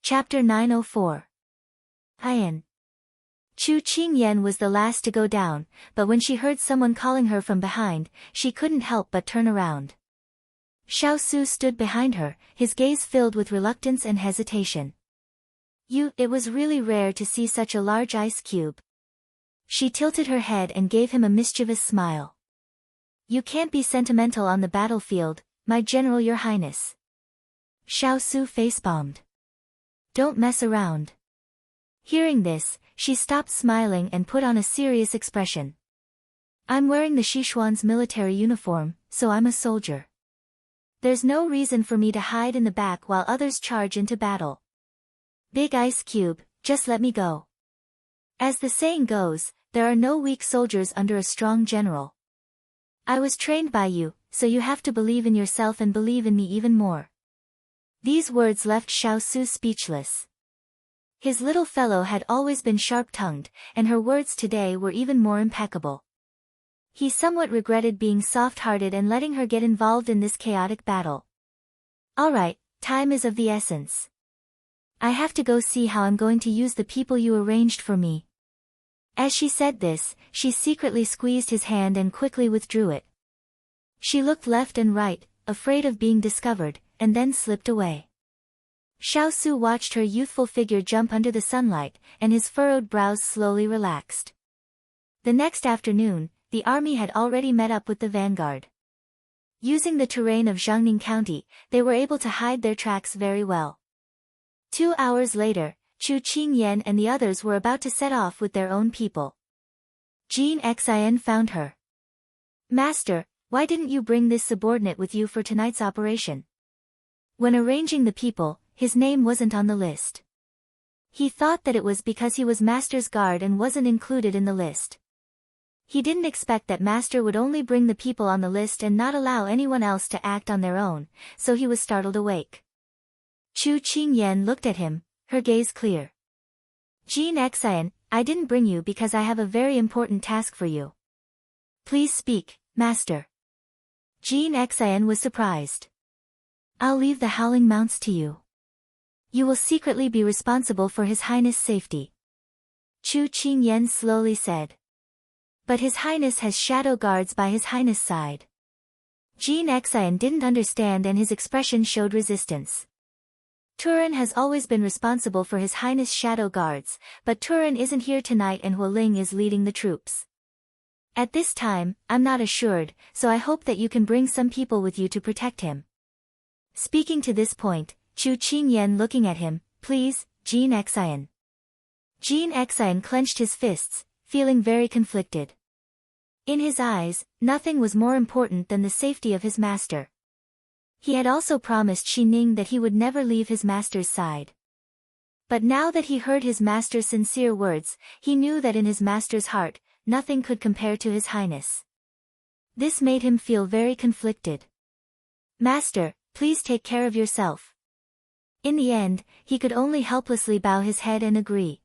Chapter 904. Ian. Chu Qingyan was the last to go down, but when she heard someone calling her from behind, she couldn't help but turn around. Xiao Su stood behind her, his gaze filled with reluctance and hesitation. It was really rare to see such a large ice cube. She tilted her head and gave him a mischievous smile. You can't be sentimental on the battlefield, my general, your highness. Xiao Su face-bombed. Don't mess around. Hearing this, she stopped smiling and put on a serious expression. I'm wearing the Sichuan's military uniform, so I'm a soldier. There's no reason for me to hide in the back while others charge into battle. Big ice cube, just let me go. As the saying goes, there are no weak soldiers under a strong general. I was trained by you, so you have to believe in yourself and believe in me even more. These words left Xiao Su speechless. His little fellow had always been sharp-tongued, and her words today were even more impeccable. He somewhat regretted being soft-hearted and letting her get involved in this chaotic battle. All right, time is of the essence. I have to go see how I'm going to use the people you arranged for me. As she said this, she secretly squeezed his hand and quickly withdrew it. She looked left and right, afraid of being discovered, and then slipped away. Xiao Su watched her youthful figure jump under the sunlight, and his furrowed brows slowly relaxed. The next afternoon, the army had already met up with the vanguard. Using the terrain of Jiangning County, they were able to hide their tracks very well. 2 hours later, Chu Qingyan and the others were about to set off with their own people. Jean Xin found her. Master, why didn't you bring this subordinate with you for tonight's operation? When arranging the people, his name wasn't on the list. He thought that it was because he was Master's guard and wasn't included in the list. He didn't expect that Master would only bring the people on the list and not allow anyone else to act on their own, so he was startled awake. Chu Qingyan looked at him, her gaze clear. Jean Xin, I didn't bring you because I have a very important task for you. Please speak, Master. Jean Xin was surprised. I'll leave the Howling Mounts to you. You will secretly be responsible for His Highness' safety. Chu Qingyan slowly said. But His Highness has shadow guards by His Highness' side. Jean Xin didn't understand and his expression showed resistance. Turan has always been responsible for His Highness' shadow guards, but Turan isn't here tonight and Hualing is leading the troops. At this time, I'm not assured, so I hope that you can bring some people with you to protect him. Speaking to this point, Chu Qingyan looking at him, please, Jean Xin. Jean Xin clenched his fists, feeling very conflicted. In his eyes, nothing was more important than the safety of his master. He had also promised Shi Ning that he would never leave his master's side. But now that he heard his master's sincere words, he knew that in his master's heart, nothing could compare to His Highness. This made him feel very conflicted. Master, please take care of yourself. In the end, he could only helplessly bow his head and agree.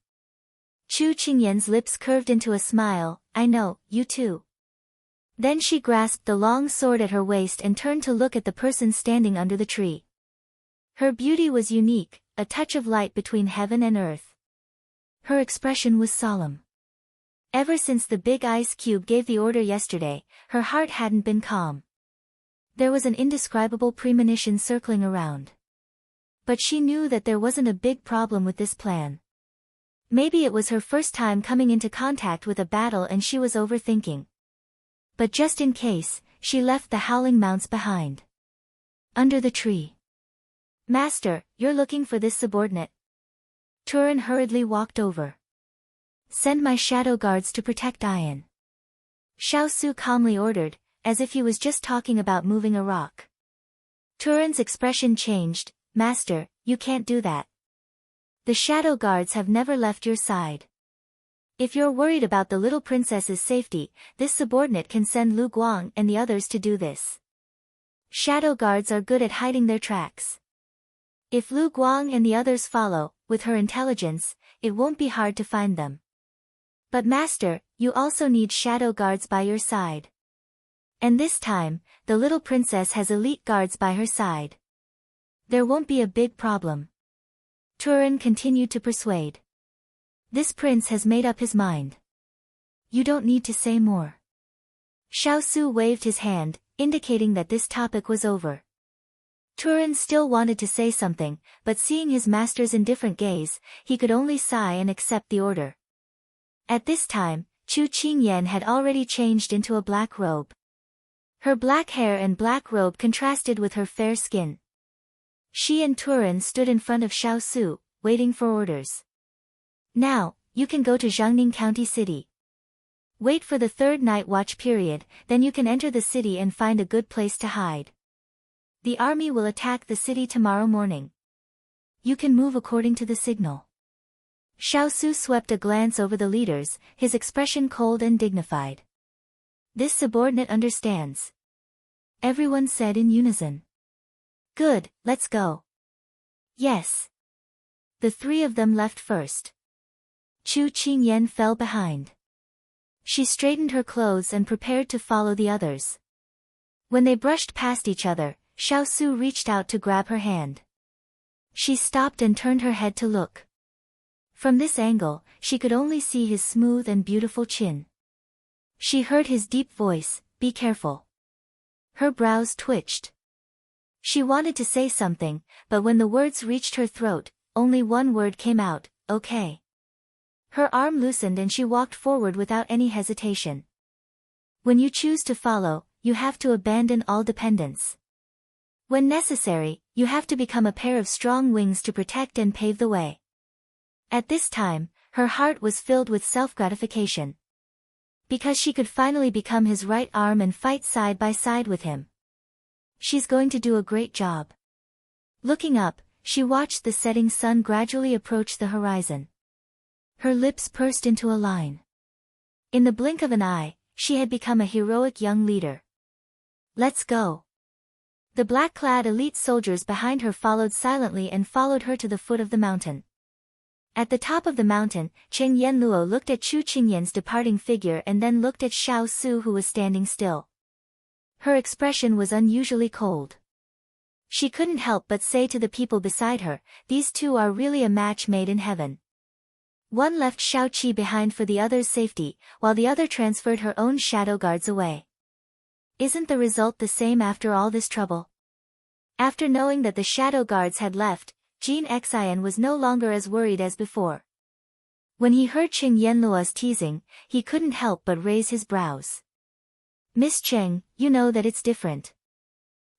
Chu Qingyan's lips curved into a smile, I know, you too. Then she grasped the long sword at her waist and turned to look at the person standing under the tree. Her beauty was unique, a touch of light between heaven and earth. Her expression was solemn. Ever since the big ice cube gave the order yesterday, her heart hadn't been calm. There was an indescribable premonition circling around. But she knew that there wasn't a big problem with this plan. Maybe it was her first time coming into contact with a battle and she was overthinking. But just in case, she left the Howling Mounts behind. Under the tree. Master, you're looking for this subordinate. Turan hurriedly walked over. Send my shadow guards to protect Ian. Xiao Su calmly ordered, as if he was just talking about moving a rock. Turan's expression changed, Master, you can't do that. The shadow guards have never left your side. If you're worried about the little princess's safety, this subordinate can send Lu Guang and the others to do this. Shadow guards are good at hiding their tracks. If Lu Guang and the others follow, with her intelligence, it won't be hard to find them. But Master, you also need shadow guards by your side. And this time, the little princess has elite guards by her side. There won't be a big problem. Turan continued to persuade. This prince has made up his mind. You don't need to say more. Xiaosu waved his hand, indicating that this topic was over. Turan still wanted to say something, but seeing his master's indifferent gaze, he could only sigh and accept the order. At this time, Chu Qingyan had already changed into a black robe. Her black hair and black robe contrasted with her fair skin. She and Turan stood in front of Xiaosu, waiting for orders. Now, you can go to Jiangning County City. Wait for the third night watch period, then you can enter the city and find a good place to hide. The army will attack the city tomorrow morning. You can move according to the signal. Xiaosu swept a glance over the leaders, his expression cold and dignified. This subordinate understands. Everyone said in unison. Good, let's go. Yes. The three of them left first. Chu Qingyan fell behind. She straightened her clothes and prepared to follow the others. When they brushed past each other, Xiaosu reached out to grab her hand. She stopped and turned her head to look. From this angle, she could only see his smooth and beautiful chin. She heard his deep voice, "Be careful." Her brows twitched. She wanted to say something, but when the words reached her throat, only one word came out, "Okay." Her arm loosened and she walked forward without any hesitation. When you choose to follow, you have to abandon all dependence. When necessary, you have to become a pair of strong wings to protect and pave the way. At this time, her heart was filled with self-gratification. Because she could finally become his right arm and fight side by side with him. She's going to do a great job. Looking up, she watched the setting sun gradually approach the horizon. Her lips pursed into a line. In the blink of an eye, she had become a heroic young leader. Let's go. The black-clad elite soldiers behind her followed silently and followed her to the foot of the mountain. At the top of the mountain, Cheng Yanluo looked at Chu Qingyan's departing figure and then looked at Xiaosu who was standing still. Her expression was unusually cold. She couldn't help but say to the people beside her, "These two are really a match made in heaven." One left Xiaoqi behind for the other's safety, while the other transferred her own shadow guards away. Isn't the result the same after all this trouble? After knowing that the shadow guards had left, Jean Xian was no longer as worried as before. When he heard Cheng Yanluo's teasing, he couldn't help but raise his brows. "Miss Cheng, you know that it's different."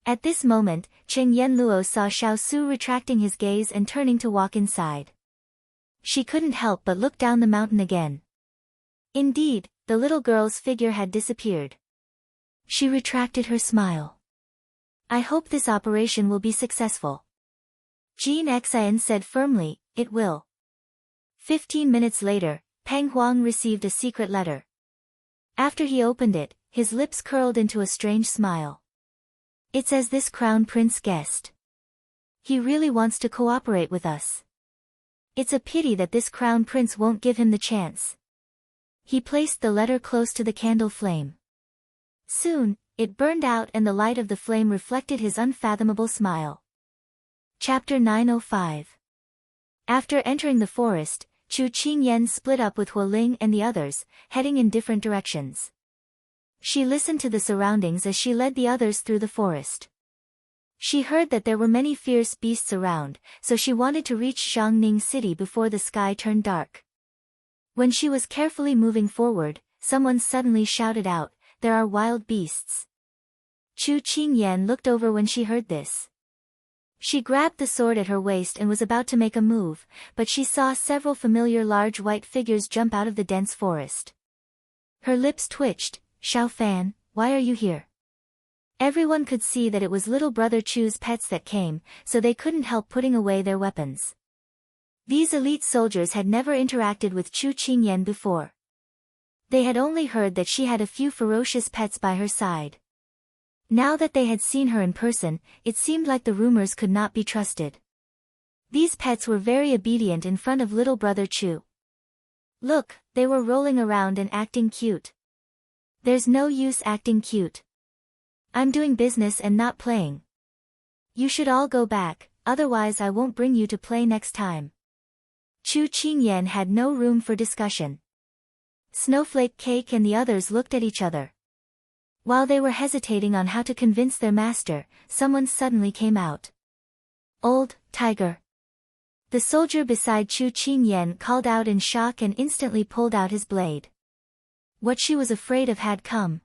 At this moment, Cheng Yanluo saw Xiaosu retracting his gaze and turning to walk inside. She couldn't help but look down the mountain again. Indeed, the little girl's figure had disappeared. She retracted her smile. "I hope this operation will be successful." Jean Xian said firmly, "It will." 15 minutes later, Peng Huang received a secret letter. After he opened it, his lips curled into a strange smile. It's as this crown prince guessed. He really wants to cooperate with us. It's a pity that this crown prince won't give him the chance. He placed the letter close to the candle flame. Soon, it burned out and the light of the flame reflected his unfathomable smile. Chapter 905. After entering the forest, Chu Qingyan split up with Hualing and the others, heading in different directions. She listened to the surroundings as she led the others through the forest. She heard that there were many fierce beasts around, so she wanted to reach Jiangning City before the sky turned dark. When she was carefully moving forward, someone suddenly shouted out, "There are wild beasts." Chu Qingyan looked over when she heard this. She grabbed the sword at her waist and was about to make a move, but she saw several familiar large white figures jump out of the dense forest. Her lips twitched. "Xiao Fan, why are you here?" Everyone could see that it was little brother Chu's pets that came, so they couldn't help putting away their weapons. These elite soldiers had never interacted with Chu Qingyan before. They had only heard that she had a few ferocious pets by her side. Now that they had seen her in person, it seemed like the rumors could not be trusted. These pets were very obedient in front of little brother Chu. Look, they were rolling around and acting cute. There's no use acting cute. I'm doing business and not playing. You should all go back, otherwise I won't bring you to play next time. Chu Qingyan had no room for discussion. Snowflake Cake and the others looked at each other. While they were hesitating on how to convince their master, someone suddenly came out. "Old Tiger." The soldier beside Chu Qingyan called out in shock and instantly pulled out his blade. What she was afraid of had come.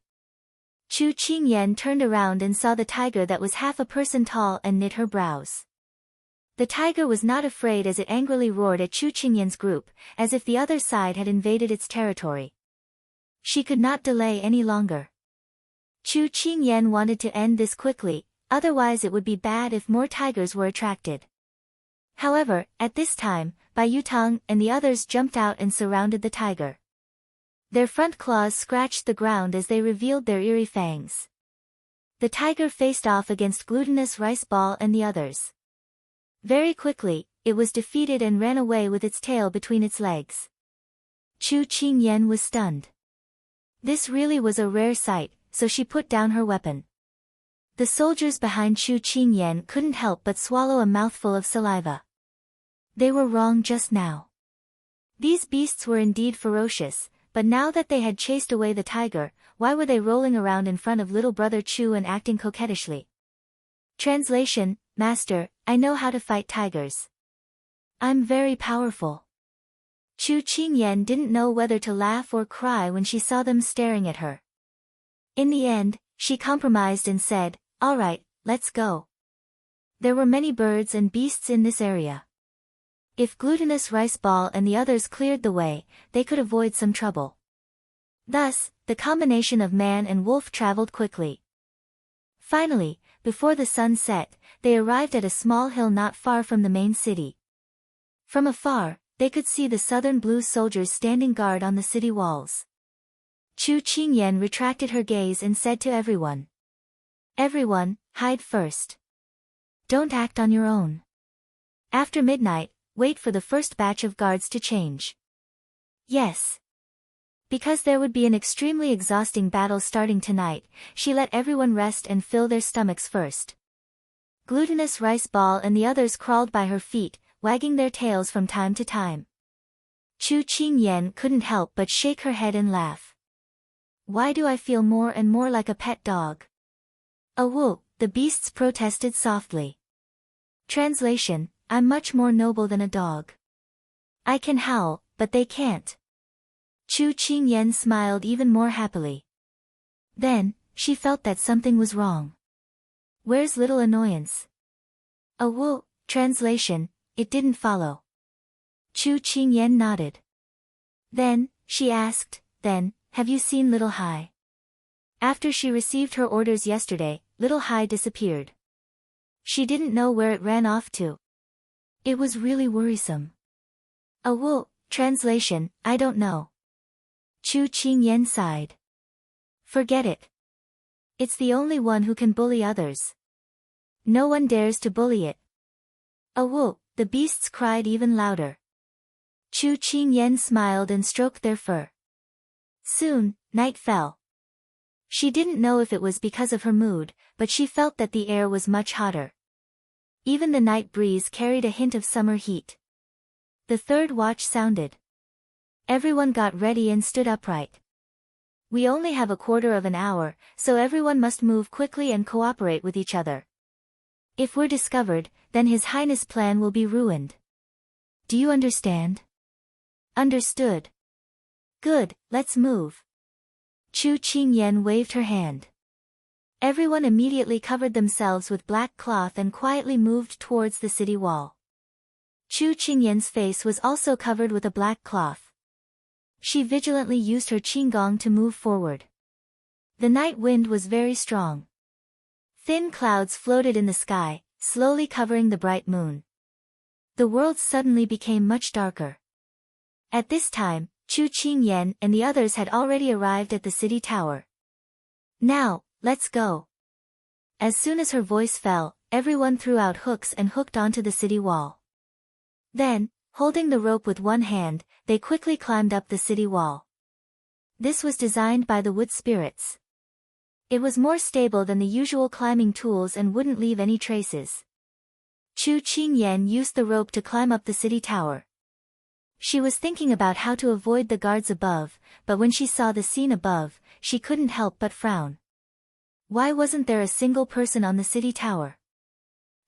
Chu Qingyan turned around and saw the tiger that was half a person tall and knit her brows. The tiger was not afraid as it angrily roared at Chu Qingyan's group, as if the other side had invaded its territory. She could not delay any longer. Chu Qingyan wanted to end this quickly, otherwise it would be bad if more tigers were attracted. However, at this time, Bai Yutang and the others jumped out and surrounded the tiger. Their front claws scratched the ground as they revealed their eerie fangs. The tiger faced off against Glutinous Rice Ball and the others. Very quickly, it was defeated and ran away with its tail between its legs. Chu Qingyan was stunned. This really was a rare sight, so she put down her weapon. The soldiers behind Chu Qingyan couldn't help but swallow a mouthful of saliva. They were wrong just now. These beasts were indeed ferocious, but now that they had chased away the tiger, why were they rolling around in front of little brother Chu and acting coquettishly? Translation: Master, I know how to fight tigers. I'm very powerful. Chu Qingyan didn't know whether to laugh or cry when she saw them staring at her. In the end, she compromised and said, "All right, let's go." There were many birds and beasts in this area. If Glutinous Rice Ball and the others cleared the way, they could avoid some trouble. Thus, the combination of man and wolf traveled quickly. Finally, before the sun set, they arrived at a small hill not far from the main city. From afar, they could see the Southern Blue soldiers standing guard on the city walls. Chu Qingyan retracted her gaze and said to everyone, "Everyone, hide first. Don't act on your own. After midnight, wait for the first batch of guards to change." Yes. Because there would be an extremely exhausting battle starting tonight, she let everyone rest and fill their stomachs first. Glutinous Rice Ball and the others crawled by her feet, wagging their tails from time to time. Chu Qingyan couldn't help but shake her head and laugh. Why do I feel more and more like a pet dog? "Whoa," the beasts protested softly. Translation: I'm much more noble than a dog. I can howl, but they can't. Chu Qingyan smiled even more happily. Then, she felt that something was wrong. Where's little annoyance? Whoa, translation: it didn't follow. Chu Qingyan nodded. Then, she asked, "Then, have you seen Little Hai?" After she received her orders yesterday, Little Hai disappeared. She didn't know where it ran off to. It was really worrisome. Whoa, translation: I don't know. Chu Qingyan sighed. Forget it. It's the only one who can bully others. No one dares to bully it. Whoa, the beasts cried even louder. Chu Qingyan smiled and stroked their fur. Soon, night fell. She didn't know if it was because of her mood, but she felt that the air was much hotter. Even the night breeze carried a hint of summer heat. The third watch sounded. Everyone got ready and stood upright. We only have a quarter of an hour, so everyone must move quickly and cooperate with each other. If we're discovered, then His Highness' plan will be ruined. Do you understand? Understood. Good, let's move. Chu Qingyan waved her hand. Everyone immediately covered themselves with black cloth and quietly moved towards the city wall. Chu Qingyan's face was also covered with a black cloth. She vigilantly used her qinggong to move forward. The night wind was very strong. Thin clouds floated in the sky, slowly covering the bright moon. The world suddenly became much darker. At this time, Chu Qingyan and the others had already arrived at the city tower. Now, let's go. As soon as her voice fell, everyone threw out hooks and hooked onto the city wall. Then, holding the rope with one hand, they quickly climbed up the city wall. This was designed by the wood spirits. It was more stable than the usual climbing tools and wouldn't leave any traces. Chu Qingyan used the rope to climb up the city tower. She was thinking about how to avoid the guards above, but when she saw the scene above, she couldn't help but frown. Why wasn't there a single person on the city tower?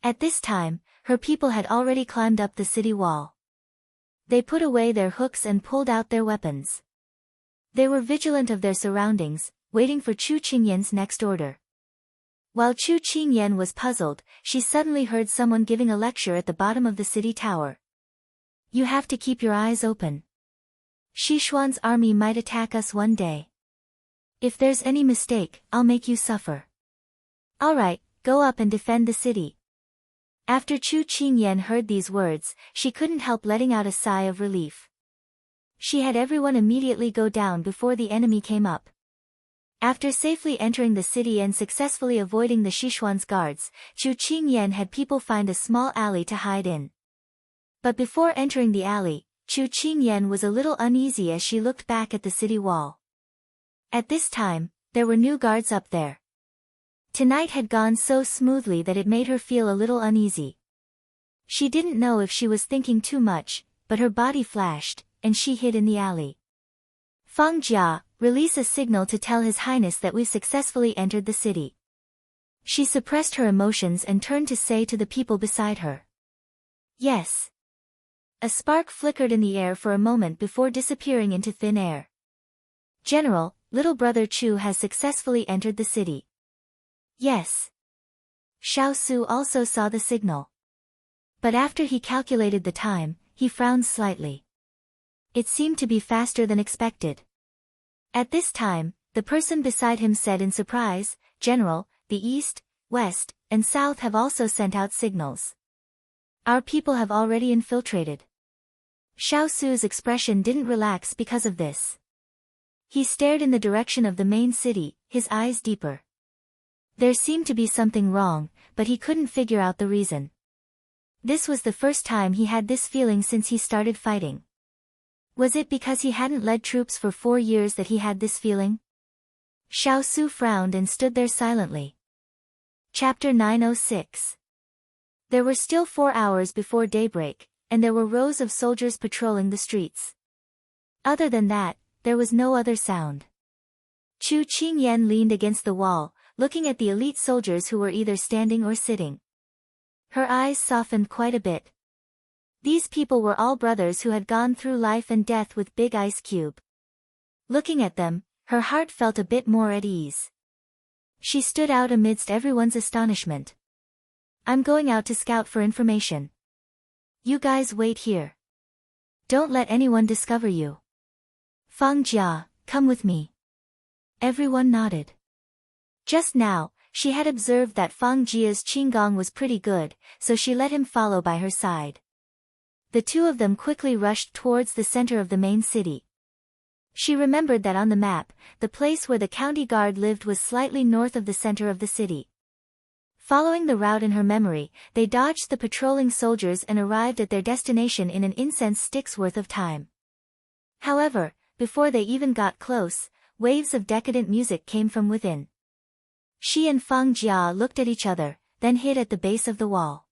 At this time, her people had already climbed up the city wall. They put away their hooks and pulled out their weapons. They were vigilant of their surroundings, waiting for Chu Qingyan's next order. While Chu Qingyan was puzzled, she suddenly heard someone giving a lecture at the bottom of the city tower. You have to keep your eyes open. Sichuan's army might attack us one day. If there's any mistake, I'll make you suffer. Alright, go up and defend the city. After Chu Qingyan heard these words, she couldn't help letting out a sigh of relief. She had everyone immediately go down before the enemy came up. After safely entering the city and successfully avoiding the Sichuan's guards, Chu Qingyan had people find a small alley to hide in. But before entering the alley, Chu Qingyan was a little uneasy as she looked back at the city wall. At this time, there were new guards up there. Tonight had gone so smoothly that it made her feel a little uneasy. She didn't know if she was thinking too much, but her body flashed, and she hid in the alley. Feng Jia, release a signal to tell His Highness that we've successfully entered the city. She suppressed her emotions and turned to say to the people beside her. Yes. A spark flickered in the air for a moment before disappearing into thin air. General, little brother Chu has successfully entered the city. Yes. Xiao Su also saw the signal. But after he calculated the time, he frowned slightly. It seemed to be faster than expected. At this time, the person beside him said in surprise, General, the East, West, and South have also sent out signals. Our people have already infiltrated. Xiao Su's expression didn't relax because of this. He stared in the direction of the main city, his eyes deeper. There seemed to be something wrong, but he couldn't figure out the reason. This was the first time he had this feeling since he started fighting. Was it because he hadn't led troops for 4 years that he had this feeling? Xiao Su frowned and stood there silently. Chapter 906. There were still 4 hours before daybreak, and there were rows of soldiers patrolling the streets. Other than that, there was no other sound. Chu Qingyan leaned against the wall, looking at the elite soldiers who were either standing or sitting. Her eyes softened quite a bit. These people were all brothers who had gone through life and death with Big Ice Cube. Looking at them, her heart felt a bit more at ease. She stood out amidst everyone's astonishment. I'm going out to scout for information. You guys wait here. Don't let anyone discover you. Feng Jia, come with me. Everyone nodded. Just now, she had observed that Feng Jia's qigong was pretty good, so she let him follow by her side. The two of them quickly rushed towards the center of the main city. She remembered that on the map, the place where the county guard lived was slightly north of the center of the city. Following the route in her memory, they dodged the patrolling soldiers and arrived at their destination in an incense stick's worth of time. However, before they even got close, waves of decadent music came from within. She and Feng Jia looked at each other, then hid at the base of the wall.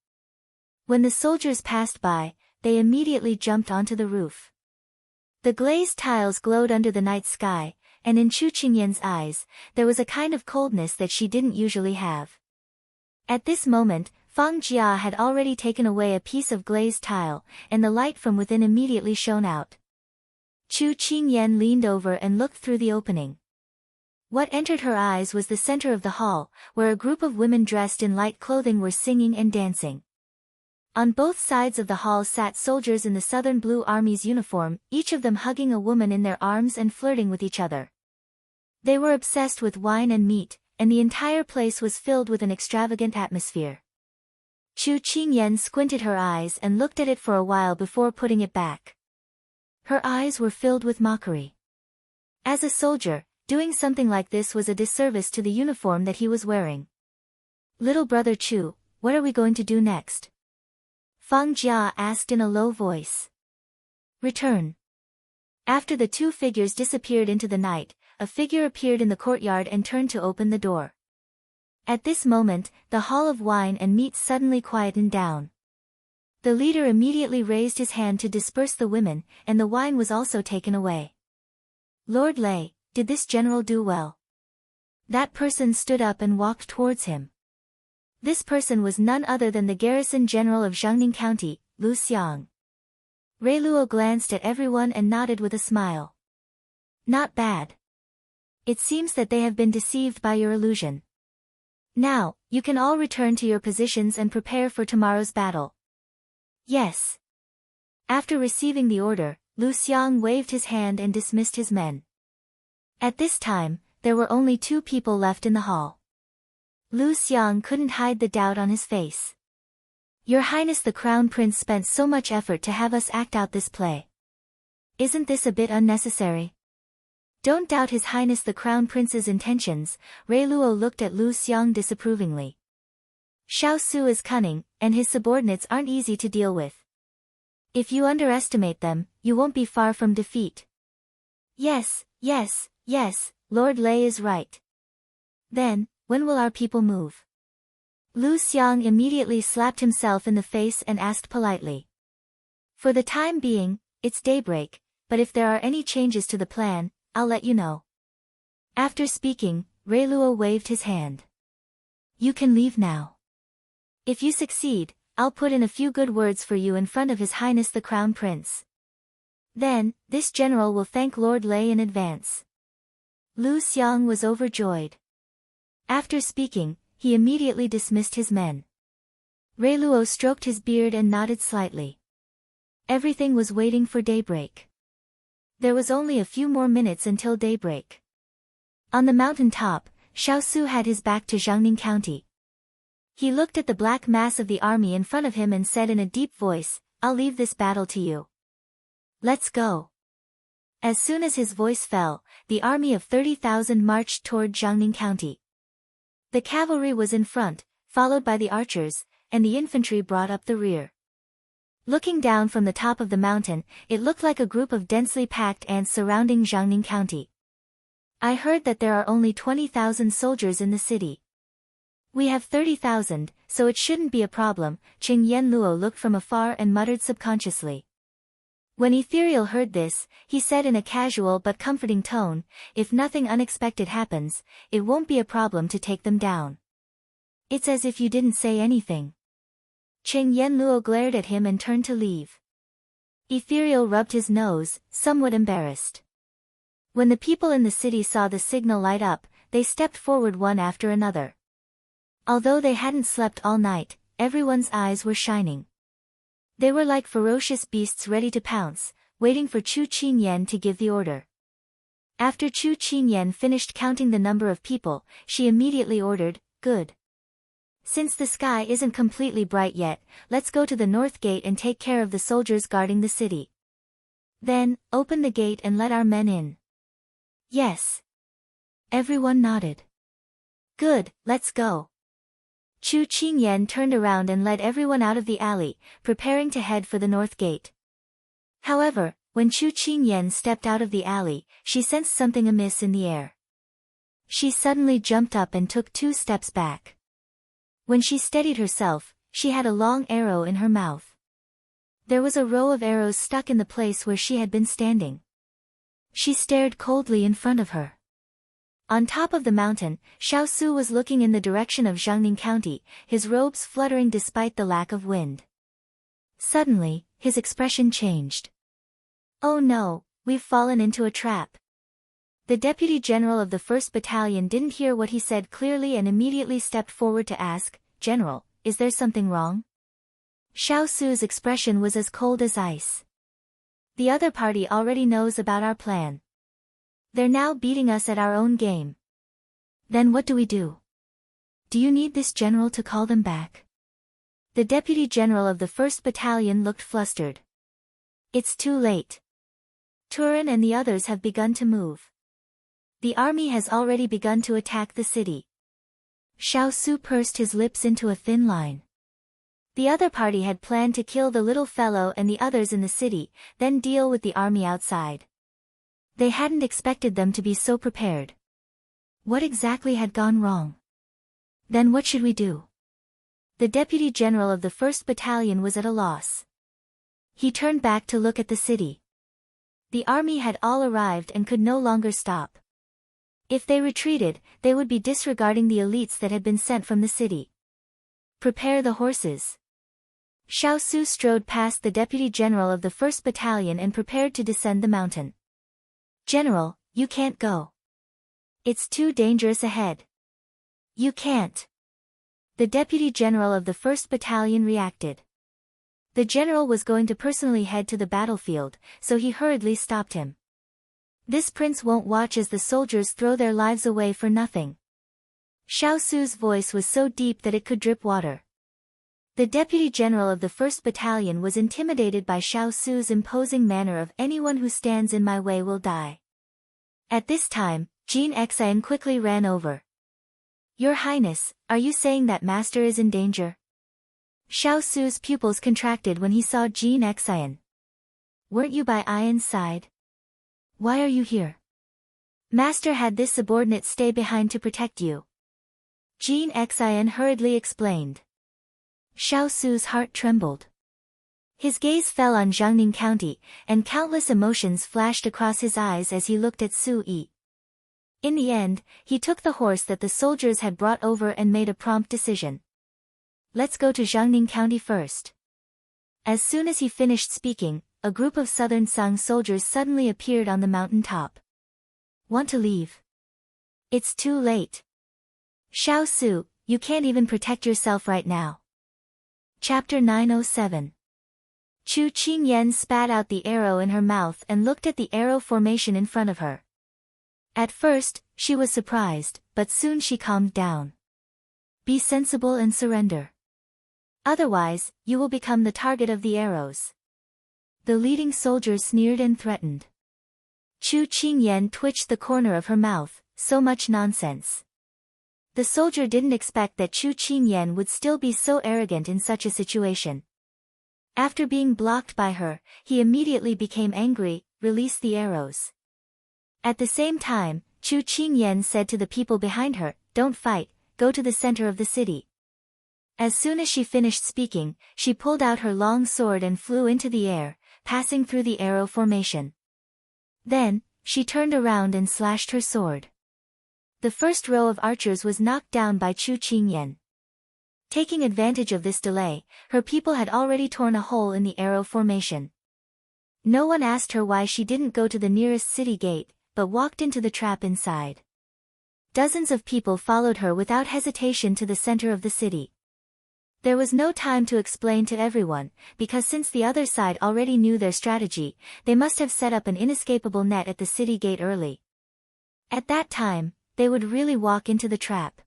When the soldiers passed by, they immediately jumped onto the roof. The glazed tiles glowed under the night sky, and in Chu Qingyan's eyes, there was a kind of coldness that she didn't usually have. At this moment, Feng Jia had already taken away a piece of glazed tile, and the light from within immediately shone out. Chu Qingyan leaned over and looked through the opening. What entered her eyes was the center of the hall, where a group of women dressed in light clothing were singing and dancing. On both sides of the hall sat soldiers in the Southern Blue Army's uniform, each of them hugging a woman in their arms and flirting with each other. They were obsessed with wine and meat, and the entire place was filled with an extravagant atmosphere. Chu Qingyan squinted her eyes and looked at it for a while before putting it back. Her eyes were filled with mockery. As a soldier, doing something like this was a disservice to the uniform that he was wearing. Little brother Chu, what are we going to do next? Feng Jia asked in a low voice. Return. After the two figures disappeared into the night, a figure appeared in the courtyard and turned to open the door. At this moment, the hall of wine and meat suddenly quietened down. The leader immediately raised his hand to disperse the women, and the wine was also taken away. Lord Lei, did this general do well? That person stood up and walked towards him. This person was none other than the garrison general of Jiangning County, Lu Xiang. Rui Luo glanced at everyone and nodded with a smile. Not bad. It seems that they have been deceived by your illusion. Now, you can all return to your positions and prepare for tomorrow's battle. Yes. After receiving the order, Lu Xiang waved his hand and dismissed his men. At this time, there were only 2 people left in the hall. Lu Xiang couldn't hide the doubt on his face. Your Highness the Crown Prince spent so much effort to have us act out this play. Isn't this a bit unnecessary? Don't doubt His Highness the Crown Prince's intentions. Rui Luo looked at Lu Xiang disapprovingly. Xiao Su is cunning, and his subordinates aren't easy to deal with. If you underestimate them, you won't be far from defeat. Yes, Lord Lei is right. Then, when will our people move? Lu Xiang immediately slapped himself in the face and asked politely. For the time being, it's daybreak, but if there are any changes to the plan, I'll let you know. After speaking, Rui Luo waved his hand. You can leave now. If you succeed, I'll put in a few good words for you in front of His Highness the Crown Prince. Then, this general will thank Lord Lei in advance. Lu Xiang was overjoyed. After speaking, he immediately dismissed his men. Rui Luo stroked his beard and nodded slightly. Everything was waiting for daybreak. There was only a few more minutes until daybreak. On the mountain top, Xiao Su had his back to Jiangning County. He looked at the black mass of the army in front of him and said in a deep voice, I'll leave this battle to you. Let's go. As soon as his voice fell, the army of 30,000 marched toward Jiangning County. The cavalry was in front, followed by the archers, and the infantry brought up the rear. Looking down from the top of the mountain, it looked like a group of densely packed ants surrounding Jiangning County. I heard that there are only 20,000 soldiers in the city. We have 30,000, so it shouldn't be a problem. Qing Yan Luo looked from afar and muttered subconsciously. When Ethereal heard this, he said in a casual but comforting tone, if nothing unexpected happens, it won't be a problem to take them down. It's as if you didn't say anything. Qing Yan Luo glared at him and turned to leave. Ethereal rubbed his nose, somewhat embarrassed. When the people in the city saw the signal light up, they stepped forward one after another. Although they hadn't slept all night, everyone's eyes were shining. They were like ferocious beasts ready to pounce, waiting for Chu Qingyan to give the order. After Chu Qingyan finished counting the number of people, she immediately ordered, good. Since the sky isn't completely bright yet, let's go to the north gate and take care of the soldiers guarding the city. Then, open the gate and let our men in. Yes. Everyone nodded. Good, let's go. Chu Qingyan turned around and led everyone out of the alley, preparing to head for the north gate. However, when Chu Qingyan stepped out of the alley, she sensed something amiss in the air. She suddenly jumped up and took 2 steps back. When she steadied herself, she had a long arrow in her mouth. There was a row of arrows stuck in the place where she had been standing. She stared coldly in front of her. On top of the mountain, Xiao Su was looking in the direction of Jiangning County, his robes fluttering despite the lack of wind. Suddenly, his expression changed. Oh no, we've fallen into a trap. The deputy general of the 1st Battalion didn't hear what he said clearly and immediately stepped forward to ask, General, is there something wrong? Xiao Su's expression was as cold as ice. The other party already knows about our plan. They're now beating us at our own game. Then what do we do? Do you need this general to call them back? The deputy general of the 1st Battalion looked flustered. It's too late. Turin and the others have begun to move. The army has already begun to attack the city. Xiao Su pursed his lips into a thin line. The other party had planned to kill the little fellow and the others in the city, then deal with the army outside. They hadn't expected them to be so prepared. What exactly had gone wrong? Then what should we do? The deputy general of the 1st Battalion was at a loss. He turned back to look at the city. The army had all arrived and could no longer stop. If they retreated, they would be disregarding the elites that had been sent from the city. Prepare the horses. Xiao Su strode past the deputy general of the 1st Battalion and prepared to descend the mountain. General, you can't go. It's too dangerous ahead. You can't. The deputy general of the 1st Battalion reacted. The general was going to personally head to the battlefield, so he hurriedly stopped him. This prince won't watch as the soldiers throw their lives away for nothing. Xiao Su's voice was so deep that it could drip water. The deputy general of the 1st Battalion was intimidated by Xiao Su's imposing manner of anyone who stands in my way will die. At this time, Jean Xian quickly ran over. Your Highness, are you saying that master is in danger? Xiao Su's pupils contracted when he saw Jean Xian. Weren't you by Ian's side? Why are you here? Master had this subordinate stay behind to protect you. Jean Xian hurriedly explained. Xiao Su's heart trembled. His gaze fell on Jiangning County, and countless emotions flashed across his eyes as he looked at Su Yi. In the end, he took the horse that the soldiers had brought over and made a prompt decision. Let's go to Jiangning County first. As soon as he finished speaking, a group of southern Song soldiers suddenly appeared on the mountain top. Want to leave? It's too late. Xiao Su, you can't even protect yourself right now. Chapter 907. Chu Qingyan spat out the arrow in her mouth and looked at the arrow formation in front of her. At first, she was surprised, but soon she calmed down. Be sensible and surrender. Otherwise, you will become the target of the arrows. The leading soldier sneered and threatened. Chu Qingyan twitched the corner of her mouth, so much nonsense. The soldier didn't expect that Chu Qingyan would still be so arrogant in such a situation. After being blocked by her, he immediately became angry, released the arrows. At the same time, Chu Qingyan said to the people behind her, don't fight, go to the center of the city. As soon as she finished speaking, she pulled out her long sword and flew into the air, passing through the arrow formation. Then, she turned around and slashed her sword. The first row of archers was knocked down by Chu Qingyan. Taking advantage of this delay, her people had already torn a hole in the arrow formation. No one asked her why she didn't go to the nearest city gate, but walked into the trap inside. Dozens of people followed her without hesitation to the center of the city. There was no time to explain to everyone, because since the other side already knew their strategy, they must have set up an inescapable net at the city gate early. At that time, they would really walk into the trap.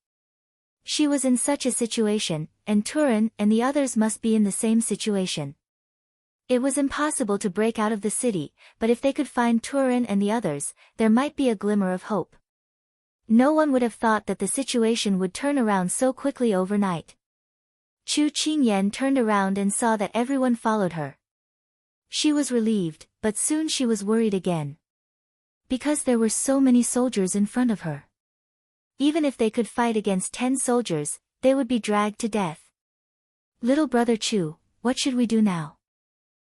She was in such a situation, and Turin and the others must be in the same situation. It was impossible to break out of the city, but if they could find Turin and the others, there might be a glimmer of hope. No one would have thought that the situation would turn around so quickly overnight. Chu Qingyan turned around and saw that everyone followed her. She was relieved, but soon she was worried again. Because there were so many soldiers in front of her. Even if they could fight against 10 soldiers, they would be dragged to death. Little brother Chu, what should we do now?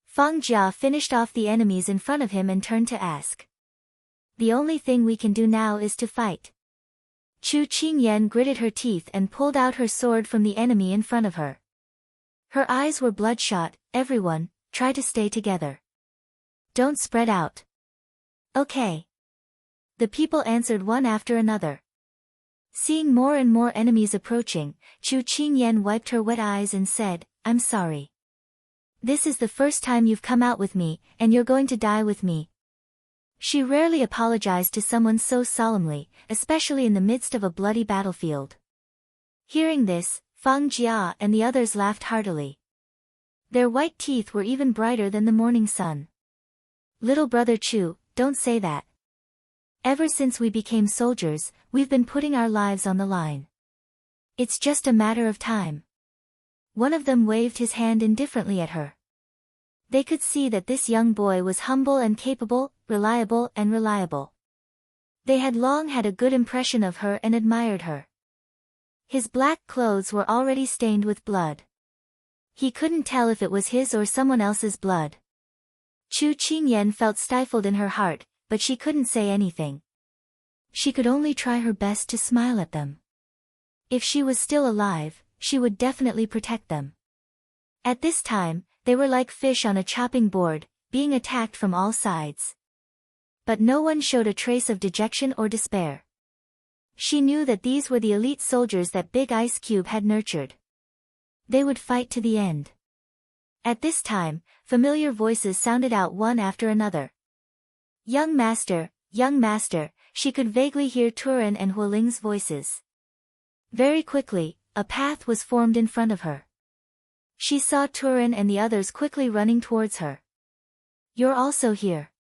Fang Jia finished off the enemies in front of him and turned to ask. The only thing we can do now is to fight. Chu Qingyan gritted her teeth and pulled out her sword from the enemy in front of her. Her eyes were bloodshot. Everyone, try to stay together. Don't spread out. Okay. The people answered one after another. Seeing more and more enemies approaching, Chu Qingyan wiped her wet eyes and said, I'm sorry. This is the first time you've come out with me, and you're going to die with me. She rarely apologized to someone so solemnly, especially in the midst of a bloody battlefield. Hearing this, Fang Jia and the others laughed heartily. Their white teeth were even brighter than the morning sun. Little brother Chu, don't say that. Ever since we became soldiers, we've been putting our lives on the line. It's just a matter of time. One of them waved his hand indifferently at her. They could see that this young boy was humble and capable, reliable. They had long had a good impression of her and admired her. His black clothes were already stained with blood. He couldn't tell if it was his or someone else's blood. Chu Qingyan felt stifled in her heart, but she couldn't say anything. She could only try her best to smile at them. If she was still alive, she would definitely protect them. At this time, they were like fish on a chopping board, being attacked from all sides. But no one showed a trace of dejection or despair. She knew that these were the elite soldiers that Big Ice Cube had nurtured. They would fight to the end. At this time, familiar voices sounded out one after another. Young master, she could vaguely hear Turin and Hualing's voices. Very quickly, a path was formed in front of her. She saw Turin and the others quickly running towards her. You're also here.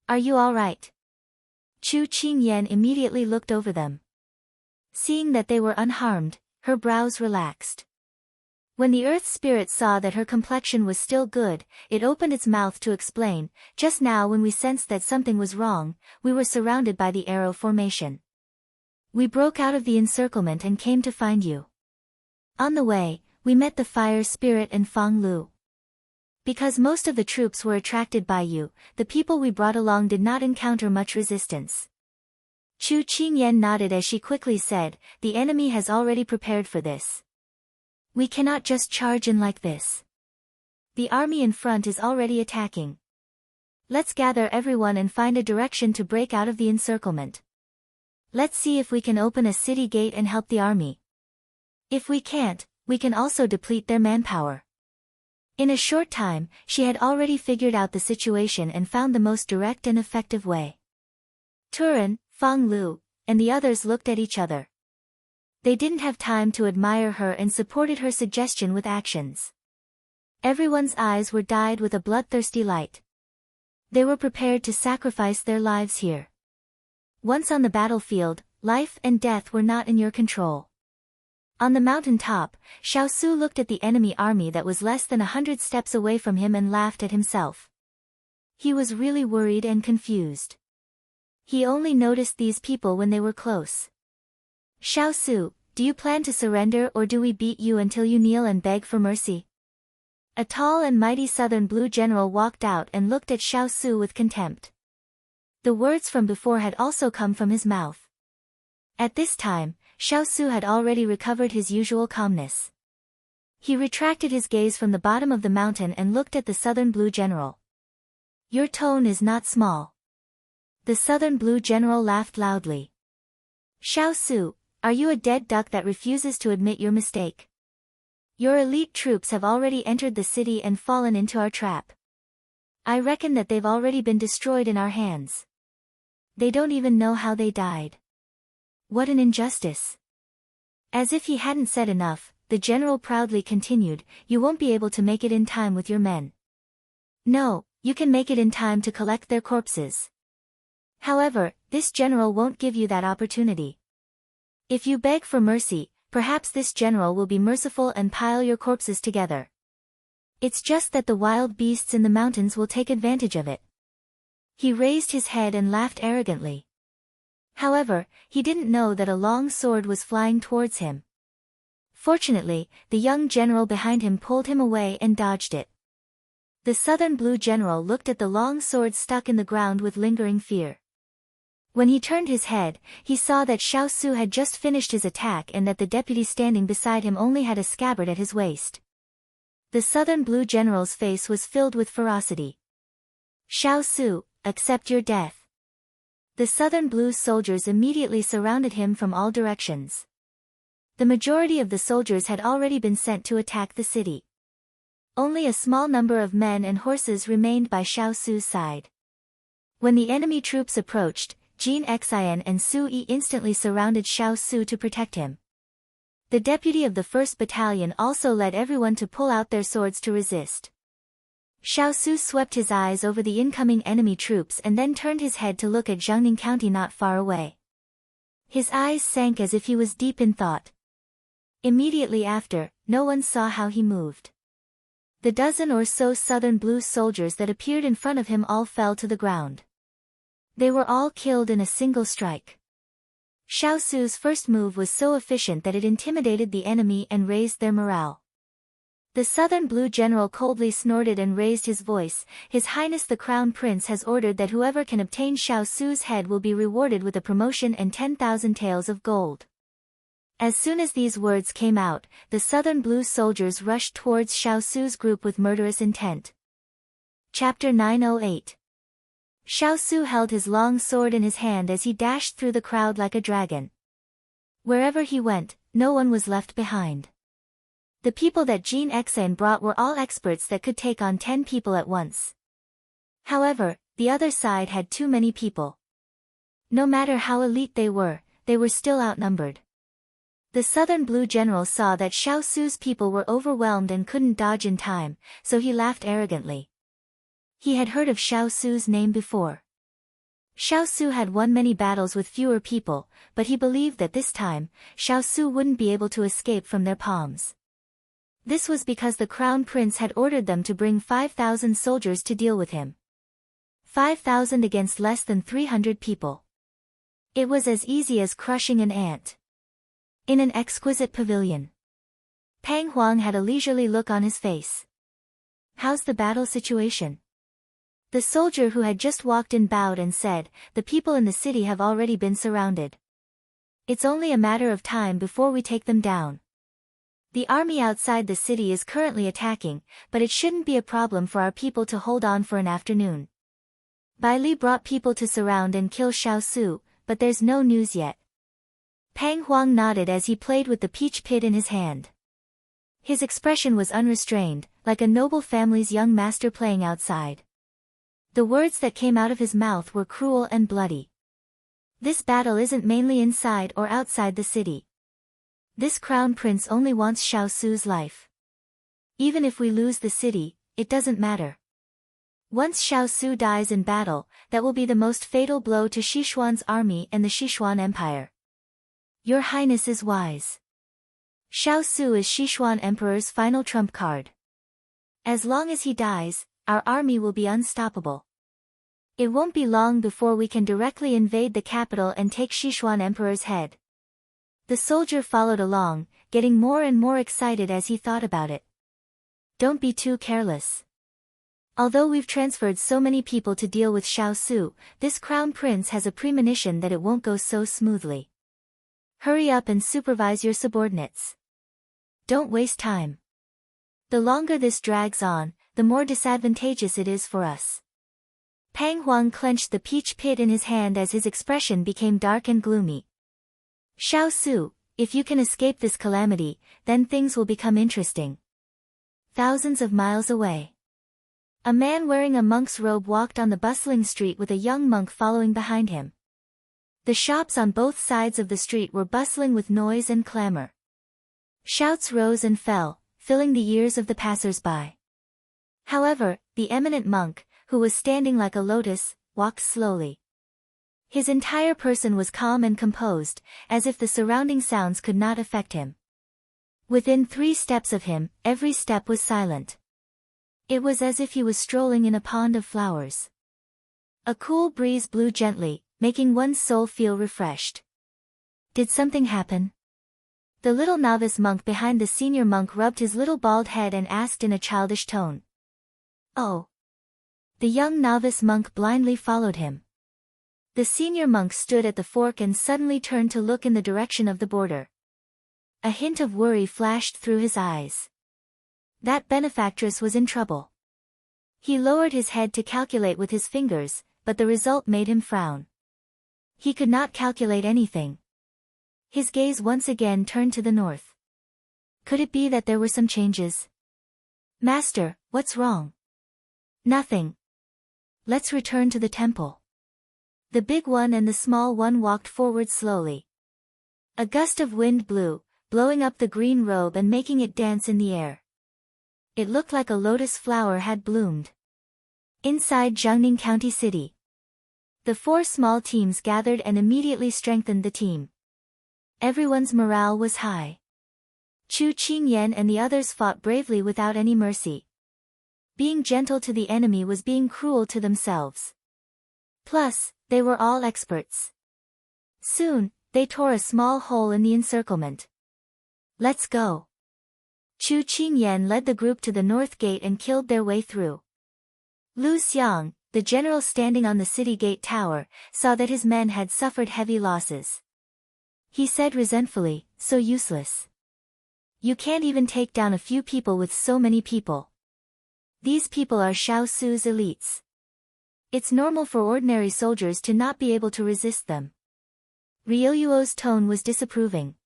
Are you all right? Chu Qingyan immediately looked over them. Seeing that they were unharmed, her brows relaxed. When the earth spirit saw that her complexion was still good, it opened its mouth to explain, just now when we sensed that something was wrong, we were surrounded by the arrow formation. We broke out of the encirclement and came to find you. On the way, we met the fire spirit and Fang Lu. Because most of the troops were attracted by you, the people we brought along did not encounter much resistance. Chu Qingyan nodded as she quickly said, the enemy has already prepared for this. We cannot just charge in like this. The army in front is already attacking. Let's gather everyone and find a direction to break out of the encirclement. Let's see if we can open a city gate and help the army. If we can't, we can also deplete their manpower. In a short time, she had already figured out the situation and found the most direct and effective way. Turin, Fang Lu, and the others looked at each other. They didn't have time to admire her and supported her suggestion with actions. Everyone's eyes were dyed with a bloodthirsty light. They were prepared to sacrifice their lives here. Once on the battlefield, life and death were not in your control. On the mountain top, Xiao Su looked at the enemy army that was less than 100 steps away from him and laughed at himself. He was really worried and confused. He only noticed these people when they were close. Xiao Su, do you plan to surrender or do we beat you until you kneel and beg for mercy? A tall and mighty southern blue general walked out and looked at Xiao Su with contempt. The words from before had also come from his mouth. At this time, Xiao Su had already recovered his usual calmness. He retracted his gaze from the bottom of the mountain and looked at the southern blue general. Your tone is not small. The southern blue general laughed loudly. Xiao Su, are you a dead duck that refuses to admit your mistake? Your elite troops have already entered the city and fallen into our trap. I reckon that they've already been destroyed in our hands. They don't even know how they died. What an injustice. As if he hadn't said enough, the general proudly continued, you won't be able to make it in time with your men. No, you can make it in time to collect their corpses. However, this general won't give you that opportunity. If you beg for mercy, perhaps this general will be merciful and pile your corpses together. It's just that the wild beasts in the mountains will take advantage of it. He raised his head and laughed arrogantly. However, he didn't know that a long sword was flying towards him. Fortunately, the young general behind him pulled him away and dodged it. The southern blue general looked at the long sword stuck in the ground with lingering fear. When he turned his head, he saw that Xiao Su had just finished his attack and that the deputy standing beside him only had a scabbard at his waist. The southern blue general's face was filled with ferocity. Xiao Su, accept your death. The southern blue soldiers immediately surrounded him from all directions. The majority of the soldiers had already been sent to attack the city. Only a small number of men and horses remained by Xiao Su's side. When the enemy troops approached, Jin Xian and Su Yi instantly surrounded Xiao Su to protect him. The deputy of the 1st Battalion also led everyone to pull out their swords to resist. Xiao Su swept his eyes over the incoming enemy troops and then turned his head to look at Jiangning County not far away. His eyes sank as if he was deep in thought. Immediately after, no one saw how he moved. The dozen or so southern blue soldiers that appeared in front of him all fell to the ground. They were all killed in a single strike. Xiao Su's first move was so efficient that it intimidated the enemy and raised their morale. The Southern Blue General coldly snorted and raised his voice. "His Highness the Crown Prince has ordered that whoever can obtain Xiao Su's head will be rewarded with a promotion and 10,000 taels of gold." As soon as these words came out, the Southern Blue soldiers rushed towards Xiao Su's group with murderous intent. Chapter 908. Xiao Su held his long sword in his hand as he dashed through the crowd like a dragon. Wherever he went, no one was left behind. The people that Jean Exane brought were all experts that could take on 10 people at once. However, the other side had too many people. No matter how elite they were still outnumbered. The Southern Blue General saw that Xiao Su's people were overwhelmed and couldn't dodge in time, so he laughed arrogantly. He had heard of Xiao Su's name before. Xiao Su had won many battles with fewer people, but he believed that this time, Xiao Su wouldn't be able to escape from their palms. This was because the Crown Prince had ordered them to bring 5,000 soldiers to deal with him. 5,000 against less than 300 people. It was as easy as crushing an ant. In an exquisite pavilion. Pang Huang had a leisurely look on his face. "How's the battle situation?" The soldier who had just walked in bowed and said, "The people in the city have already been surrounded. It's only a matter of time before we take them down. The army outside the city is currently attacking, but it shouldn't be a problem for our people to hold on for an afternoon. Bai Li brought people to surround and kill Xiao Su, but there's no news yet." Pang Huang nodded as he played with the peach pit in his hand. His expression was unrestrained, like a noble family's young master playing outside. The words that came out of his mouth were cruel and bloody. "This battle isn't mainly inside or outside the city. This Crown Prince only wants Xiao Su's life. Even if we lose the city, it doesn't matter. Once Xiao Su dies in battle, that will be the most fatal blow to Sichuan's army and the Sichuan Empire. Your Highness is wise. Xiao Su is Sichuan Emperor's final trump card. As long as he dies, our army will be unstoppable. It won't be long before we can directly invade the capital and take Sichuan Emperor's head." The soldier followed along, getting more and more excited as he thought about it. "Don't be too careless. Although we've transferred so many people to deal with Xiao Su, this Crown Prince has a premonition that it won't go so smoothly. Hurry up and supervise your subordinates. Don't waste time. The longer this drags on, the more disadvantageous it is for us." Pang Huang clenched the peach pit in his hand as his expression became dark and gloomy. "Xiao Su, if you can escape this calamity, then things will become interesting." Thousands of miles away. A man wearing a monk's robe walked on the bustling street with a young monk following behind him. The shops on both sides of the street were bustling with noise and clamor. Shouts rose and fell, filling the ears of the passers-by. However, the eminent monk, who was standing like a lotus, walked slowly. His entire person was calm and composed, as if the surrounding sounds could not affect him. Within 3 steps of him, every step was silent. It was as if he was strolling in a pond of flowers. A cool breeze blew gently, making one's soul feel refreshed. Did something happen? The little novice monk behind the senior monk rubbed his little bald head and asked in a childish tone. "Oh." The young novice monk blindly followed him. The senior monk stood at the fork and suddenly turned to look in the direction of the border. A hint of worry flashed through his eyes. That benefactress was in trouble. He lowered his head to calculate with his fingers, but the result made him frown. He could not calculate anything. His gaze once again turned to the north. Could it be that there were some changes? "Master, what's wrong?" "Nothing. Let's return to the temple." The big one and the small one walked forward slowly. A gust of wind blew, blowing up the green robe and making it dance in the air. It looked like a lotus flower had bloomed. Inside Jiangning County City. The 4 small teams gathered and immediately strengthened the team. Everyone's morale was high. Chu Qingyan and the others fought bravely without any mercy. Being gentle to the enemy was being cruel to themselves. Plus, they were all experts. Soon, they tore a small hole in the encirclement. Let's go. Chu Qingyan led the group to the north gate and killed their way through. Lu Xiang, the general standing on the city gate tower, saw that his men had suffered heavy losses. He said resentfully, so useless. You can't even take down a few people with so many people. These people are Xiao Su's elites. It's normal for ordinary soldiers to not be able to resist them. Ryuyuo's tone was disapproving.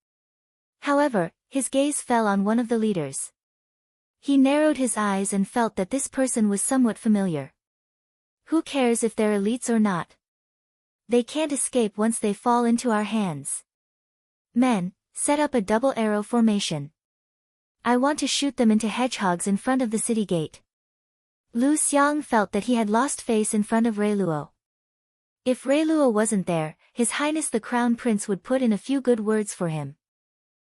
However, his gaze fell on one of the leaders. He narrowed his eyes and felt that this person was somewhat familiar. Who cares if they're elites or not? They can't escape once they fall into our hands. Men, set up a double arrow formation. I want to shoot them into hedgehogs in front of the city gate. Lu Xiang felt that he had lost face in front of Reiluo. If Reiluo wasn't there, His Highness the Crown Prince would put in a few good words for him.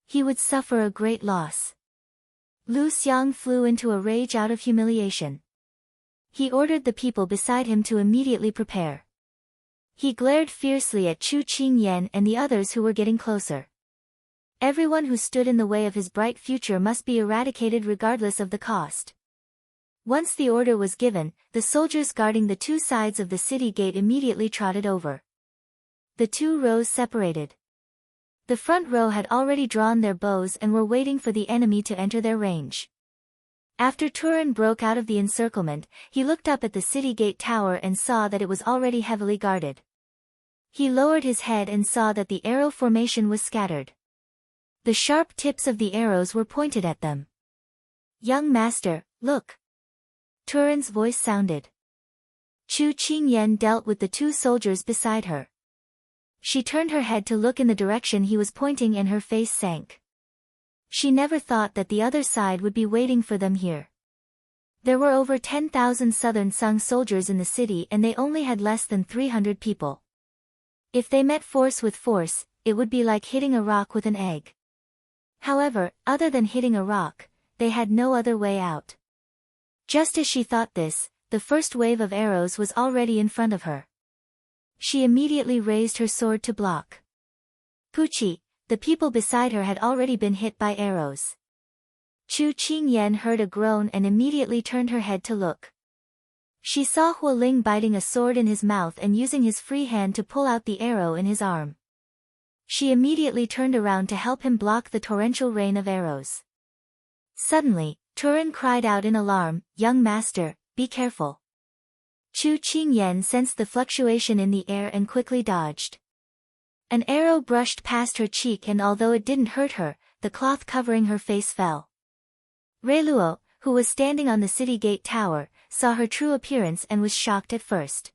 He would suffer a great loss. Lu Xiang flew into a rage out of humiliation. He ordered the people beside him to immediately prepare. He glared fiercely at Chu Qingyan and the others who were getting closer. Everyone who stood in the way of his bright future must be eradicated regardless of the cost. Once the order was given, the soldiers guarding the two sides of the city gate immediately trotted over. The two rows separated. The front row had already drawn their bows and were waiting for the enemy to enter their range. After Turan broke out of the encirclement, he looked up at the city gate tower and saw that it was already heavily guarded. He lowered his head and saw that the arrow formation was scattered. The sharp tips of the arrows were pointed at them. Young master, look. Turan's voice sounded. Chu Qingyan dealt with the two soldiers beside her. She turned her head to look in the direction he was pointing and her face sank. She never thought that the other side would be waiting for them here. There were over 10,000 Southern Sung soldiers in the city and they only had less than 300 people. If they met force with force, it would be like hitting a rock with an egg. However, other than hitting a rock, they had no other way out. Just as she thought this, the first wave of arrows was already in front of her. She immediately raised her sword to block. Puchi, the people beside her had already been hit by arrows. Chu Qingyan heard a groan and immediately turned her head to look. She saw Hualing biting a sword in his mouth and using his free hand to pull out the arrow in his arm. She immediately turned around to help him block the torrential rain of arrows. Suddenly, Turan cried out in alarm, "Young master, be careful." Chu Qingyan sensed the fluctuation in the air and quickly dodged. An arrow brushed past her cheek and although it didn't hurt her, the cloth covering her face fell. Reiluo, who was standing on the city gate tower, saw her true appearance and was shocked at first.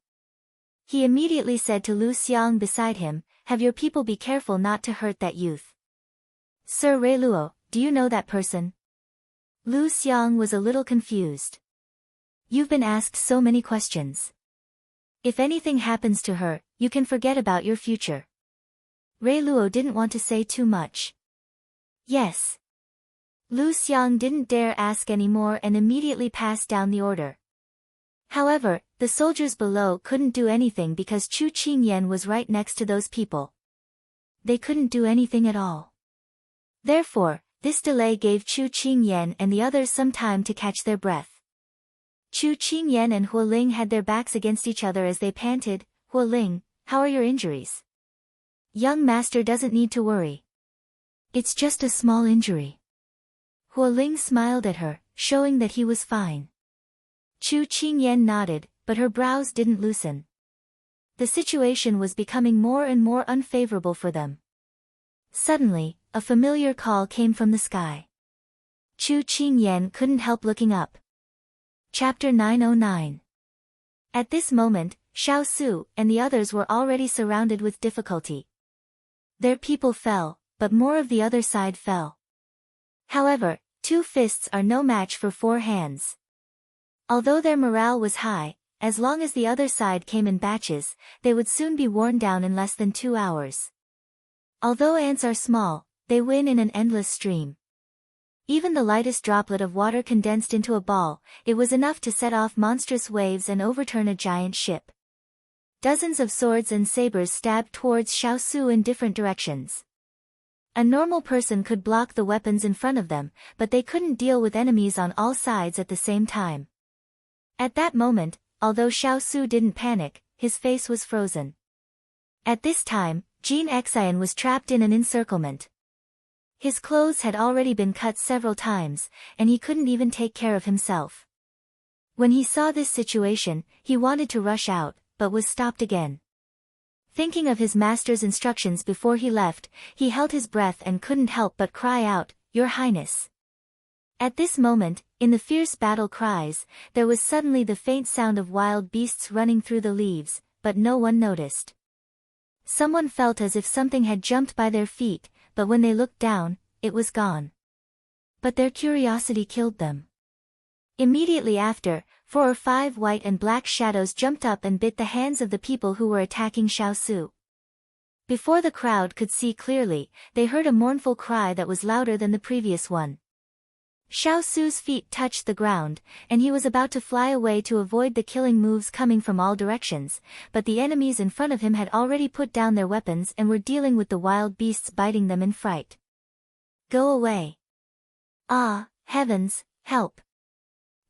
He immediately said to Lu Xiang beside him, "Have your people be careful not to hurt that youth." "Sir Reiluo, do you know that person?" Lu Xiang was a little confused. "You've been asked so many questions. If anything happens to her, you can forget about your future." Reiluo didn't want to say too much. "Yes." Lu Xiang didn't dare ask any more and immediately passed down the order. However, the soldiers below couldn't do anything because Chu Qingyan was right next to those people. They couldn't do anything at all. Therefore, this delay gave Chu Qingyan and the others some time to catch their breath. Chu Qingyan and Hualing had their backs against each other as they panted. "Hualing, how are your injuries?" "Young master doesn't need to worry. It's just a small injury." Hualing smiled at her, showing that he was fine. Chu Qingyan nodded, but her brows didn't loosen. The situation was becoming more and more unfavorable for them. Suddenly, a familiar call came from the sky. Chu Qingyan couldn't help looking up. Chapter 909. At this moment, Xiao Su and the others were already surrounded with difficulty. Their people fell, but more of the other side fell. However, 2 fists are no match for 4 hands. Although their morale was high, as long as the other side came in batches, they would soon be worn down in less than 2 hours. Although ants are small, they win in an endless stream. Even the lightest droplet of water condensed into a ball, it was enough to set off monstrous waves and overturn a giant ship. Dozens of swords and sabers stabbed towards Xiaosu in different directions. A normal person could block the weapons in front of them, but they couldn't deal with enemies on all sides at the same time. At that moment, although Xiaosu didn't panic, his face was frozen. At this time, Jin Xian was trapped in an encirclement. His clothes had already been cut several times, and he couldn't even take care of himself. When he saw this situation, he wanted to rush out, but was stopped again. Thinking of his master's instructions before he left, he held his breath and couldn't help but cry out, "Your Highness." At this moment, in the fierce battle cries, there was suddenly the faint sound of wild beasts running through the leaves, but no one noticed. Someone felt as if something had jumped by their feet, but when they looked down, it was gone. But their curiosity killed them. Immediately after, 4 or 5 white and black shadows jumped up and bit the hands of the people who were attacking Xiaosu. Before the crowd could see clearly, they heard a mournful cry that was louder than the previous one. Xiaosu's feet touched the ground, and he was about to fly away to avoid the killing moves coming from all directions, but the enemies in front of him had already put down their weapons and were dealing with the wild beasts biting them in fright. "Go away. Ah, heavens, help!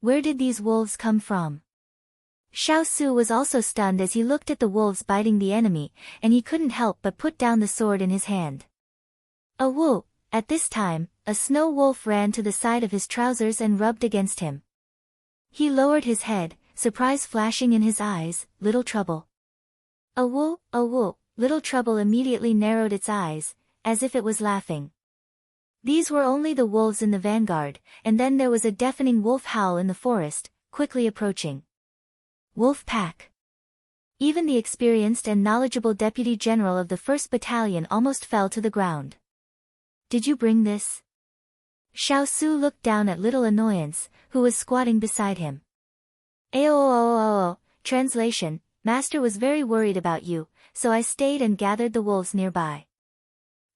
Where did these wolves come from?" Xiaosu was also stunned as he looked at the wolves biting the enemy, and he couldn't help but put down the sword in his hand. A woo! At this time, a snow wolf ran to the side of his trousers and rubbed against him. He lowered his head, surprise flashing in his eyes. "Little trouble." A woo! Little trouble immediately narrowed its eyes, as if it was laughing. These were only the wolves in the vanguard, and then there was a deafening wolf howl in the forest, quickly approaching. Wolf pack. Even the experienced and knowledgeable deputy general of the 1st Battalion almost fell to the ground. "Did you bring this?" Xiaosu looked down at Little Annoyance, who was squatting beside him. "Aoo." Translation: Master was very worried about you, so I stayed and gathered the wolves nearby.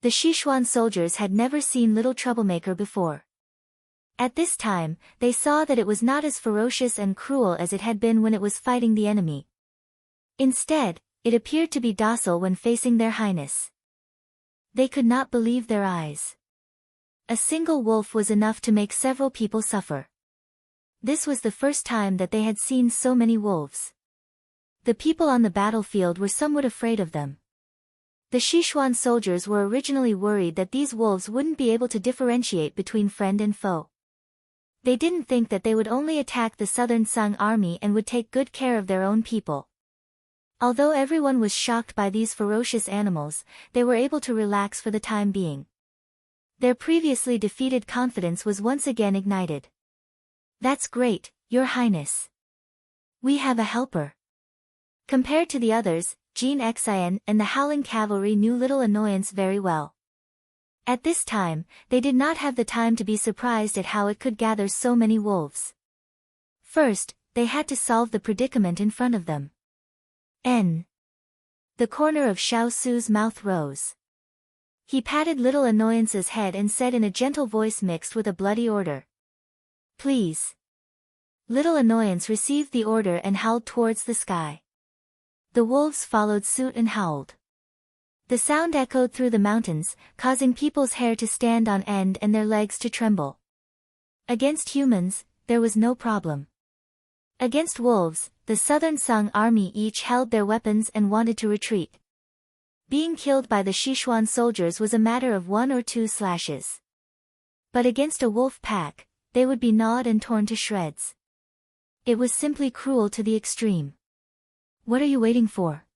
The Sichuan soldiers had never seen Little Troublemaker before. At this time, they saw that it was not as ferocious and cruel as it had been when it was fighting the enemy. Instead, it appeared to be docile when facing their highness. They could not believe their eyes. A single wolf was enough to make several people suffer. This was the first time that they had seen so many wolves. The people on the battlefield were somewhat afraid of them. The Sichuan soldiers were originally worried that these wolves wouldn't be able to differentiate between friend and foe. They didn't think that they would only attack the southern Sung army and would take good care of their own people. Although everyone was shocked by these ferocious animals, they were able to relax for the time being. Their previously defeated confidence was once again ignited. "That's great, Your Highness. We have a helper." Compared to the others, Jin Xian and the Howling Cavalry knew Little Annoyance very well. At this time, they did not have the time to be surprised at how it could gather so many wolves. First, they had to solve the predicament in front of them. The corner of Xiaosu's mouth rose. He patted Little Annoyance's head and said in a gentle voice mixed with a bloody order, "Please." Little Annoyance received the order and howled towards the sky. The wolves followed suit and howled. The sound echoed through the mountains, causing people's hair to stand on end and their legs to tremble. Against humans, there was no problem. Against wolves, the southern Sung army each held their weapons and wanted to retreat. Being killed by the Sichuan soldiers was a matter of 1 or 2 slashes. But against a wolf pack, they would be gnawed and torn to shreds. It was simply cruel to the extreme. "What are you waiting for?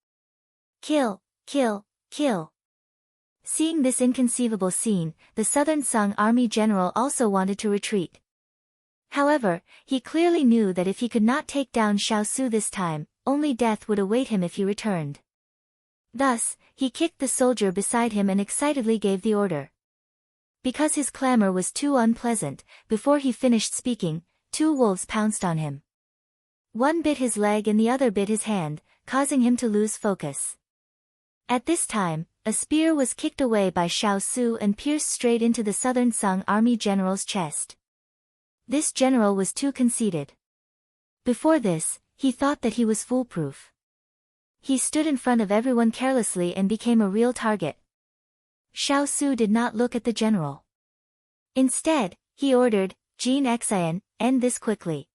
Kill, kill, kill." Seeing this inconceivable scene, the southern Sung army general also wanted to retreat. However, he clearly knew that if he could not take down Xiaosu this time, only death would await him if he returned. Thus, he kicked the soldier beside him and excitedly gave the order. Because his clamor was too unpleasant, before he finished speaking, 2 wolves pounced on him. One bit his leg and the other bit his hand, causing him to lose focus. At this time, a spear was kicked away by Xiaosu and pierced straight into the southern Sung army general's chest. This general was too conceited. Before this, he thought that he was foolproof. He stood in front of everyone carelessly and became a real target. Xiao Su did not look at the general. Instead, he ordered, Jin Xian, end this quickly.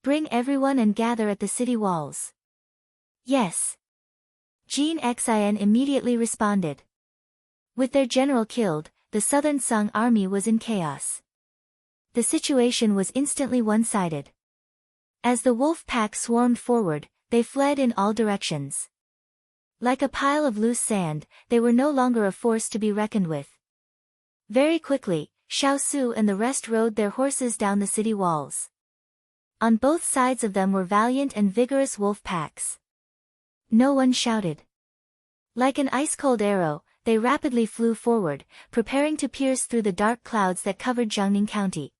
Bring everyone and gather at the city walls. Yes. Jin Xian immediately responded. With their general killed, the Southern Song army was in chaos. The situation was instantly one-sided. As the wolf pack swarmed forward, they fled in all directions. Like a pile of loose sand, they were no longer a force to be reckoned with. Very quickly, Xiao Su and the rest rode their horses down the city walls. On both sides of them were valiant and vigorous wolf packs. No one shouted. Like an ice-cold arrow, they rapidly flew forward, preparing to pierce through the dark clouds that covered Jiangning County.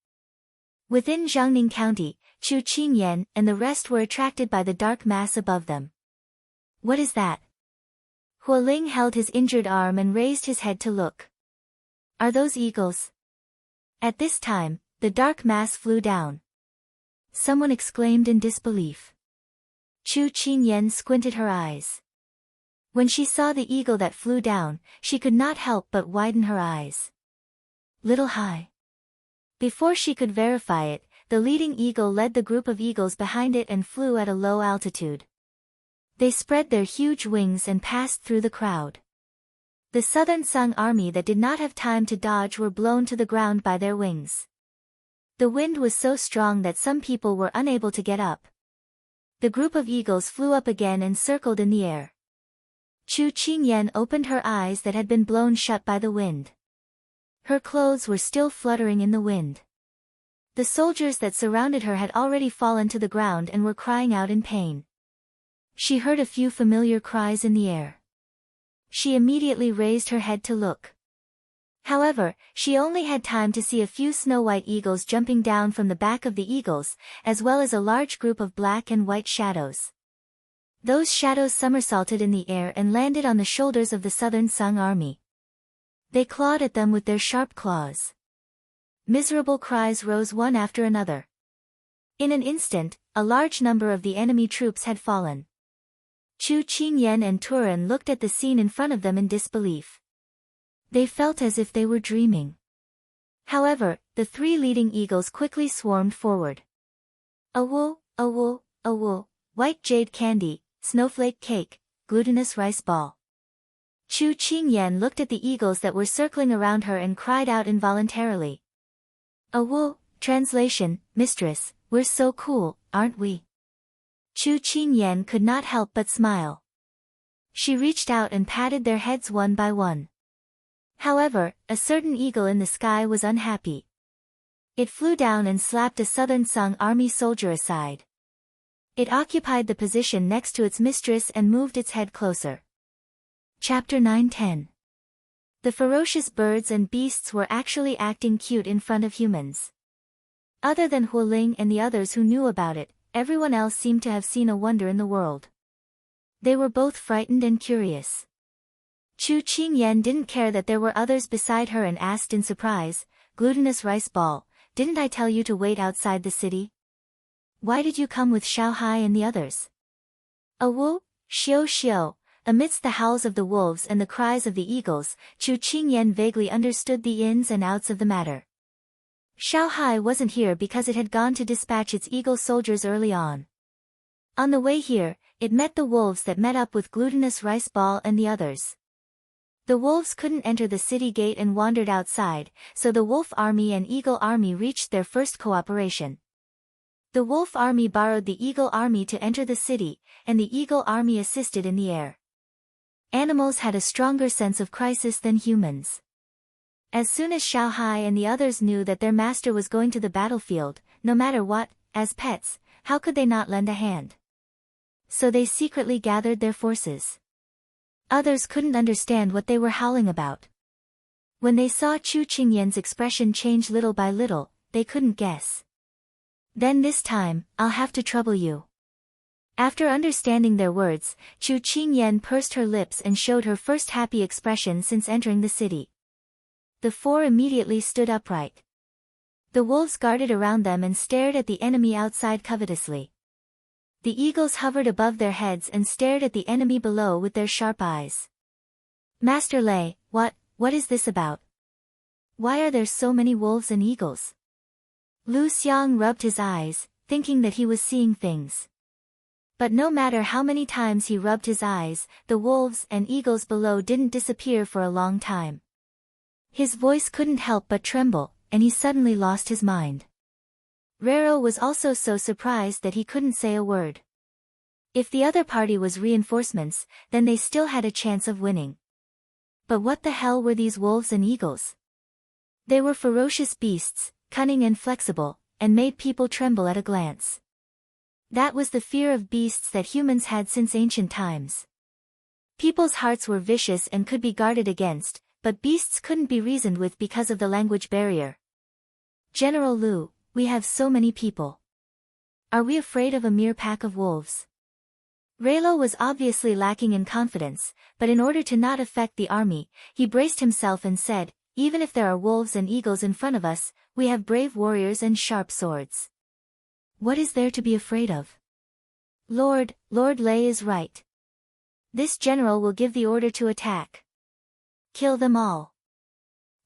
Within Jiangning County, Chu Qingyan and the rest were attracted by the dark mass above them. What is that? Hualing held his injured arm and raised his head to look. Are those eagles? At this time, the dark mass flew down. Someone exclaimed in disbelief. Chu Qingyan squinted her eyes. When she saw the eagle that flew down, she could not help but widen her eyes. Little high. Before she could verify it, the leading eagle led the group of eagles behind it and flew at a low altitude. They spread their huge wings and passed through the crowd. The Southern Song army that did not have time to dodge were blown to the ground by their wings. The wind was so strong that some people were unable to get up. The group of eagles flew up again and circled in the air. Chu Qingyan opened her eyes that had been blown shut by the wind. Her clothes were still fluttering in the wind. The soldiers that surrounded her had already fallen to the ground and were crying out in pain. She heard a few familiar cries in the air. She immediately raised her head to look. However, she only had time to see a few snow-white eagles jumping down from the back of the eagles, as well as a large group of black and white shadows. Those shadows somersaulted in the air and landed on the shoulders of the Southern Song army. They clawed at them with their sharp claws. Miserable cries rose one after another. In an instant, a large number of the enemy troops had fallen. Chu Qingyan and Turan looked at the scene in front of them in disbelief. They felt as if they were dreaming. However, the three leading eagles quickly swarmed forward. Awoo, awoo, awoo, white jade candy, snowflake cake, glutinous rice ball. Chu Qingyan looked at the eagles that were circling around her and cried out involuntarily. Awoo, translation, mistress, we're so cool, aren't we? Chu Qingyan could not help but smile. She reached out and patted their heads one by one. However, a certain eagle in the sky was unhappy. It flew down and slapped a Southern Song army soldier aside. It occupied the position next to its mistress and moved its head closer. Chapter 9-10. The ferocious birds and beasts were actually acting cute in front of humans. Other than Hualing and the others who knew about it, everyone else seemed to have seen a wonder in the world. They were both frightened and curious. Chu Qingyan didn't care that there were others beside her and asked in surprise, glutinous rice ball, didn't I tell you to wait outside the city? Why did you come with Xiao Hai and the others? Awoo, xiao xiao. Amidst the howls of the wolves and the cries of the eagles, Chu Qingyan vaguely understood the ins and outs of the matter. Xiao Hai wasn't here because it had gone to dispatch its eagle soldiers early on. On the way here, it met the wolves that met up with glutinous rice ball and the others. The wolves couldn't enter the city gate and wandered outside, so the wolf army and eagle army reached their first cooperation. The wolf army borrowed the eagle army to enter the city, and the eagle army assisted in the air. Animals had a stronger sense of crisis than humans. As soon as Xiao Hai and the others knew that their master was going to the battlefield, no matter what, as pets, how could they not lend a hand? So they secretly gathered their forces. Others couldn't understand what they were howling about. When they saw Chu Qingyan's expression change little by little, they couldn't guess. Then this time, I'll have to trouble you. After understanding their words, Chu Qingyan pursed her lips and showed her first happy expression since entering the city. The four immediately stood upright. The wolves guarded around them and stared at the enemy outside covetously. The eagles hovered above their heads and stared at the enemy below with their sharp eyes. Master Lei, what is this about? Why are there so many wolves and eagles? Lu Xiang rubbed his eyes, thinking that he was seeing things. But no matter how many times he rubbed his eyes, the wolves and eagles below didn't disappear for a long time. His voice couldn't help but tremble, and he suddenly lost his mind. Rero was also so surprised that he couldn't say a word. If the other party was reinforcements, then they still had a chance of winning. But what the hell were these wolves and eagles? They were ferocious beasts, cunning and flexible, and made people tremble at a glance. That was the fear of beasts that humans had since ancient times. People's hearts were vicious and could be guarded against, but beasts couldn't be reasoned with because of the language barrier. General Lu, we have so many people. Are we afraid of a mere pack of wolves? Relo was obviously lacking in confidence, but in order to not affect the army, he braced himself and said, even if there are wolves and eagles in front of us, we have brave warriors and sharp swords. What is there to be afraid of? Lord Lei is right. This general will give the order to attack. Kill them all.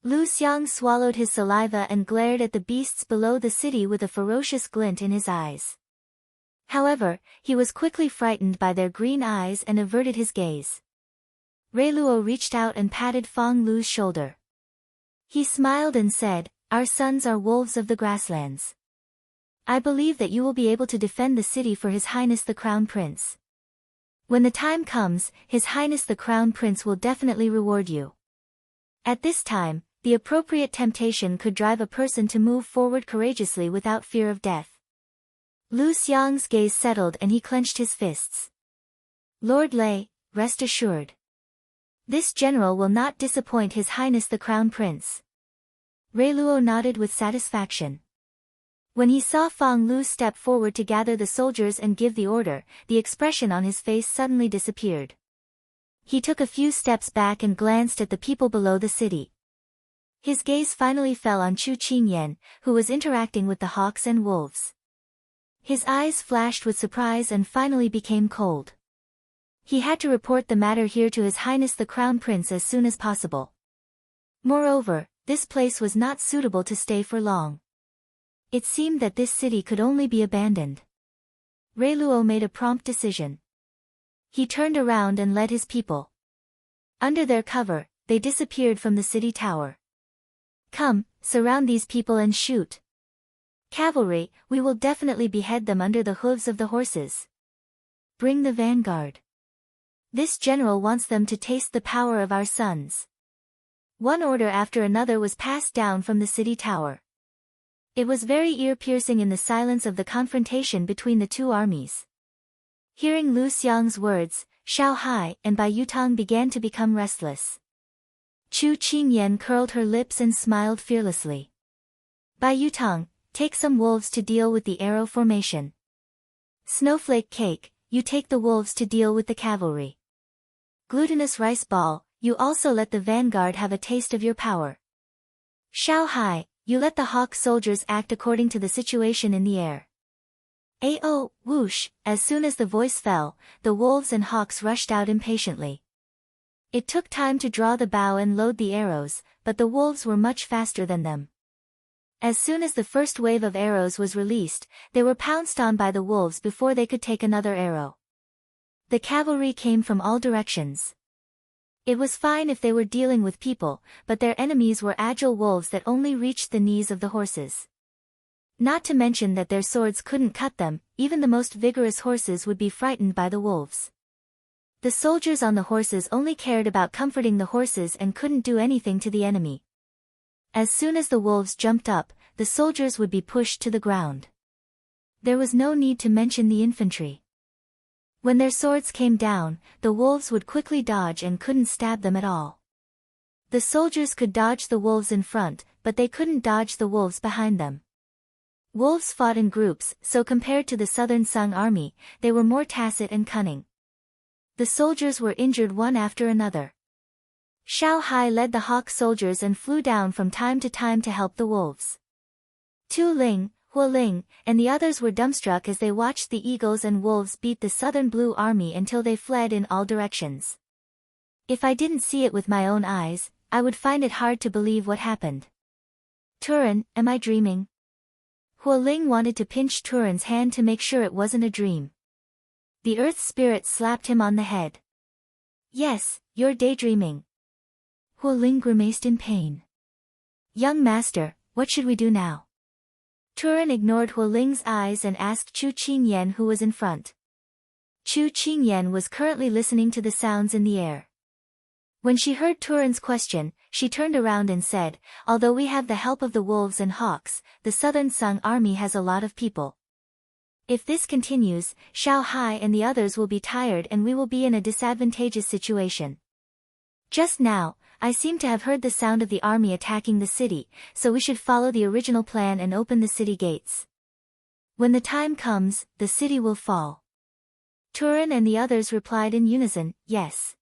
Lu Xiang swallowed his saliva and glared at the beasts below the city with a ferocious glint in his eyes. However, he was quickly frightened by their green eyes and averted his gaze. Reiluo reached out and patted Fong Lu's shoulder. He smiled and said, our sons are wolves of the grasslands. I believe that you will be able to defend the city for His Highness the Crown Prince. When the time comes, His Highness the Crown Prince will definitely reward you. At this time, the appropriate temptation could drive a person to move forward courageously without fear of death. Lu Xiang's gaze settled and he clenched his fists. Lord Lei, rest assured. This general will not disappoint His Highness the Crown Prince. Reiluo nodded with satisfaction. When he saw Fong Lu step forward to gather the soldiers and give the order, the expression on his face suddenly disappeared. He took a few steps back and glanced at the people below the city. His gaze finally fell on Chu Qingyan, who was interacting with the hawks and wolves. His eyes flashed with surprise and finally became cold. He had to report the matter here to His Highness the Crown Prince as soon as possible. Moreover, this place was not suitable to stay for long. It seemed that this city could only be abandoned. Reiluo made a prompt decision. He turned around and led his people. Under their cover, they disappeared from the city tower. Come, surround these people and shoot. Cavalry, we will definitely behead them under the hooves of the horses. Bring the vanguard. This general wants them to taste the power of our sons. One order after another was passed down from the city tower. It was very ear-piercing in the silence of the confrontation between the two armies. Hearing Lu Xiang's words, Xiao Hai and Bai Yutang began to become restless. Chu Qingyan curled her lips and smiled fearlessly. Bai Yutang, take some wolves to deal with the arrow formation. Snowflake Cake, you take the wolves to deal with the cavalry. Glutinous Rice Ball, you also let the vanguard have a taste of your power. Xiao Hai, you let the hawk soldiers act according to the situation in the air. Ao, whoosh, as soon as the voice fell, the wolves and hawks rushed out impatiently. It took time to draw the bow and load the arrows, but the wolves were much faster than them. As soon as the first wave of arrows was released, they were pounced on by the wolves before they could take another arrow. The cavalry came from all directions. It was fine if they were dealing with people, but their enemies were agile wolves that only reached the knees of the horses. Not to mention that their swords couldn't cut them, even the most vigorous horses would be frightened by the wolves. The soldiers on the horses only cared about comforting the horses and couldn't do anything to the enemy. As soon as the wolves jumped up, the soldiers would be pushed to the ground. There was no need to mention the infantry. When their swords came down, the wolves would quickly dodge and couldn't stab them at all. The soldiers could dodge the wolves in front, but they couldn't dodge the wolves behind them. Wolves fought in groups, so compared to the Southern Sung army, they were more tacit and cunning. The soldiers were injured one after another. Xiao Hai led the hawk soldiers and flew down from time to time to help the wolves. Tu Ling, Hualing, and the others were dumbstruck as they watched the eagles and wolves beat the Southern Blue Army until they fled in all directions. If I didn't see it with my own eyes, I would find it hard to believe what happened. Turan, am I dreaming? Hualing wanted to pinch Turan's hand to make sure it wasn't a dream. The earth spirit slapped him on the head. Yes, you're daydreaming. Hualing grimaced in pain. Young master, what should we do now? Turan ignored Hualing's eyes and asked Chu Qingyan who was in front. Chu Qingyan was currently listening to the sounds in the air. When she heard Turan's question, she turned around and said, although we have the help of the wolves and hawks, the Southern Sung army has a lot of people. If this continues, Xiao Hai and the others will be tired and we will be in a disadvantageous situation. Just now, I seem to have heard the sound of the army attacking the city, so we should follow the original plan and open the city gates. When the time comes, the city will fall. Turan and the others replied in unison, yes.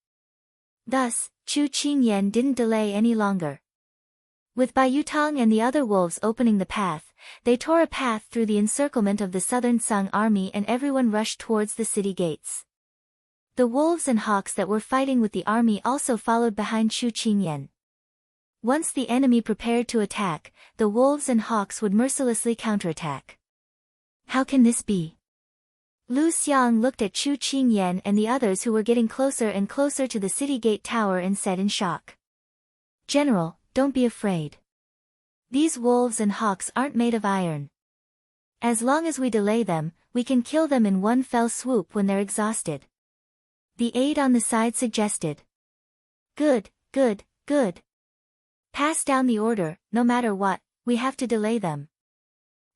Thus, Chu Qingyan didn't delay any longer. With Bai Yutang and the other wolves opening the path, they tore a path through the encirclement of the Southern Sung army and everyone rushed towards the city gates. The wolves and hawks that were fighting with the army also followed behind Chu Qingyan. Once the enemy prepared to attack, the wolves and hawks would mercilessly counterattack. How can this be? Lu Xiang looked at Chu Qingyan and the others who were getting closer and closer to the city gate tower and said in shock. General, don't be afraid. These wolves and hawks aren't made of iron. As long as we delay them, we can kill them in one fell swoop when they're exhausted. The aide on the side suggested. Good, good, good. Pass down the order, no matter what, we have to delay them.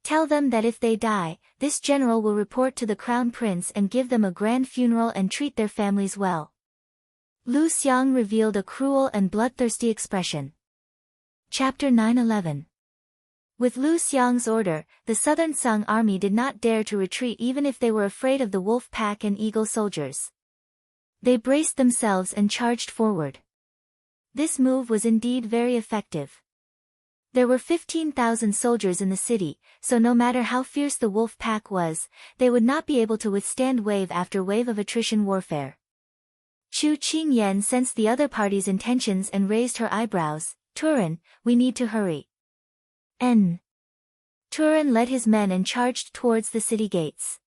Tell them that if they die, this general will report to the crown prince and give them a grand funeral and treat their families well. Lu Xiang revealed a cruel and bloodthirsty expression. Chapter 9-11. With Lu Xiang's order, the Southern Sung army did not dare to retreat even if they were afraid of the wolf pack and eagle soldiers. They braced themselves and charged forward. This move was indeed very effective. There were 15,000 soldiers in the city, so no matter how fierce the wolf pack was, they would not be able to withstand wave after wave of attrition warfare. Chu Qingyan sensed the other party's intentions and raised her eyebrows. Turan, we need to hurry. Turan led his men and charged towards the city gates.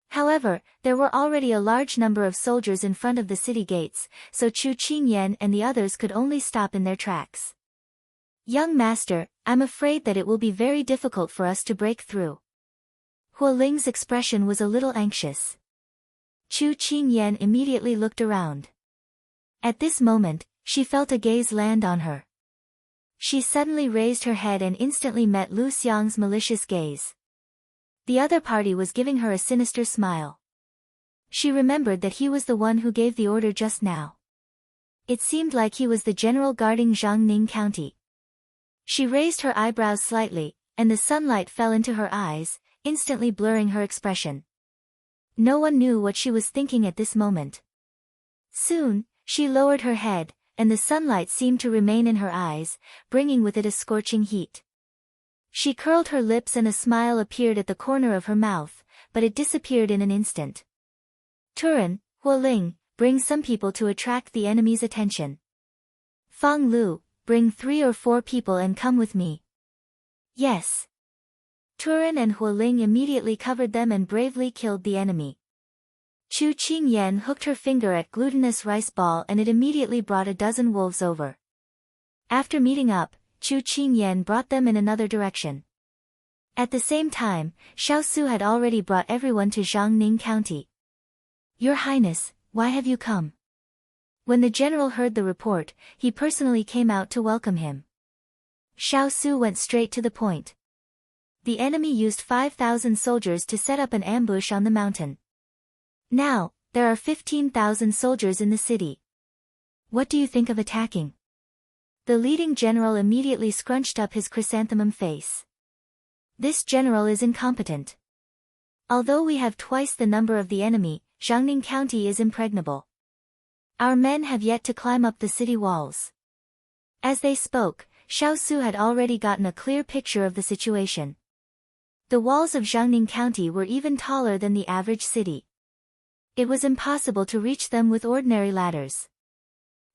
However, there were already a large number of soldiers in front of the city gates, so Chu Qingyan and the others could only stop in their tracks. Young master, I'm afraid that it will be very difficult for us to break through. Hualing's expression was a little anxious. Chu Qingyan immediately looked around. At this moment, she felt a gaze land on her. She suddenly raised her head and instantly met Lu Xiang's malicious gaze. The other party was giving her a sinister smile. She remembered that he was the one who gave the order just now. It seemed like he was the general guarding Jiangning County. She raised her eyebrows slightly, and the sunlight fell into her eyes, instantly blurring her expression. No one knew what she was thinking at this moment. Soon, she lowered her head, and the sunlight seemed to remain in her eyes, bringing with it a scorching heat. She curled her lips and a smile appeared at the corner of her mouth, but it disappeared in an instant. Turan, Hualing, bring some people to attract the enemy's attention. Fang Lu, bring 3 or 4 people and come with me. Yes. Turan and Hualing immediately covered them and bravely killed the enemy. Chu Qingyan hooked her finger at glutinous rice ball and it immediately brought a dozen wolves over. After meeting up, Chu Qingyan brought them in another direction. At the same time, Xiao Su had already brought everyone to Jiangning County. Your Highness, why have you come? When the general heard the report, he personally came out to welcome him. Xiao Su went straight to the point. The enemy used 5,000 soldiers to set up an ambush on the mountain. Now, there are 15,000 soldiers in the city. What do you think of attacking? The leading general immediately scrunched up his chrysanthemum face. This general is incompetent. Although we have twice the number of the enemy, Jiangning County is impregnable. Our men have yet to climb up the city walls. As they spoke, Xiao Su had already gotten a clear picture of the situation. The walls of Jiangning County were even taller than the average city. It was impossible to reach them with ordinary ladders.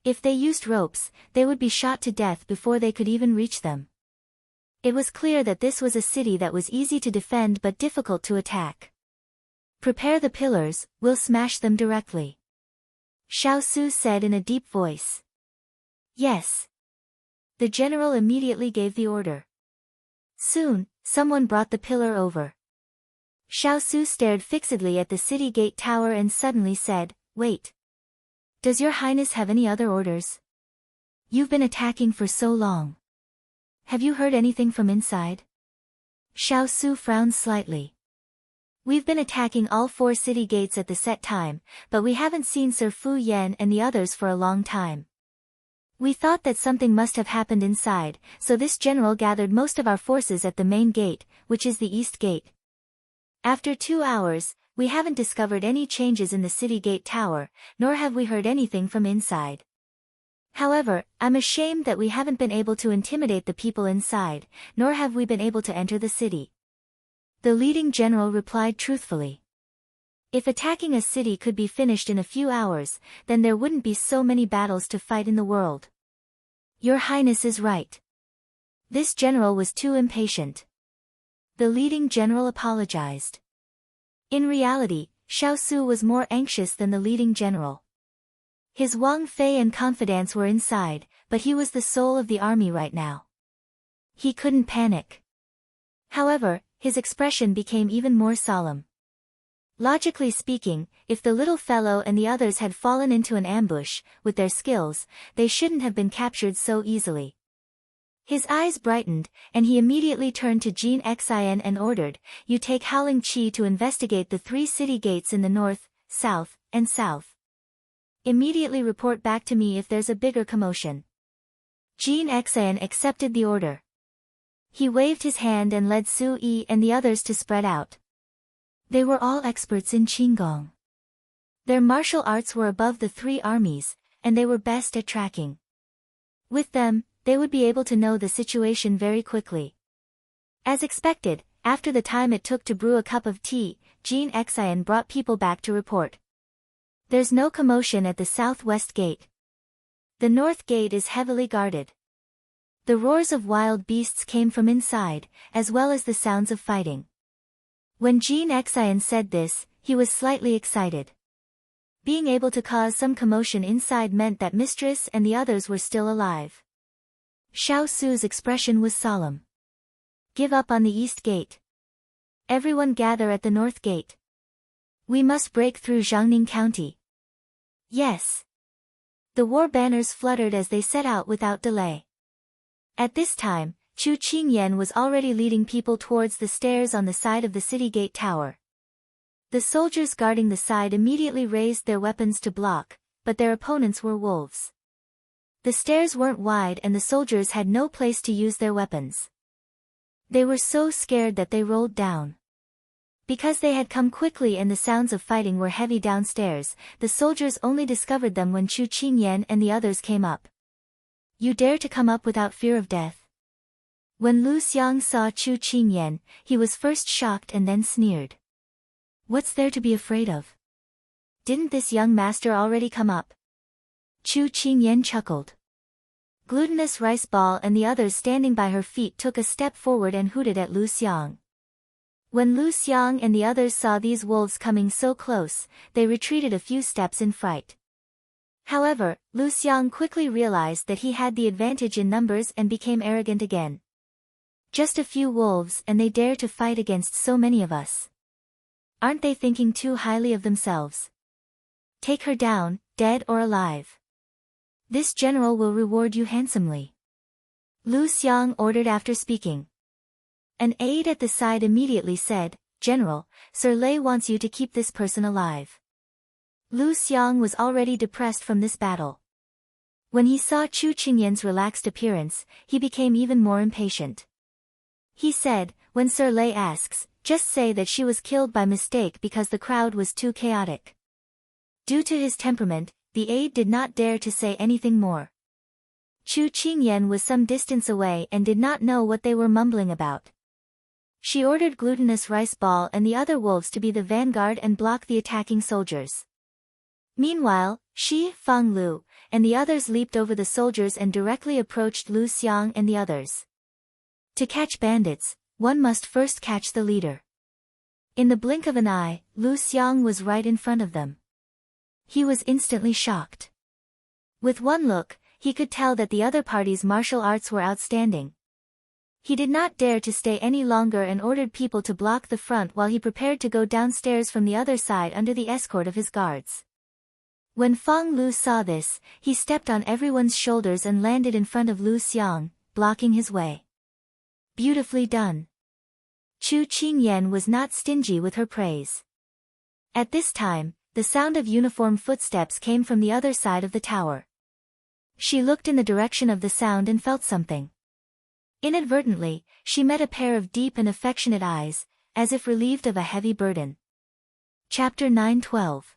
If they used ropes, they would be shot to death before they could even reach them. It was clear that this was a city that was easy to defend but difficult to attack. "Prepare the pillars, we'll smash them directly," Xiao Su said in a deep voice. "Yes." The general immediately gave the order. Soon, someone brought the pillar over. Xiao Su stared fixedly at the city gate tower and suddenly said, "Wait. Does your highness have any other orders? You've been attacking for so long. Have you heard anything from inside?" Xiao Su frowned slightly. "We've been attacking all 4 city gates at the set time, but we haven't seen Sir Fu Yan and the others for a long time. We thought that something must have happened inside, so this general gathered most of our forces at the main gate, which is the east gate. After 2 hours, we haven't discovered any changes in the city gate tower, nor have we heard anything from inside. However, I'm ashamed that we haven't been able to intimidate the people inside, nor have we been able to enter the city." The leading general replied truthfully. If attacking a city could be finished in a few hours, then there wouldn't be so many battles to fight in the world. "Your Highness is right." This general was too impatient. The leading general apologized. In reality, Xiao Su was more anxious than the leading general. His Wang Fei and confidants were inside, but he was the soul of the army right now. He couldn't panic. However, his expression became even more solemn. Logically speaking, if the little fellow and the others had fallen into an ambush, with their skills, they shouldn't have been captured so easily. His eyes brightened, and he immediately turned to Jin Xian and ordered, "You take Howling Qi to investigate the 3 city gates in the north, south, and south. Immediately report back to me if there's a bigger commotion." Jin Xian accepted the order. He waved his hand and led Su Yi and the others to spread out. They were all experts in Qinggong. Their martial arts were above the 3 armies, and they were best at tracking. With them, they would be able to know the situation very quickly. As expected, after the time it took to brew a cup of tea, Jin Xian brought people back to report. "There's no commotion at the southwest gate. The north gate is heavily guarded." The roars of wild beasts came from inside, as well as the sounds of fighting. When Jin Xian said this, he was slightly excited. Being able to cause some commotion inside meant that Mistress and the others were still alive. Xiao Su's expression was solemn. "Give up on the east gate. Everyone gather at the north gate. We must break through Jiangning County." "Yes." The war banners fluttered as they set out without delay. At this time, Chu Qingyan was already leading people towards the stairs on the side of the city gate tower. The soldiers guarding the side immediately raised their weapons to block, but their opponents were wolves. The stairs weren't wide and the soldiers had no place to use their weapons. They were so scared that they rolled down. Because they had come quickly and the sounds of fighting were heavy downstairs, the soldiers only discovered them when Chu Qingyan and the others came up. "You dare to come up without fear of death?" When Lu Xiang saw Chu Qingyan, he was first shocked and then sneered. "What's there to be afraid of? Didn't this young master already come up?" Chu Qingyan chuckled. Glutinous Rice Ball and the others standing by her feet took a step forward and hooted at Lu Xiang. When Lu Xiang and the others saw these wolves coming so close, they retreated a few steps in fright. However, Lu Xiang quickly realized that he had the advantage in numbers and became arrogant again. "Just a few wolves and they dare to fight against so many of us. Aren't they thinking too highly of themselves? Take her down, dead or alive. This general will reward you handsomely." Lu Xiang ordered after speaking. An aide at the side immediately said, "General, Sir Lei wants you to keep this person alive." Lu Xiang was already depressed from this battle. When he saw Chu Qingyan's relaxed appearance, he became even more impatient. He said, "When Sir Lei asks, just say that she was killed by mistake because the crowd was too chaotic." Due to his temperament, the aide did not dare to say anything more. Chu Qingyan was some distance away and did not know what they were mumbling about. She ordered Glutinous Rice Ball and the other wolves to be the vanguard and block the attacking soldiers. Meanwhile, she, Fang Lu, and the others leaped over the soldiers and directly approached Lu Xiang and the others. To catch bandits, one must first catch the leader. In the blink of an eye, Lu Xiang was right in front of them. He was instantly shocked. With one look, he could tell that the other party's martial arts were outstanding. He did not dare to stay any longer and ordered people to block the front while he prepared to go downstairs from the other side under the escort of his guards. When Fang Lu saw this, he stepped on everyone's shoulders and landed in front of Lu Xiang, blocking his way. Beautifully done. Chu Qingyan was not stingy with her praise. At this time, the sound of uniform footsteps came from the other side of the tower. She looked in the direction of the sound and felt something. Inadvertently, she met a pair of deep and affectionate eyes, as if relieved of a heavy burden. Chapter 9:12.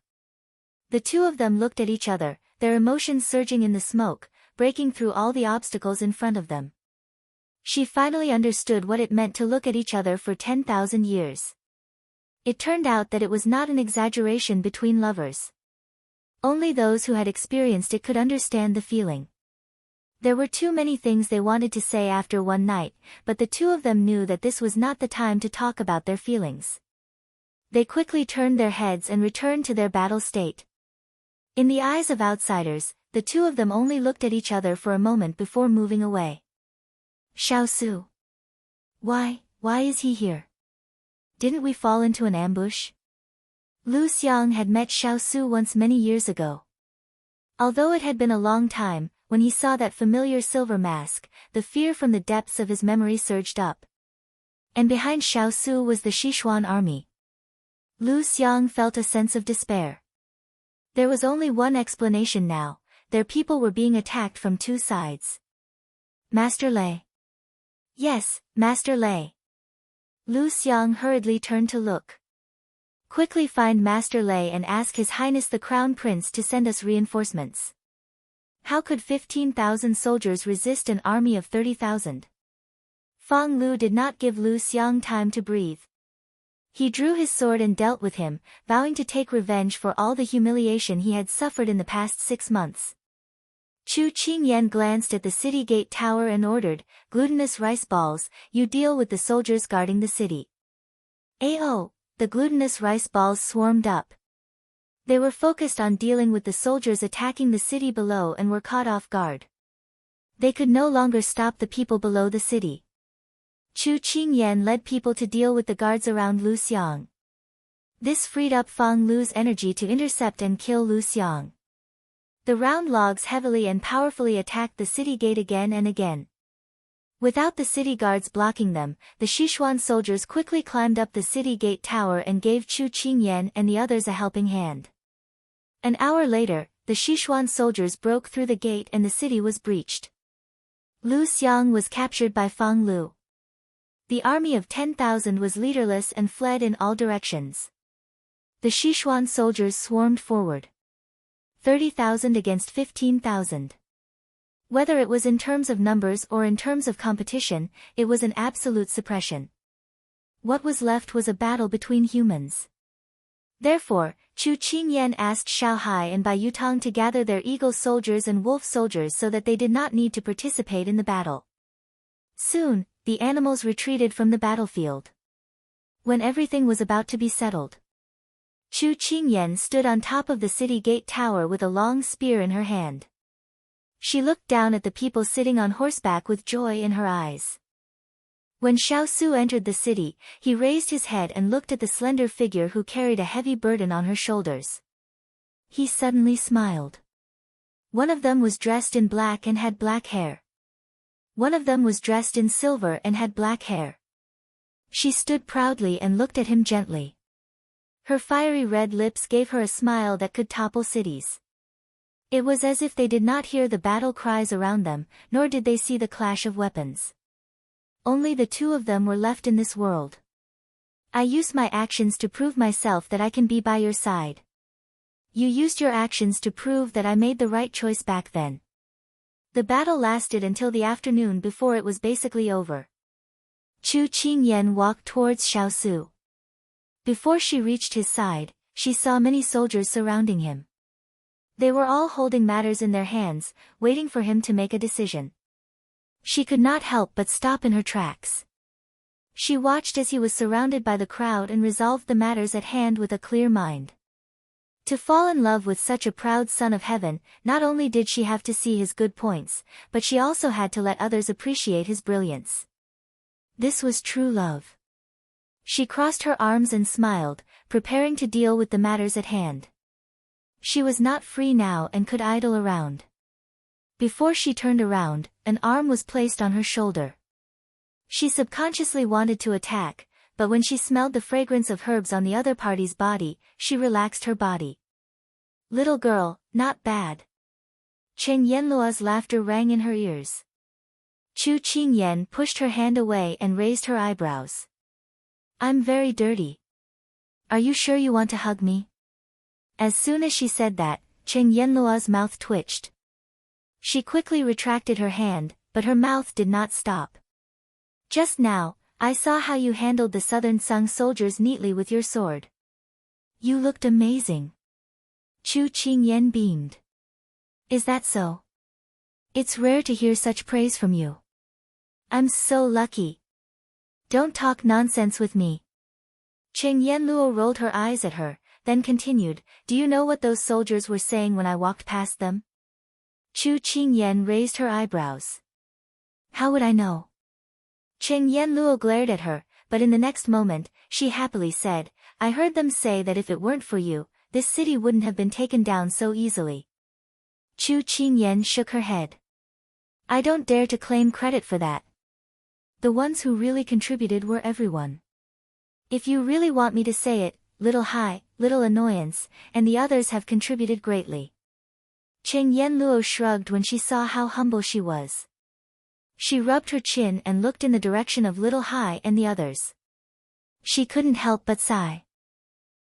The two of them looked at each other, their emotions surging in the smoke, breaking through all the obstacles in front of them. She finally understood what it meant to look at each other for 10,000 years. It turned out that it was not an exaggeration between lovers. Only those who had experienced it could understand the feeling. There were too many things they wanted to say after one night, but the two of them knew that this was not the time to talk about their feelings. They quickly turned their heads and returned to their battle state. In the eyes of outsiders, the two of them only looked at each other for a moment before moving away. Xiaosu. Why is he here? Didn't we fall into an ambush? Lu Xiang had met Xiaosu once many years ago. Although it had been a long time, when he saw that familiar silver mask, the fear from the depths of his memory surged up. And behind Xiaosu was the Sichuan army. Lu Xiang felt a sense of despair. There was only one explanation now: their people were being attacked from two sides. Master Lei. Yes, Master Lei. Lu Xiang hurriedly turned to look. Quickly find Master Lei and ask His Highness the Crown Prince to send us reinforcements. How could 15,000 soldiers resist an army of 30,000? Fang Lu did not give Lu Xiang time to breathe. He drew his sword and dealt with him, vowing to take revenge for all the humiliation he had suffered in the past 6 months. Chu Qingyan glanced at the city gate tower and ordered, "Glutinous rice balls, you deal with the soldiers guarding the city." Ao! The glutinous rice balls swarmed up. They were focused on dealing with the soldiers attacking the city below and were caught off guard. They could no longer stop the people below the city. Chu Qingyan led people to deal with the guards around Lu Xiang. This freed up Fang Lu's energy to intercept and kill Lu Xiang. The round logs heavily and powerfully attacked the city gate again and again. Without the city guards blocking them, the Sichuan soldiers quickly climbed up the city gate tower and gave Chu Qingyan and the others a helping hand. An hour later, the Sichuan soldiers broke through the gate and the city was breached. Lu Xiang was captured by Fang Lu. The army of 10,000 was leaderless and fled in all directions. The Sichuan soldiers swarmed forward. 30,000 against 15,000. Whether it was in terms of numbers or in terms of competition, it was an absolute suppression. What was left was a battle between humans. Therefore, Chu Qingyan asked Xiao Hai and Bai Yutang to gather their eagle soldiers and wolf soldiers so that they did not need to participate in the battle. Soon, the animals retreated from the battlefield. When everything was about to be settled, Chu Qingyan stood on top of the city gate tower with a long spear in her hand. She looked down at the people sitting on horseback with joy in her eyes. When Xiaosu entered the city, he raised his head and looked at the slender figure who carried a heavy burden on her shoulders. He suddenly smiled. One of them was dressed in black and had black hair. One of them was dressed in silver and had black hair. She stood proudly and looked at him gently. Her fiery red lips gave her a smile that could topple cities. It was as if they did not hear the battle cries around them, nor did they see the clash of weapons. Only the two of them were left in this world. I use my actions to prove myself that I can be by your side. You used your actions to prove that I made the right choice back then. The battle lasted until the afternoon before it was basically over. Chu Qingyan walked towards Xiaosu. Before she reached his side, she saw many soldiers surrounding him. They were all holding matters in their hands, waiting for him to make a decision. She could not help but stop in her tracks. She watched as he was surrounded by the crowd and resolved the matters at hand with a clear mind. To fall in love with such a proud son of heaven, not only did she have to see his good points, but she also had to let others appreciate his brilliance. This was true love. She crossed her arms and smiled, preparing to deal with the matters at hand. She was not free now and could idle around. Before she turned around, an arm was placed on her shoulder. She subconsciously wanted to attack, but when she smelled the fragrance of herbs on the other party's body, she relaxed her body. Little girl, not bad. Chen Yanlua's laughter rang in her ears. Chu Qingyan pushed her hand away and raised her eyebrows. I'm very dirty. Are you sure you want to hug me? As soon as she said that, Chen Yanlua's mouth twitched. She quickly retracted her hand, but her mouth did not stop. Just now, I saw how you handled the Southern Sung soldiers neatly with your sword. You looked amazing. Chu Qingyan beamed. Is that so? It's rare to hear such praise from you. I'm so lucky. Don't talk nonsense with me. Chen Yanluo rolled her eyes at her, then continued, do you know what those soldiers were saying when I walked past them? Chu Qingyan raised her eyebrows. How would I know? Chen Yanluo glared at her, but in the next moment, she happily said, I heard them say that if it weren't for you, this city wouldn't have been taken down so easily. Chu Qingyan shook her head. I don't dare to claim credit for that. The ones who really contributed were everyone. If you really want me to say it, Little Hai, Little Annoyance, and the others have contributed greatly. Chen Yanluo shrugged when she saw how humble she was. She rubbed her chin and looked in the direction of Little Hai and the others. She couldn't help but sigh.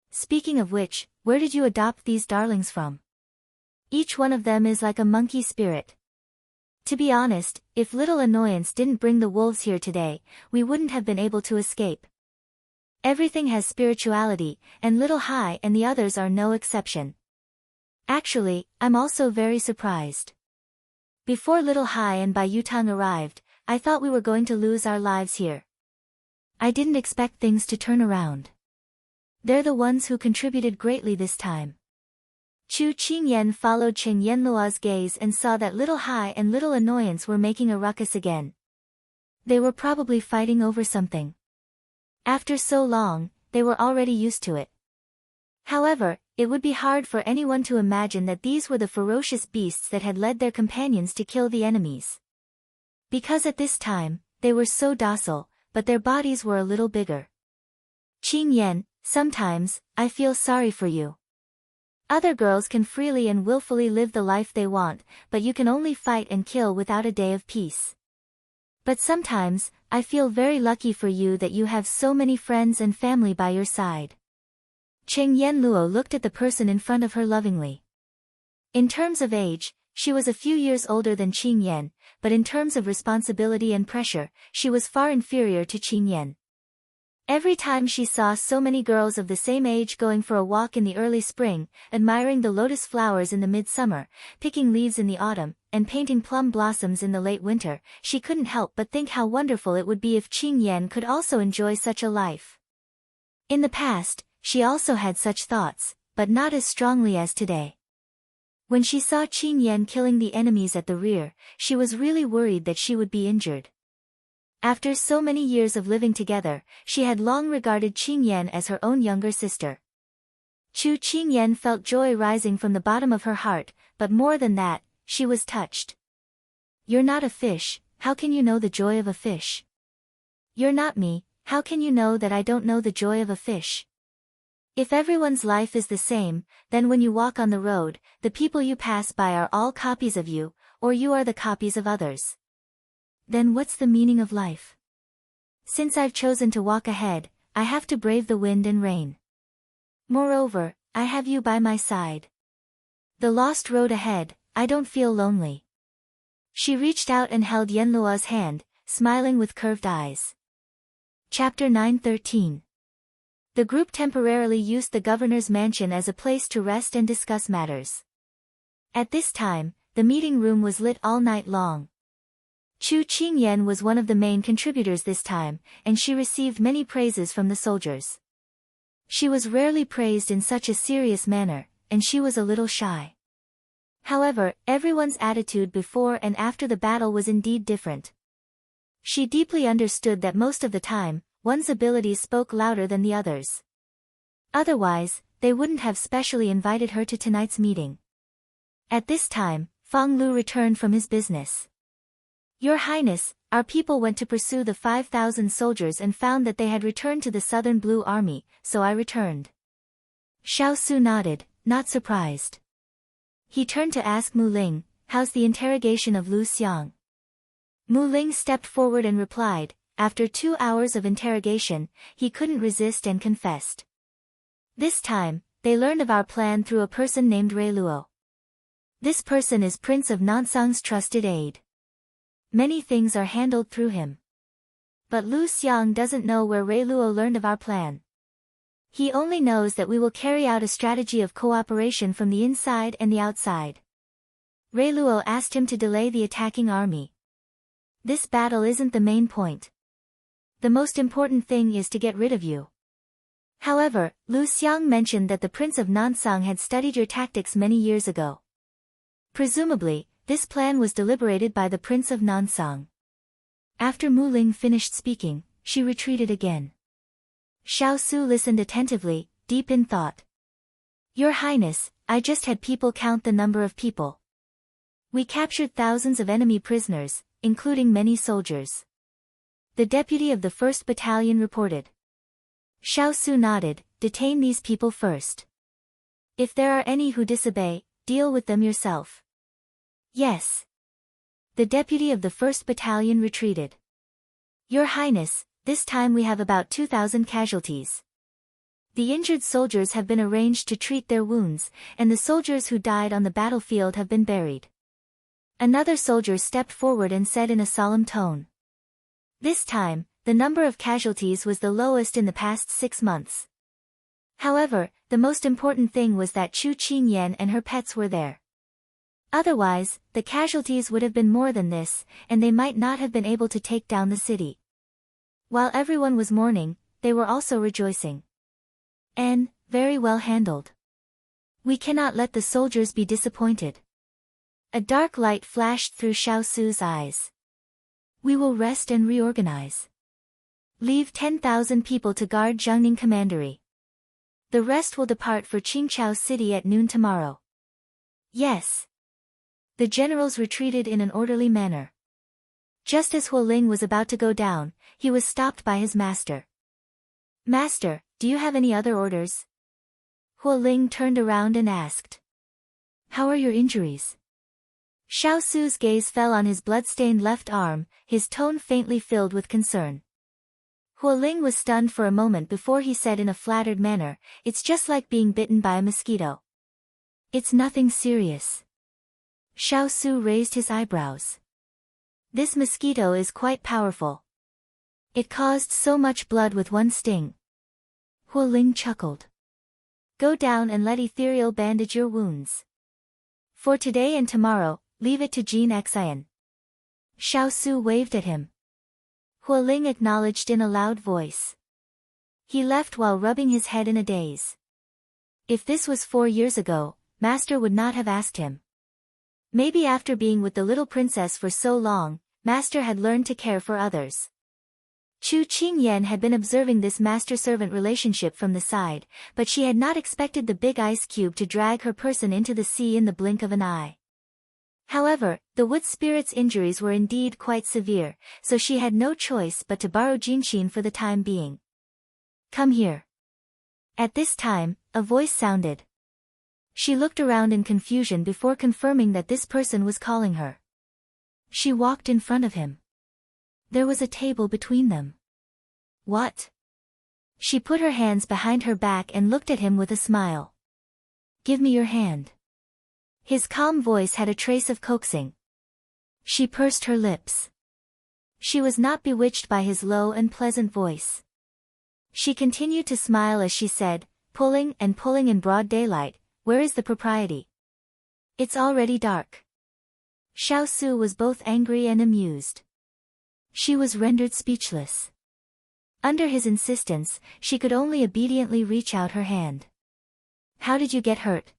Speaking of which, where did you adopt these darlings from? Each one of them is like a monkey spirit. To be honest, if Little Annoyance didn't bring the wolves here today, we wouldn't have been able to escape. Everything has spirituality, and Little Hai and the others are no exception. Actually, I'm also very surprised. Before Little Hai and Bai Yutang arrived, I thought we were going to lose our lives here. I didn't expect things to turn around. They're the ones who contributed greatly this time. Chu Qingyan followed Chen Yanlua's gaze and saw that Little Hai and Little Annoyance were making a ruckus again. They were probably fighting over something. After so long, they were already used to it. However, it would be hard for anyone to imagine that these were the ferocious beasts that had led their companions to kill the enemies. Because at this time, they were so docile, but their bodies were a little bigger. Qingyan, sometimes, I feel sorry for you. Other girls can freely and willfully live the life they want, but you can only fight and kill without a day of peace. But sometimes, I feel very lucky for you that you have so many friends and family by your side. Chen Yanluo looked at the person in front of her lovingly. In terms of age, she was a few years older than Qingyan, but in terms of responsibility and pressure, she was far inferior to Qingyan. Every time she saw so many girls of the same age going for a walk in the early spring, admiring the lotus flowers in the midsummer, picking leaves in the autumn, and painting plum blossoms in the late winter, she couldn't help but think how wonderful it would be if Qingyan could also enjoy such a life. In the past, she also had such thoughts, but not as strongly as today. When she saw Qingyan killing the enemies at the rear, she was really worried that she would be injured. After so many years of living together, she had long regarded Qingyan as her own younger sister. Chu Qingyan felt joy rising from the bottom of her heart, but more than that, she was touched. You're not a fish, how can you know the joy of a fish? You're not me, how can you know that I don't know the joy of a fish? If everyone's life is the same, then when you walk on the road, the people you pass by are all copies of you, or you are the copies of others. Then what's the meaning of life? Since I've chosen to walk ahead, I have to brave the wind and rain. Moreover, I have you by my side. The lost road ahead, I don't feel lonely. She reached out and held Yanlua's hand, smiling with curved eyes. Chapter 9:13. The group temporarily used the governor's mansion as a place to rest and discuss matters. At this time, the meeting room was lit all night long. Chu Qingyan was one of the main contributors this time, and she received many praises from the soldiers. She was rarely praised in such a serious manner, and she was a little shy. However, everyone's attitude before and after the battle was indeed different. She deeply understood that most of the time, one's abilities spoke louder than the others. Otherwise, they wouldn't have specially invited her to tonight's meeting. At this time, Feng Lu returned from his business. Your Highness, our people went to pursue the 5,000 soldiers and found that they had returned to the Southern Blue Army, so I returned. Xiao Su nodded, not surprised. He turned to ask Mu Ling, how's the interrogation of Lu Xiang? Mu Ling stepped forward and replied, after 2 hours of interrogation, he couldn't resist and confessed. This time, they learned of our plan through a person named Rei Luo. This person is Prince of Nansang's trusted aide. Many things are handled through him. But Lu Xiang doesn't know where Rei Luo learned of our plan. He only knows that we will carry out a strategy of cooperation from the inside and the outside. Rei Luo asked him to delay the attacking army. This battle isn't the main point. The most important thing is to get rid of you. However, Lu Xiang mentioned that the Prince of Nansang had studied your tactics many years ago. Presumably, this plan was deliberated by the Prince of Nansang. After Mu Ling finished speaking, she retreated again. Xiao Su listened attentively, deep in thought. Your Highness, I just had people count the number of people. We captured thousands of enemy prisoners, including many soldiers. The deputy of the 1st Battalion reported. Xiao Su nodded, detain these people first. If there are any who disobey, deal with them yourself. Yes. The deputy of the 1st Battalion retreated. Your Highness, this time we have about 2,000 casualties. The injured soldiers have been arranged to treat their wounds, and the soldiers who died on the battlefield have been buried. Another soldier stepped forward and said in a solemn tone. This time, the number of casualties was the lowest in the past 6 months. However, the most important thing was that Chu Qingyan and her pets were there. Otherwise, the casualties would have been more than this, and they might not have been able to take down the city. While everyone was mourning, they were also rejoicing. Very well handled. We cannot let the soldiers be disappointed. A dark light flashed through Xiao Su's eyes. We will rest and reorganize. Leave 10,000 people to guard Jiangning Commandery. The rest will depart for Qingchao City at noon tomorrow. Yes. The generals retreated in an orderly manner. Just as Huo Ling was about to go down, he was stopped by his master. Master, do you have any other orders? Huo Ling turned around and asked. How are your injuries? Xiao Su's gaze fell on his blood-stained left arm, his tone faintly filled with concern. Huo Ling was stunned for a moment before he said in a flattered manner, it's just like being bitten by a mosquito. It's nothing serious. Xiao Su raised his eyebrows. This mosquito is quite powerful. It caused so much blood with one sting. Huo Ling chuckled. Go down and let Ethereal bandage your wounds. For today and tomorrow, leave it to Jean Xian. Xiao Su waved at him. Huo Ling acknowledged in a loud voice. He left while rubbing his head in a daze. If this was 4 years ago, Master would not have asked him. Maybe after being with the little princess for so long, Master had learned to care for others. Chu Qingyan had been observing this master-servant relationship from the side, but she had not expected the big ice cube to drag her person into the sea in the blink of an eye. However, the wood spirit's injuries were indeed quite severe, so she had no choice but to borrow Jinxin for the time being. Come here. At this time, a voice sounded. She looked around in confusion before confirming that this person was calling her. She walked in front of him. There was a table between them. What? She put her hands behind her back and looked at him with a smile. Give me your hand. His calm voice had a trace of coaxing. She pursed her lips. She was not bewitched by his low and pleasant voice. She continued to smile as she said, pulling and pulling in broad daylight, where is the propriety? It's already dark. Xiao Su was both angry and amused. She was rendered speechless. Under his insistence, she could only obediently reach out her hand. How did you get hurt?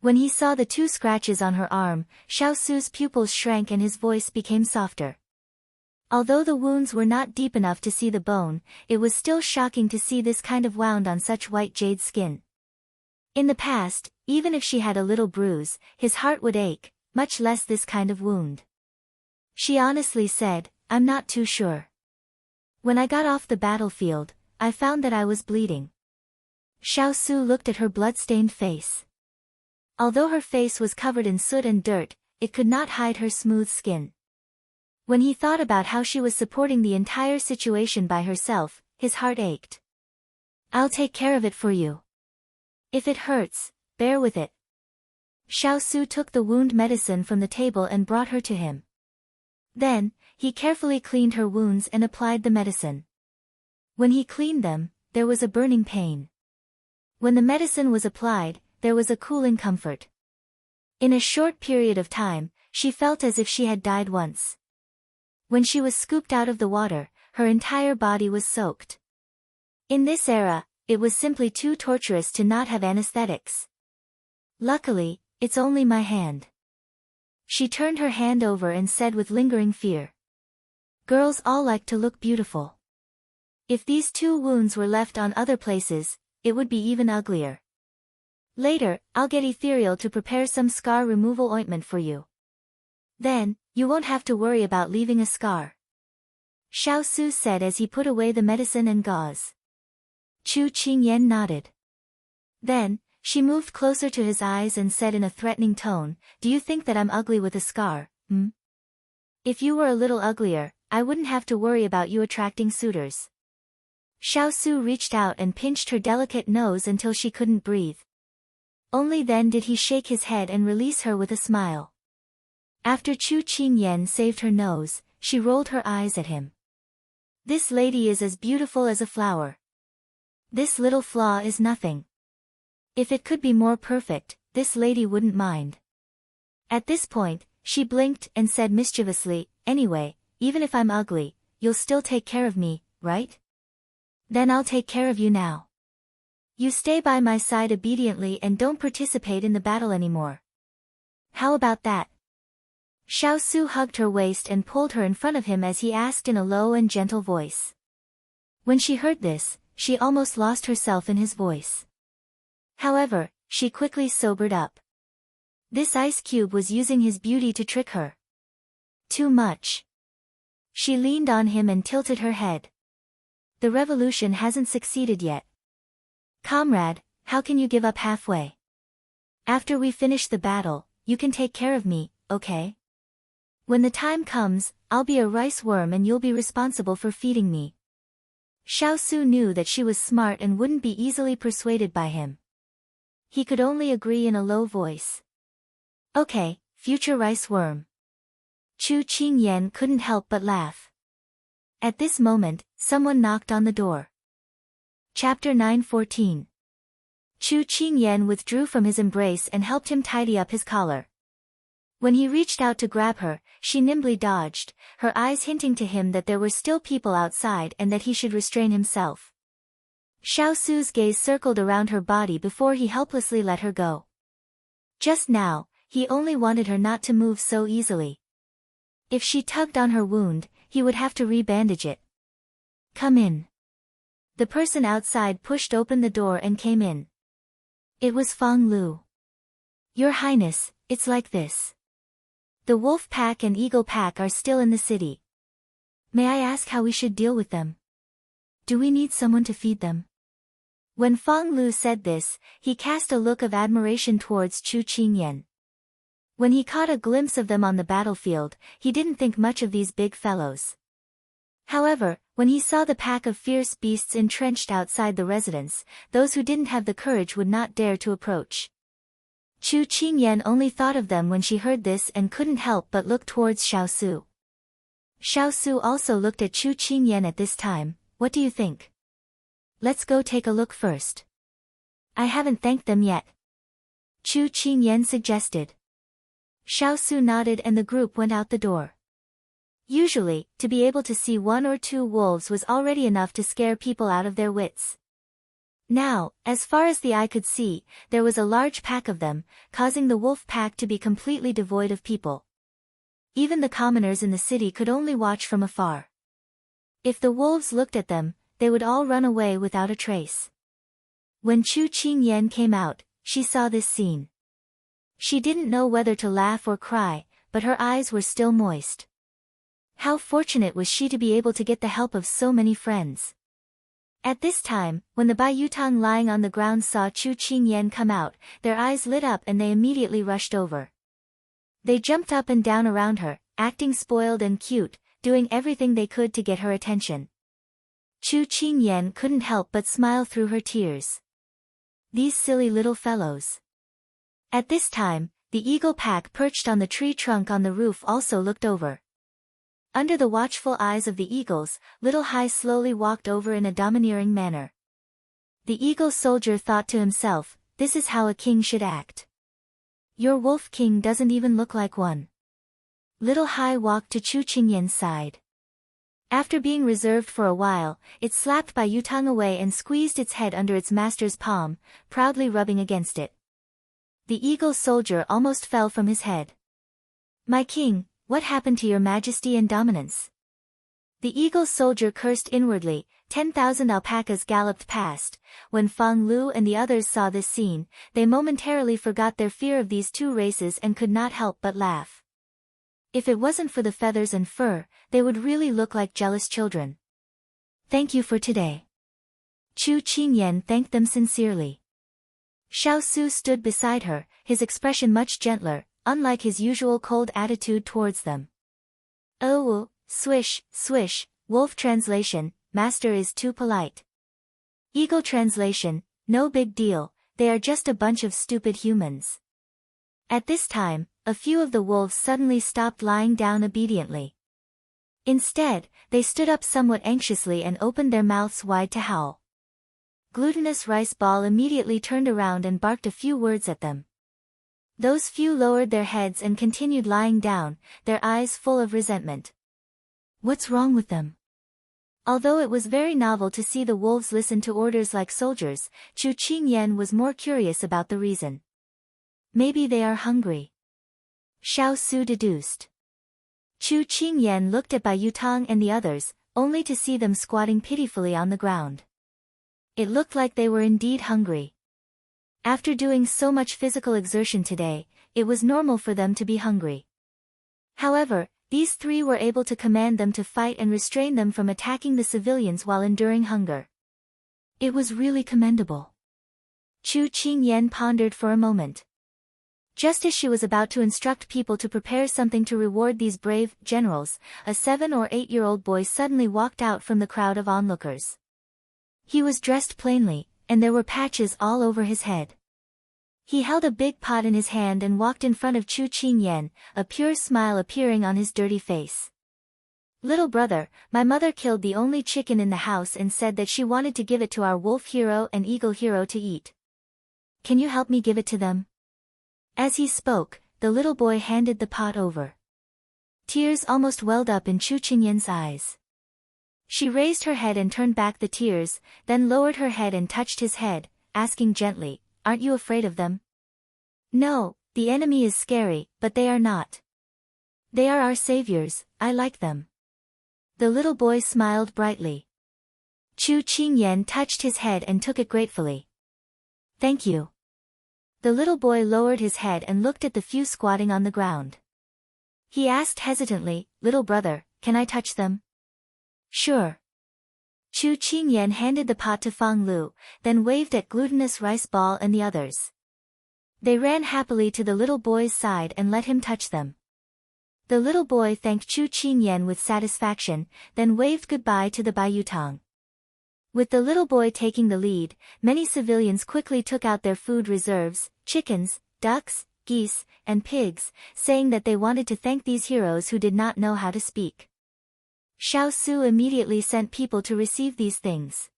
When he saw the 2 scratches on her arm, Xiao Su's pupils shrank and his voice became softer. Although the wounds were not deep enough to see the bone, it was still shocking to see this kind of wound on such white jade skin. In the past, even if she had a little bruise, his heart would ache, much less this kind of wound. She honestly said, I'm not too sure. When I got off the battlefield, I found that I was bleeding. Xiao Su looked at her blood-stained face. Although her face was covered in soot and dirt, it could not hide her smooth skin. When he thought about how she was supporting the entire situation by herself, his heart ached. I'll take care of it for you. If it hurts, bear with it. Xiao Su took the wound medicine from the table and brought her to him. Then, he carefully cleaned her wounds and applied the medicine. When he cleaned them, there was a burning pain. When the medicine was applied, there was a cooling comfort. In a short period of time, she felt as if she had died once. When she was scooped out of the water, her entire body was soaked. In this era, it was simply too torturous to not have anesthetics. Luckily, it's only my hand. She turned her hand over and said with lingering fear. Girls all like to look beautiful. If these 2 wounds were left on other places, it would be even uglier. Later, I'll get Ethereal to prepare some scar removal ointment for you. Then, you won't have to worry about leaving a scar. Xiao Su said as he put away the medicine and gauze. Chu Qingyan nodded. Then, she moved closer to his eyes and said in a threatening tone, do you think that I'm ugly with a scar, hmm? If you were a little uglier, I wouldn't have to worry about you attracting suitors. Xiao Su reached out and pinched her delicate nose until she couldn't breathe. Only then did he shake his head and release her with a smile. After Chu Qingyan saved her nose, she rolled her eyes at him. This lady is as beautiful as a flower. This little flaw is nothing. If it could be more perfect, this lady wouldn't mind. At this point, she blinked and said mischievously, anyway, even if I'm ugly, you'll still take care of me, right? Then I'll take care of you now. You stay by my side obediently and don't participate in the battle anymore. How about that? Xiao Su hugged her waist and pulled her in front of him as he asked in a low and gentle voice. When she heard this, she almost lost herself in his voice. However, she quickly sobered up. This ice cube was using his beauty to trick her. Too much. She leaned on him and tilted her head. The revolution hasn't succeeded yet. Comrade, how can you give up halfway? After we finish the battle, you can take care of me, okay? When the time comes, I'll be a rice worm and you'll be responsible for feeding me. Xiao Su knew that she was smart and wouldn't be easily persuaded by him. He could only agree in a low voice. Okay, future rice worm. Chu Qingyan couldn't help but laugh. At this moment, someone knocked on the door. Chapter 9:14. Chu Qingyan withdrew from his embrace and helped him tidy up his collar. When he reached out to grab her, she nimbly dodged, her eyes hinting to him that there were still people outside and that he should restrain himself. Xiao Su's gaze circled around her body before he helplessly let her go. Just now, he only wanted her not to move so easily. If she tugged on her wound, he would have to re-bandage it. Come in. The person outside pushed open the door and came in. It was Fang Lu. Your Highness, it's like this. The wolf pack and eagle pack are still in the city. May I ask how we should deal with them? Do we need someone to feed them? When Fang Lu said this, he cast a look of admiration towards Chu Qingyan. When he caught a glimpse of them on the battlefield, he didn't think much of these big fellows. However, when he saw the pack of fierce beasts entrenched outside the residence, those who didn't have the courage would not dare to approach. Chu Qingyan only thought of them when she heard this and couldn't help but look towards Xiao Su. Xiaosu also looked at Chu Qingyan at this time. What do you think? Let's go take a look first. I haven't thanked them yet. Chu Qingyan suggested. Xiaosu nodded and the group went out the door. Usually, to be able to see 1 or 2 wolves was already enough to scare people out of their wits. Now, as far as the eye could see, there was a large pack of them, causing the wolf pack to be completely devoid of people. Even the commoners in the city could only watch from afar. If the wolves looked at them, they would all run away without a trace. When Chu Qingyan came out, she saw this scene. She didn't know whether to laugh or cry, but her eyes were still moist. How fortunate was she to be able to get the help of so many friends. At this time, when the Bai Yutang lying on the ground saw Chu Qingyan come out, their eyes lit up and they immediately rushed over. They jumped up and down around her, acting spoiled and cute, doing everything they could to get her attention. Chu Qingyan couldn't help but smile through her tears. These silly little fellows. At this time, the eagle pack perched on the tree trunk on the roof also looked over. Under the watchful eyes of the eagles, Little Hai slowly walked over in a domineering manner. The eagle soldier thought to himself, this is how a king should act. Your wolf king doesn't even look like one. Little Hai walked to Chu Qingyan's side. After being reserved for a while, it slapped Bai Yutang away and squeezed its head under its master's palm, proudly rubbing against it. The eagle soldier almost fell from his head. My king, what happened to your majesty and dominance? The eagle soldier cursed inwardly. 10,000 alpacas galloped past. When Fang Lu and the others saw this scene, they momentarily forgot their fear of these 2 races and could not help but laugh. If it wasn't for the feathers and fur, they would really look like jealous children. Thank you for today. Chu Qingyan thanked them sincerely. Xiaosu stood beside her, his expression much gentler, unlike his usual cold attitude towards them. Oh, swish, swish, wolf translation, master is too polite. Eagle translation, no big deal, they are just a bunch of stupid humans. At this time, a few of the wolves suddenly stopped lying down obediently. Instead, they stood up somewhat anxiously and opened their mouths wide to howl. Glutinous rice ball immediately turned around and barked a few words at them. Those few lowered their heads and continued lying down, their eyes full of resentment. What's wrong with them? Although it was very novel to see the wolves listen to orders like soldiers, Chu Qingyan was more curious about the reason. Maybe they are hungry. Xiaosu deduced. Chu Qingyan looked at Bai Yutang and the others, only to see them squatting pitifully on the ground. It looked like they were indeed hungry. After doing so much physical exertion today, it was normal for them to be hungry. However, these 3 were able to command them to fight and restrain them from attacking the civilians while enduring hunger. It was really commendable. Chu Qingyan pondered for a moment. Just as she was about to instruct people to prepare something to reward these brave generals, a 7 or 8-year-old boy suddenly walked out from the crowd of onlookers. He was dressed plainly, and there were patches all over his head. He held a big pot in his hand and walked in front of Chu Qingyan, a pure smile appearing on his dirty face. Little brother, my mother killed the only chicken in the house and said that she wanted to give it to our wolf hero and eagle hero to eat. Can you help me give it to them? As he spoke, the little boy handed the pot over. Tears almost welled up in Chu Qingyan's eyes. She raised her head and turned back the tears, then lowered her head and touched his head, asking gently, aren't you afraid of them? No, the enemy is scary, but they are not. They are our saviors, I like them. The little boy smiled brightly. Chu Qingyan touched his head and took it gratefully. Thank you. The little boy lowered his head and looked at the few squatting on the ground. He asked hesitantly, little brother, can I touch them? Sure. Chu Qingyan handed the pot to Fang Lu, then waved at Glutinous Rice Ball and the others. They ran happily to the little boy's side and let him touch them. The little boy thanked Chu Qingyan with satisfaction, then waved goodbye to the Bai Yutang. With the little boy taking the lead, many civilians quickly took out their food reserves, chickens, ducks, geese, and pigs, saying that they wanted to thank these heroes who did not know how to speak. Xiao Su immediately sent people to receive these things.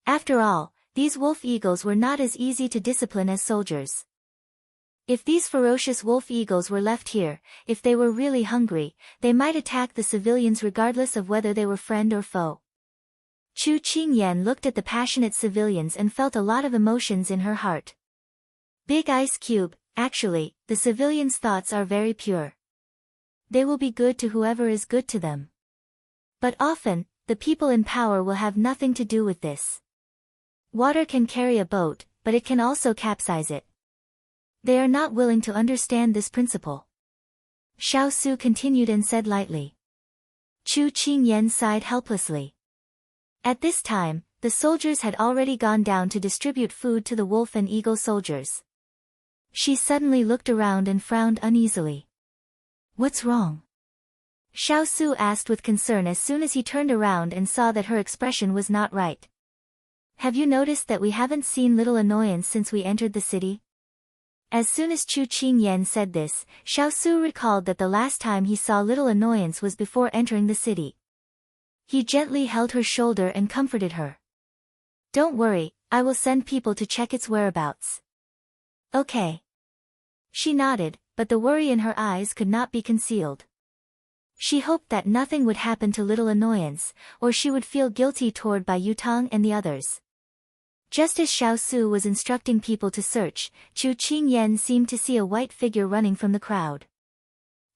After all, these wolf eagles were not as easy to discipline as soldiers. If these ferocious wolf eagles were left here, if they were really hungry, they might attack the civilians regardless of whether they were friend or foe. Chu Qingyan looked at the passionate civilians and felt a lot of emotions in her heart. Big Ice Cube, actually, the civilians' thoughts are very pure. They will be good to whoever is good to them. But often, the people in power will have nothing to do with this. Water can carry a boat, but it can also capsize it. They are not willing to understand this principle. Xiao Su continued and said lightly. Chu Qingyan sighed helplessly. At this time, the soldiers had already gone down to distribute food to the wolf and eagle soldiers. She suddenly looked around and frowned uneasily. What's wrong? Xiao Su asked with concern as soon as he turned around and saw that her expression was not right. Have you noticed that we haven't seen Little Annoyance since we entered the city? As soon as Chu Qingyan said this, Xiao Su recalled that the last time he saw Little Annoyance was before entering the city. He gently held her shoulder and comforted her. Don't worry, I will send people to check its whereabouts. Okay. She nodded, but the worry in her eyes could not be concealed. She hoped that nothing would happen to Little Annoyance, or she would feel guilty toward Bai Yutang and the others. Just as Xiao Su was instructing people to search, Chu Qingyan seemed to see a white figure running from the crowd.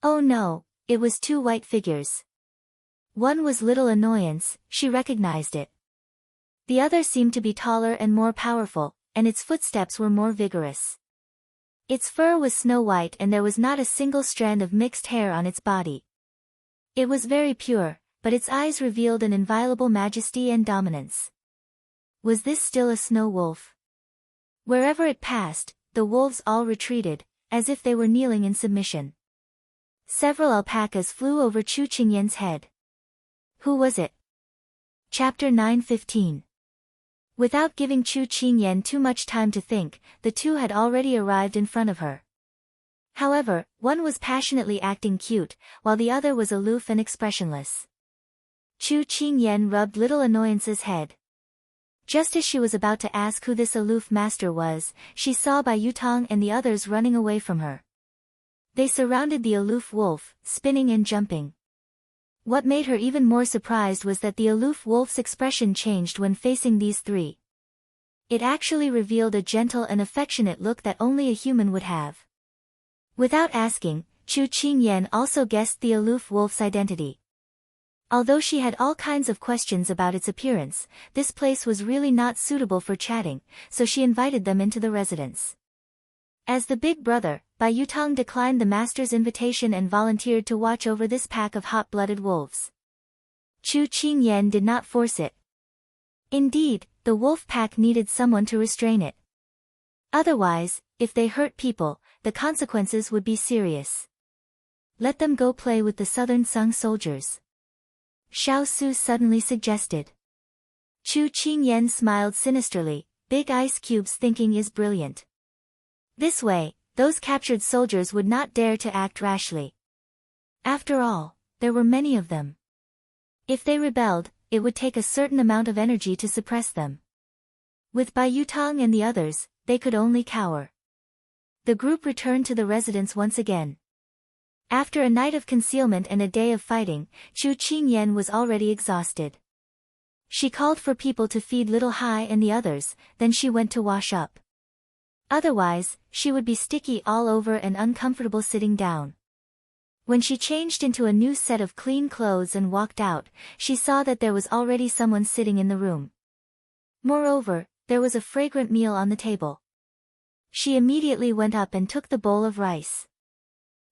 Oh no, it was two white figures. One was Little Annoyance, she recognized it. The other seemed to be taller and more powerful, and its footsteps were more vigorous. Its fur was snow white and there was not a single strand of mixed hair on its body. It was very pure, but its eyes revealed an inviolable majesty and dominance. Was this still a snow wolf? Wherever it passed, the wolves all retreated, as if they were kneeling in submission. Several alpacas flew over Chu Qingyan's head. Who was it? Chapter 9:15. Without giving Chu Qingyan too much time to think, the two had already arrived in front of her. However, one was passionately acting cute, while the other was aloof and expressionless. Chu Qingyan rubbed Little Annoyance's head. Just as she was about to ask who this aloof master was, she saw Bai Yutang and the others running away from her. They surrounded the aloof wolf, spinning and jumping. What made her even more surprised was that the aloof wolf's expression changed when facing these three. It actually revealed a gentle and affectionate look that only a human would have. Without asking, Chu Qingyan also guessed the aloof wolf's identity. Although she had all kinds of questions about its appearance, this place was really not suitable for chatting, so she invited them into the residence. As the big brother, Bai Yutang declined the master's invitation and volunteered to watch over this pack of hot-blooded wolves. Chu Qingyan did not force it. Indeed, the wolf pack needed someone to restrain it. Otherwise, if they hurt people, the consequences would be serious. Let them go play with the Southern Sung soldiers. Xiao Su suddenly suggested. Chu Qingyan smiled sinisterly. Big Ice Cube's thinking is brilliant. This way, those captured soldiers would not dare to act rashly. After all, there were many of them. If they rebelled, it would take a certain amount of energy to suppress them. With Bai Yutang and the others, they could only cower. The group returned to the residence once again. After a night of concealment and a day of fighting, Chu Qingyan was already exhausted. She called for people to feed Little Hai and the others, then she went to wash up. Otherwise, she would be sticky all over and uncomfortable sitting down. When she changed into a new set of clean clothes and walked out, she saw that there was already someone sitting in the room. Moreover, there was a fragrant meal on the table. She immediately went up and took the bowl of rice.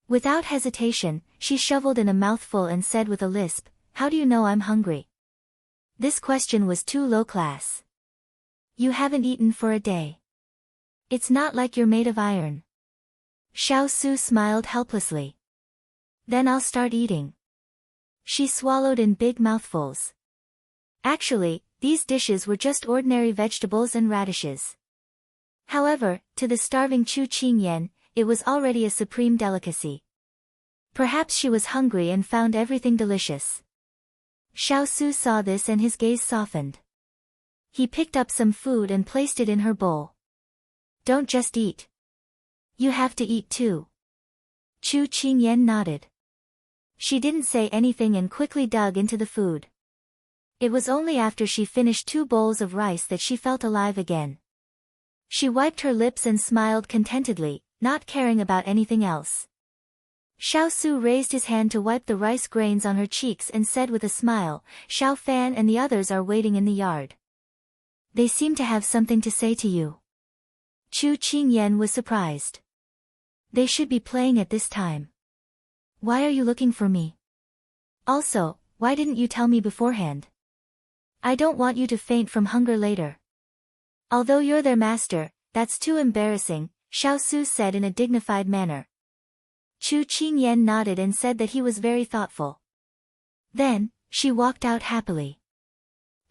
Without hesitation, she shoveled in a mouthful and said with a lisp, "How do you know I'm hungry?" This question was too low class. You haven't eaten for a day. It's not like you're made of iron. Xiao Su smiled helplessly. Then I'll start eating. She swallowed in big mouthfuls. Actually, these dishes were just ordinary vegetables and radishes. However, to the starving Chu Qingyan, it was already a supreme delicacy. Perhaps she was hungry and found everything delicious. Xiao Su saw this and his gaze softened. He picked up some food and placed it in her bowl. Don't just eat. You have to eat too. Chu Qingyan nodded. She didn't say anything and quickly dug into the food. It was only after she finished 2 bowls of rice that she felt alive again. She wiped her lips and smiled contentedly, not caring about anything else. Xiao Su raised his hand to wipe the rice grains on her cheeks and said with a smile, Xiao Fan and the others are waiting in the yard. They seem to have something to say to you. Chu Qingyan was surprised. They should be playing at this time. Why are you looking for me? Also, why didn't you tell me beforehand? I don't want you to faint from hunger later. Although you're their master, that's too embarrassing, Xiao Su said in a dignified manner. Chu Qingyan nodded and said that he was very thoughtful. Then, she walked out happily.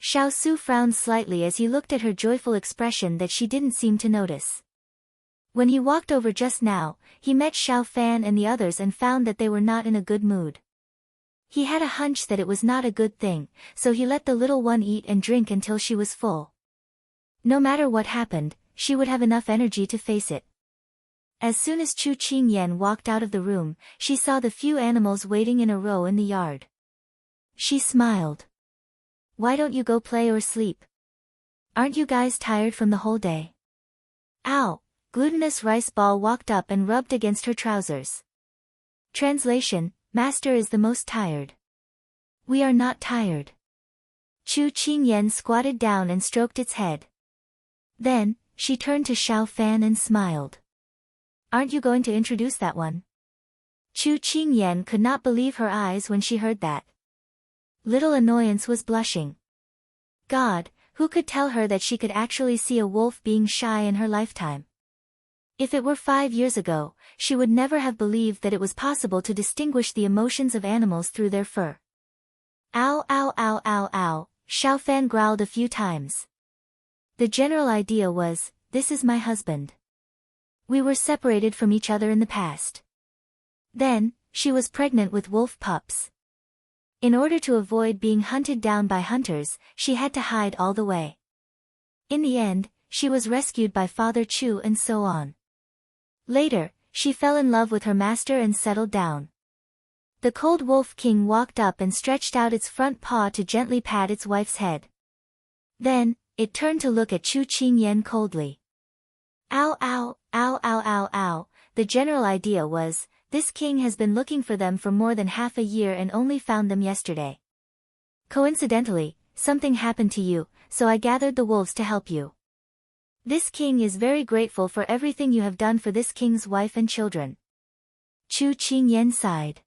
Xiao Su frowned slightly as he looked at her joyful expression that she didn't seem to notice. When he walked over just now, he met Xiao Fan and the others and found that they were not in a good mood. He had a hunch that it was not a good thing, so he let the little one eat and drink until she was full. No matter what happened, she would have enough energy to face it. As soon as Chu Qingyan walked out of the room, she saw the few animals waiting in a row in the yard. She smiled. Why don't you go play or sleep? Aren't you guys tired from the whole day? Ow! Glutinous rice ball walked up and rubbed against her trousers. Translation: Master is the most tired. We are not tired. Chu Qingyan squatted down and stroked its head. Then, she turned to Xiao Fan and smiled. Aren't you going to introduce that one? Chu Qingyan could not believe her eyes when she heard that. Little Annoyance was blushing. God, who could tell her that she could actually see a wolf being shy in her lifetime? If it were 5 years ago, she would never have believed that it was possible to distinguish the emotions of animals through their fur. Ow ow ow ow ow, Xiao Fan growled a few times. The general idea was, this is my husband. We were separated from each other in the past. Then, she was pregnant with wolf pups. In order to avoid being hunted down by hunters, she had to hide all the way. In the end, she was rescued by Father Chu and so on. Later, she fell in love with her master and settled down. The cold wolf king walked up and stretched out its front paw to gently pat its wife's head. Then, it turned to look at Chu Qingyan coldly. Ow ow, ow ow ow ow, the general idea was, this king has been looking for them for more than half a year and only found them yesterday. Coincidentally, something happened to you, so I gathered the wolves to help you. This king is very grateful for everything you have done for this king's wife and children. Chu Qingyan sighed.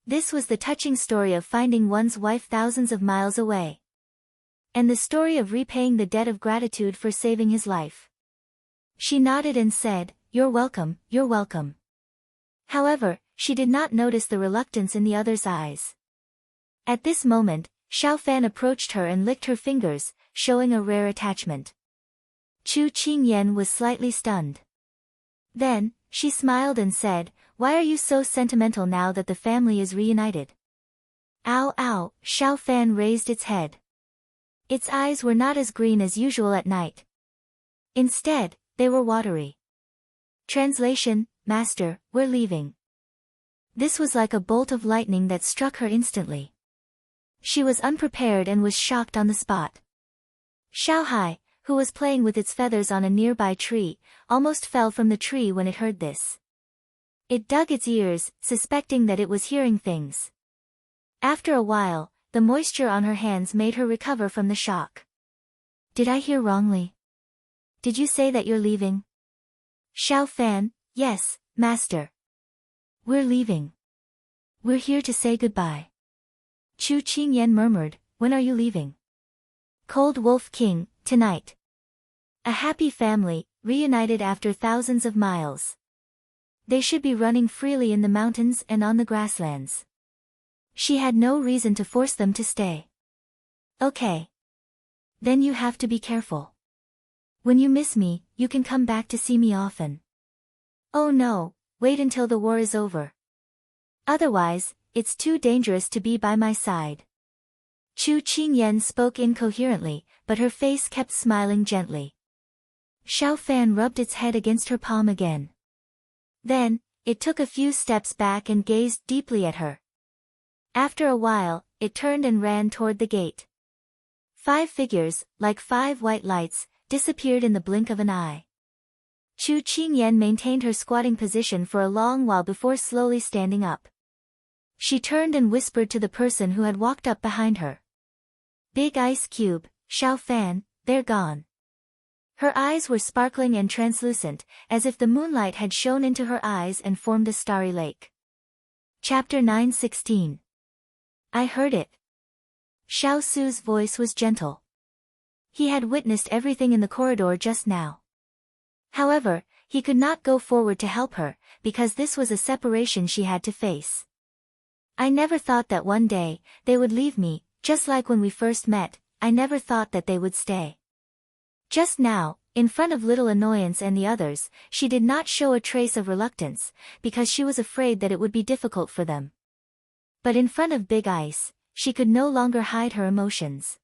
This was the touching story of finding one's wife thousands of miles away. And the story of repaying the debt of gratitude for saving his life. She nodded and said, You're welcome, you're welcome. However, she did not notice the reluctance in the other's eyes. At this moment, Xiao Fan approached her and licked her fingers, showing a rare attachment. Chu Qingyan was slightly stunned. Then, she smiled and said, Why are you so sentimental now that the family is reunited? Ow ow, Xiao Fan raised its head. Its eyes were not as green as usual at night. Instead, they were watery. Translation: Master, we're leaving. This was like a bolt of lightning that struck her instantly. She was unprepared and was shocked on the spot. Xiaohai, who was playing with its feathers on a nearby tree, almost fell from the tree when it heard this. It dug its ears, suspecting that it was hearing things. After a while, the moisture on her hands made her recover from the shock. Did I hear wrongly? Did you say that you're leaving? Xiao Fan, yes, master. We're leaving. We're here to say goodbye. Chu Qingyan murmured, When are you leaving? Cold Wolf King, tonight. A happy family, reunited after thousands of miles. They should be running freely in the mountains and on the grasslands. She had no reason to force them to stay. Okay. Then you have to be careful. When you miss me, you can come back to see me often. Oh no, wait until the war is over. Otherwise, it's too dangerous to be by my side. Chu Qingyan spoke incoherently, but her face kept smiling gently. Xiao Fan rubbed its head against her palm again. Then, it took a few steps back and gazed deeply at her. After a while, it turned and ran toward the gate. 5 figures, like 5 white lights, disappeared in the blink of an eye. Chu Qingyan maintained her squatting position for a long while before slowly standing up. She turned and whispered to the person who had walked up behind her. Big Ice Cube, Xiao Fan, they're gone. Her eyes were sparkling and translucent, as if the moonlight had shone into her eyes and formed a starry lake. Chapter 9:16. I heard it. Xiao Su's voice was gentle. He had witnessed everything in the corridor just now. However, he could not go forward to help her, because this was a separation she had to face. I never thought that one day, they would leave me, just like when we first met. I never thought that they would stay. Just now, in front of Little Annoyance and the others, she did not show a trace of reluctance, because she was afraid that it would be difficult for them. But in front of Big Ice, she could no longer hide her emotions.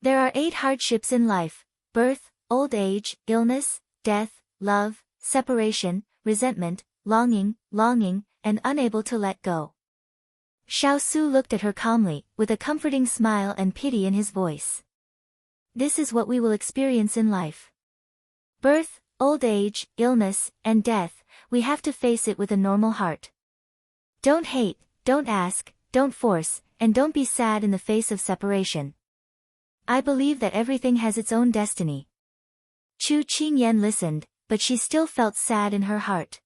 There are 8 hardships in life: birth, old age, illness, death, love, separation, resentment, longing, and unable to let go. Xiao Su looked at her calmly, with a comforting smile and pity in his voice. This is what we will experience in life. Birth, old age, illness, and death, we have to face it with a normal heart. Don't hate, don't ask, don't force, and don't be sad in the face of separation. I believe that everything has its own destiny. Chu Qingyan listened, but she still felt sad in her heart.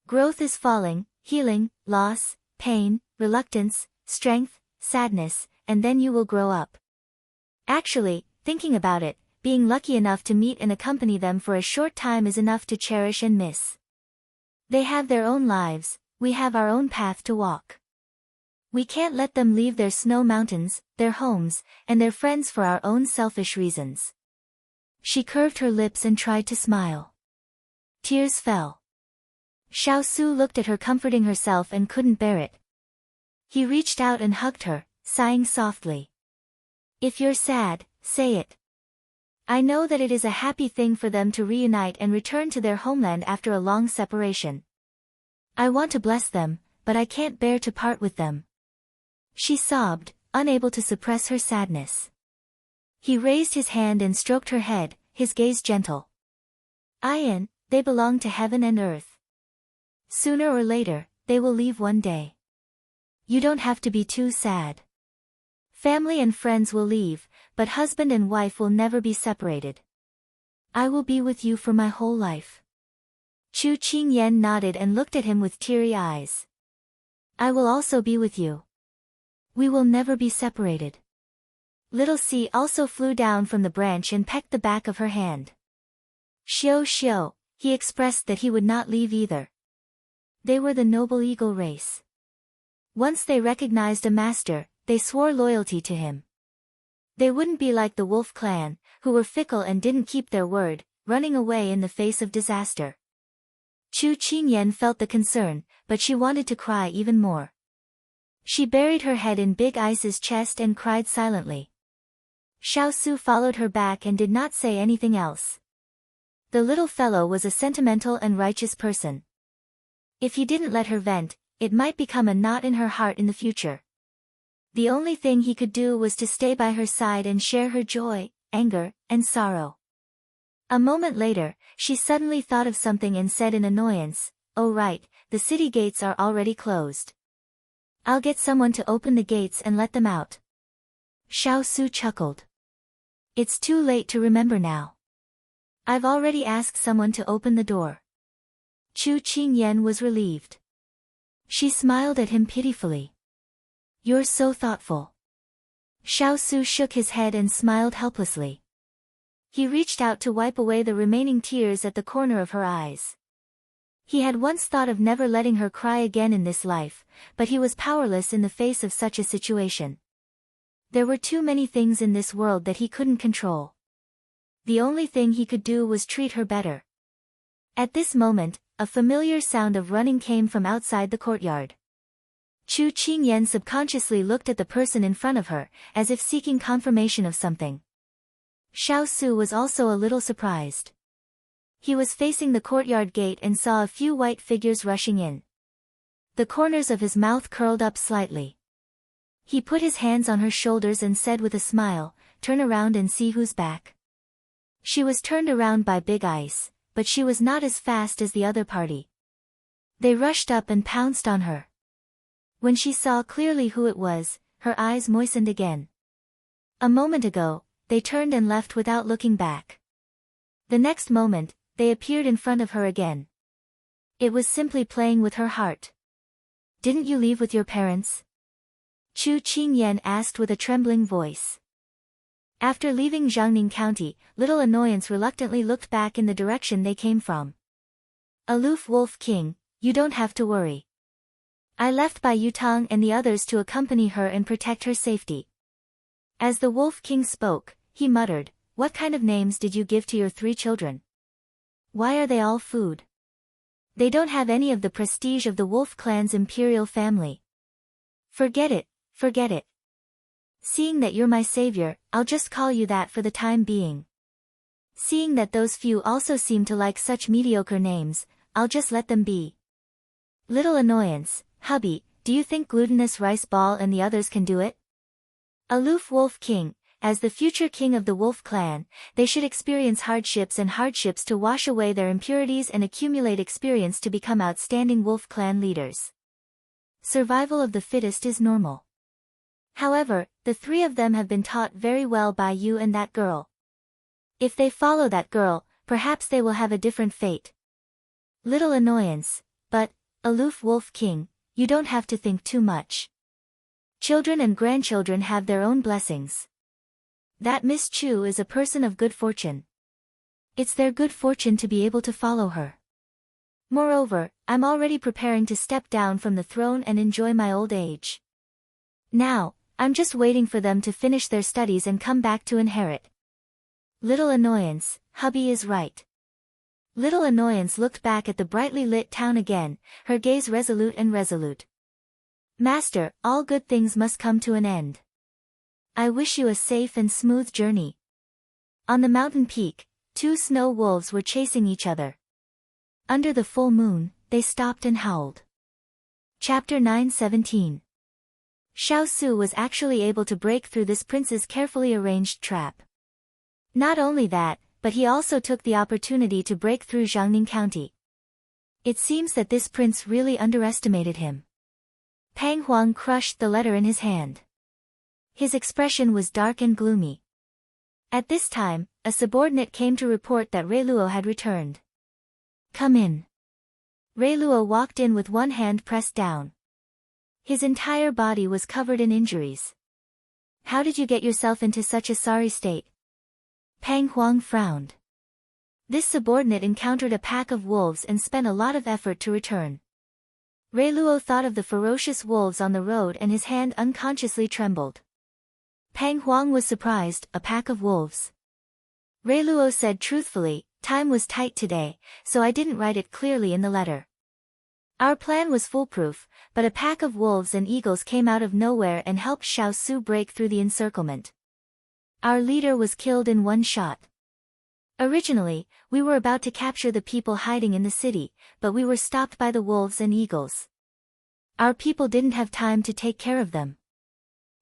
Growth is falling, healing, loss, pain, reluctance, strength, sadness, and then you will grow up. Actually, thinking about it, being lucky enough to meet and accompany them for a short time is enough to cherish and miss. They have their own lives, we have our own path to walk. We can't let them leave their snow mountains, their homes, and their friends for our own selfish reasons. She curved her lips and tried to smile. Tears fell. Xiao Su looked at her comforting herself and couldn't bear it. He reached out and hugged her, sighing softly. If you're sad, say it. I know that it is a happy thing for them to reunite and return to their homeland after a long separation. I want to bless them, but I can't bear to part with them. She sobbed, unable to suppress her sadness. He raised his hand and stroked her head, his gaze gentle. Ayan, they belong to heaven and earth. Sooner or later, they will leave one day. You don't have to be too sad. Family and friends will leave, but husband and wife will never be separated. I will be with you for my whole life. Chu Qingyan nodded and looked at him with teary eyes. I will also be with you. We will never be separated. Little C also flew down from the branch and pecked the back of her hand. Xiao, he expressed that he would not leave either. They were the noble eagle race. Once they recognized a master, they swore loyalty to him. They wouldn't be like the wolf clan, who were fickle and didn't keep their word, running away in the face of disaster. Chu Qingyan felt the concern, but she wanted to cry even more. She buried her head in Big Ice's chest and cried silently. Xiao Su followed her back and did not say anything else. The little fellow was a sentimental and righteous person. If he didn't let her vent, it might become a knot in her heart in the future. The only thing he could do was to stay by her side and share her joy, anger, and sorrow. A moment later, she suddenly thought of something and said in annoyance, "Oh right, the city gates are already closed. I'll get someone to open the gates and let them out." Xiao Su chuckled. It's too late to remember now. I've already asked someone to open the door. Chu Qingyan was relieved. She smiled at him pitifully. You're so thoughtful. Xiao Su shook his head and smiled helplessly. He reached out to wipe away the remaining tears at the corner of her eyes. He had once thought of never letting her cry again in this life, but he was powerless in the face of such a situation. There were too many things in this world that he couldn't control. The only thing he could do was treat her better. At this moment, a familiar sound of running came from outside the courtyard. Chu Qingyan subconsciously looked at the person in front of her, as if seeking confirmation of something. Xiao Su was also a little surprised. He was facing the courtyard gate and saw a few white figures rushing in. The corners of his mouth curled up slightly. He put his hands on her shoulders and said with a smile, "Turn around and see who's back." She was turned around by Big Ice, but she was not as fast as the other party. They rushed up and pounced on her. When she saw clearly who it was, her eyes moistened again. A moment ago, they turned and left without looking back. The next moment, they appeared in front of her again. It was simply playing with her heart. "Didn't you leave with your parents?" Chu Qingyan asked with a trembling voice. After leaving Jiangning County, Little Annoyance reluctantly looked back in the direction they came from. "Aloof Wolf King, you don't have to worry. I left by Yutang and the others to accompany her and protect her safety." As the Wolf King spoke, he muttered, "What kind of names did you give to your 3 children? Why are they all food? They don't have any of the prestige of the Wolf clan's imperial family." Forget it. Seeing that you're my savior, I'll just call you that for the time being. Seeing that those few also seem to like such mediocre names, I'll just let them be. Little Annoyance, hubby, do you think Glutinous Rice Ball and the others can do it? Aloof Wolf King, as the future king of the Wolf clan, they should experience hardships to wash away their impurities and accumulate experience to become outstanding Wolf clan leaders. Survival of the fittest is normal. However, the 3 of them have been taught very well by you and that girl. If they follow that girl, perhaps they will have a different fate. Little Annoyance, but, Aloof Wolf King, you don't have to think too much. Children and grandchildren have their own blessings. That Miss Chu is a person of good fortune. It's their good fortune to be able to follow her. Moreover, I'm already preparing to step down from the throne and enjoy my old age. Now, I'm just waiting for them to finish their studies and come back to inherit. Little Annoyance, hubby is right. Little Annoyance looked back at the brightly lit town again, her gaze resolute. Master, all good things must come to an end. I wish you a safe and smooth journey. On the mountain peak, 2 snow wolves were chasing each other. Under the full moon, they stopped and howled. Chapter 9:17. Xiao Su was actually able to break through this prince's carefully arranged trap. Not only that, but he also took the opportunity to break through Jiangning County. It seems that this prince really underestimated him. Pang Huang crushed the letter in his hand. His expression was dark and gloomy. At this time, a subordinate came to report that Rei Luo had returned. "Come in." Rei Luo walked in with one hand pressed down. His entire body was covered in injuries. "How did you get yourself into such a sorry state?" Pang Huang frowned. This subordinate encountered a pack of wolves and spent a lot of effort to return. Rei Luo thought of the ferocious wolves on the road and his hand unconsciously trembled. Pang Huang was surprised, a pack of wolves. Rei Luo said truthfully, "Time was tight today, so I didn't write it clearly in the letter. Our plan was foolproof, but a pack of wolves and eagles came out of nowhere and helped Xiao Su break through the encirclement. Our leader was killed in one shot. Originally, we were about to capture the people hiding in the city, but we were stopped by the wolves and eagles. Our people didn't have time to take care of them.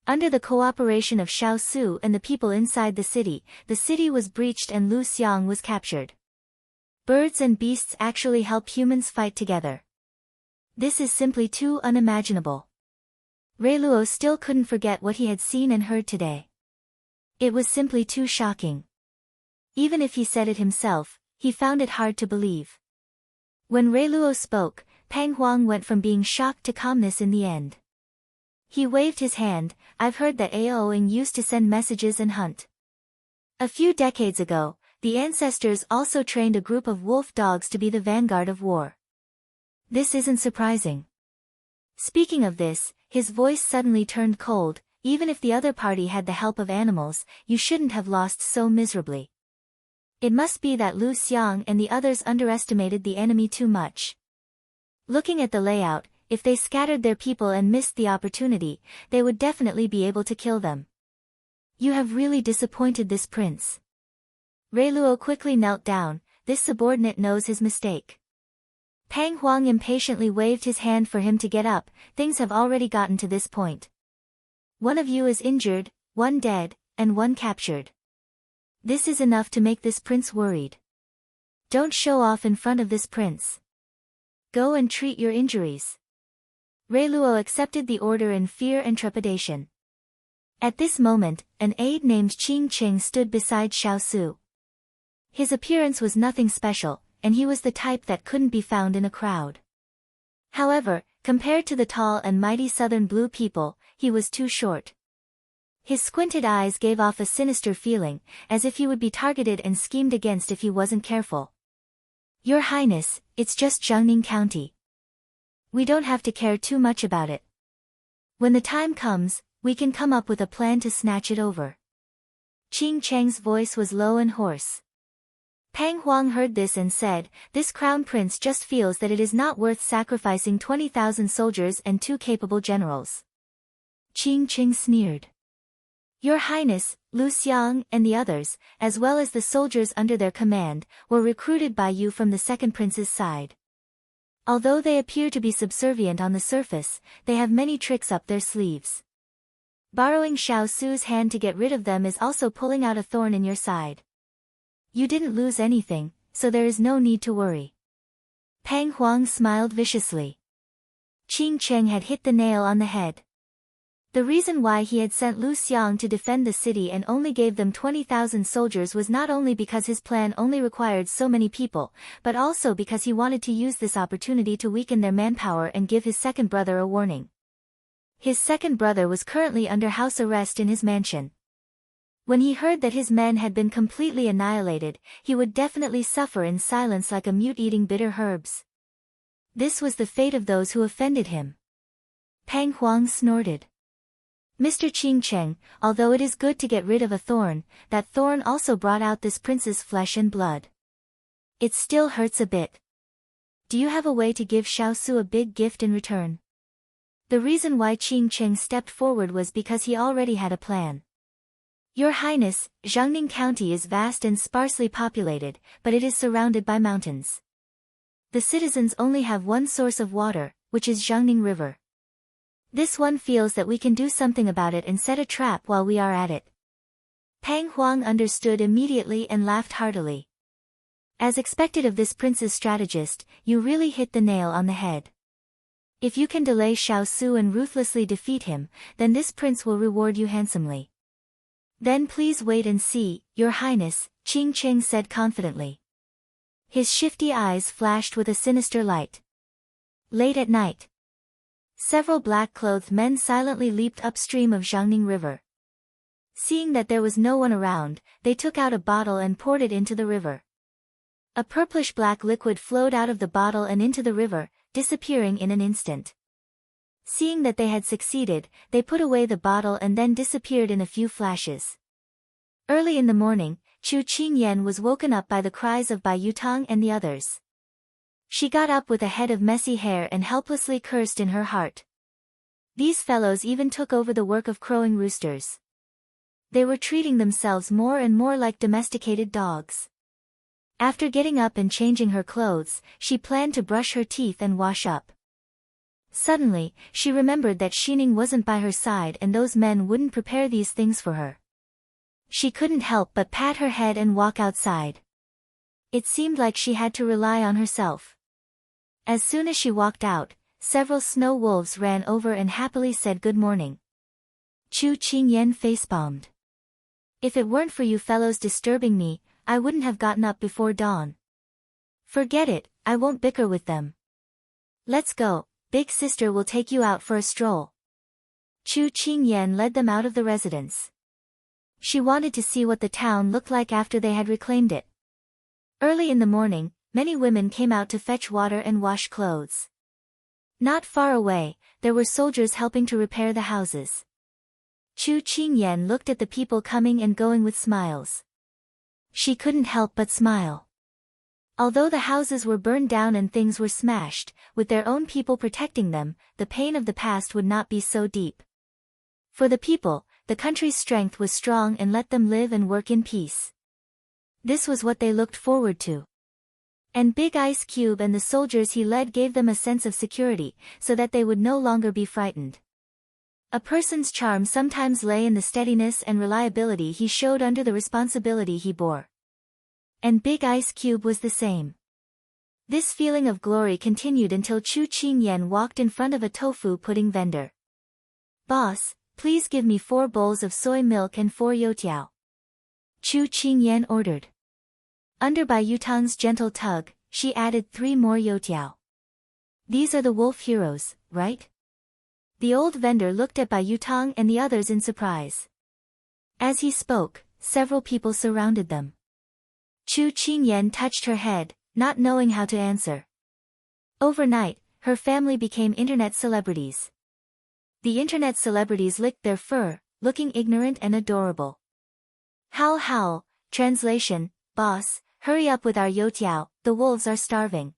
Under the cooperation of Xiao Su and the people inside the city was breached and Lu Xiang was captured. Birds and beasts actually help humans fight together. This is simply too unimaginable." Rei Luo still couldn't forget what he had seen and heard today. It was simply too shocking. Even if he said it himself, he found it hard to believe. When Rei Luo spoke, Pang Huang went from being shocked to calmness in the end. He waved his hand. "I've heard that Aoing used to send messages and hunt. A few decades ago, the ancestors also trained a group of wolf dogs to be the vanguard of war. This isn't surprising." Speaking of this, his voice suddenly turned cold. "Even if the other party had the help of animals, you shouldn't have lost so miserably. It must be that Lu Xiang and the others underestimated the enemy too much." Looking at the layout, if they scattered their people and missed the opportunity, they would definitely be able to kill them. You have really disappointed this prince. Reiluo quickly knelt down. This subordinate knows his mistake. Pang Huang impatiently waved his hand for him to get up. Things have already gotten to this point. One of you is injured, one dead, and one captured. This is enough to make this prince worried. Don't show off in front of this prince. Go and treat your injuries. Reiluo accepted the order in fear and trepidation. At this moment, an aide named Qing Qing stood beside Xiao Su. His appearance was nothing special, and he was the type that couldn't be found in a crowd. However, compared to the tall and mighty southern blue people, he was too short. His squinted eyes gave off a sinister feeling, as if he would be targeted and schemed against if he wasn't careful. Your Highness, it's just Jiangning County. We don't have to care too much about it. When the time comes, we can come up with a plan to snatch it over. Qing Cheng's voice was low and hoarse. Pang Huang heard this and said, this crown prince just feels that it is not worth sacrificing 20,000 soldiers and 2 capable generals. Qing Qing sneered. Your Highness, Lu Xiang and the others, as well as the soldiers under their command, were recruited by you from the second prince's side. Although they appear to be subservient on the surface, they have many tricks up their sleeves. Borrowing Xiao Su's hand to get rid of them is also pulling out a thorn in your side. You didn't lose anything, so there is no need to worry. Pang Huang smiled viciously. Qing Cheng had hit the nail on the head. The reason why he had sent Lu Xiang to defend the city and only gave them 20,000 soldiers was not only because his plan only required so many people, but also because he wanted to use this opportunity to weaken their manpower and give his second brother a warning. His second brother was currently under house arrest in his mansion. When he heard that his men had been completely annihilated, he would definitely suffer in silence like a mute eating bitter herbs. This was the fate of those who offended him. Pang Huang snorted. Mr. Qing Cheng, although it is good to get rid of a thorn, that thorn also brought out this prince's flesh and blood. It still hurts a bit. Do you have a way to give Xiao Su a big gift in return? The reason why Qing Cheng stepped forward was because he already had a plan. Your Highness, Jiangning County is vast and sparsely populated, but it is surrounded by mountains. The citizens only have one source of water, which is Jiangning River. This one feels that we can do something about it and set a trap while we are at it. Pang Huang understood immediately and laughed heartily. As expected of this prince's strategist, you really hit the nail on the head. If you can delay Xiao Su and ruthlessly defeat him, then this prince will reward you handsomely. Then please wait and see, Your Highness, Qing Cheng said confidently. His shifty eyes flashed with a sinister light. Late at night, several black-clothed men silently leaped upstream of Jiangning River. Seeing that there was no one around, they took out a bottle and poured it into the river. A purplish-black liquid flowed out of the bottle and into the river, disappearing in an instant. Seeing that they had succeeded, they put away the bottle and then disappeared in a few flashes. Early in the morning, Chu Qingyan was woken up by the cries of Bai Yutang and the others. She got up with a head of messy hair and helplessly cursed in her heart. These fellows even took over the work of crowing roosters. They were treating themselves more and more like domesticated dogs. After getting up and changing her clothes, she planned to brush her teeth and wash up. Suddenly, she remembered that Xining wasn't by her side and those men wouldn't prepare these things for her. She couldn't help but pat her head and walk outside. It seemed like she had to rely on herself. As soon as she walked out, several snow wolves ran over and happily said good morning. Chu Qingyan facepalmed. If it weren't for you fellows disturbing me, I wouldn't have gotten up before dawn. Forget it, I won't bicker with them. Let's go. Big sister will take you out for a stroll. Chu Qingyan led them out of the residence. She wanted to see what the town looked like after they had reclaimed it. Early in the morning, many women came out to fetch water and wash clothes. Not far away, there were soldiers helping to repair the houses. Chu Qingyan looked at the people coming and going with smiles. She couldn't help but smile. Although the houses were burned down and things were smashed, with their own people protecting them, the pain of the past would not be so deep. For the people, the country's strength was strong and let them live and work in peace. This was what they looked forward to. And Big Ice Cube and the soldiers he led gave them a sense of security, so that they would no longer be frightened. A person's charm sometimes lay in the steadiness and reliability he showed under the responsibility he bore. And Big Ice Cube was the same. This feeling of glory continued until Chu Qingyan walked in front of a tofu pudding vendor. "Boss, please give me 4 bowls of soy milk and 4 youtiao," Chu Qingyan ordered. Under Bai Yutang's gentle tug, she added 3 more youtiao. "These are the wolf heroes, right?" The old vendor looked at Bai Yutang and the others in surprise. As he spoke, several people surrounded them. Chu Qingyan touched her head, not knowing how to answer. Overnight, her family became internet celebrities. The internet celebrities licked their fur, looking ignorant and adorable. Howl howl, translation, "Boss, hurry up with our youtiao, the wolves are starving."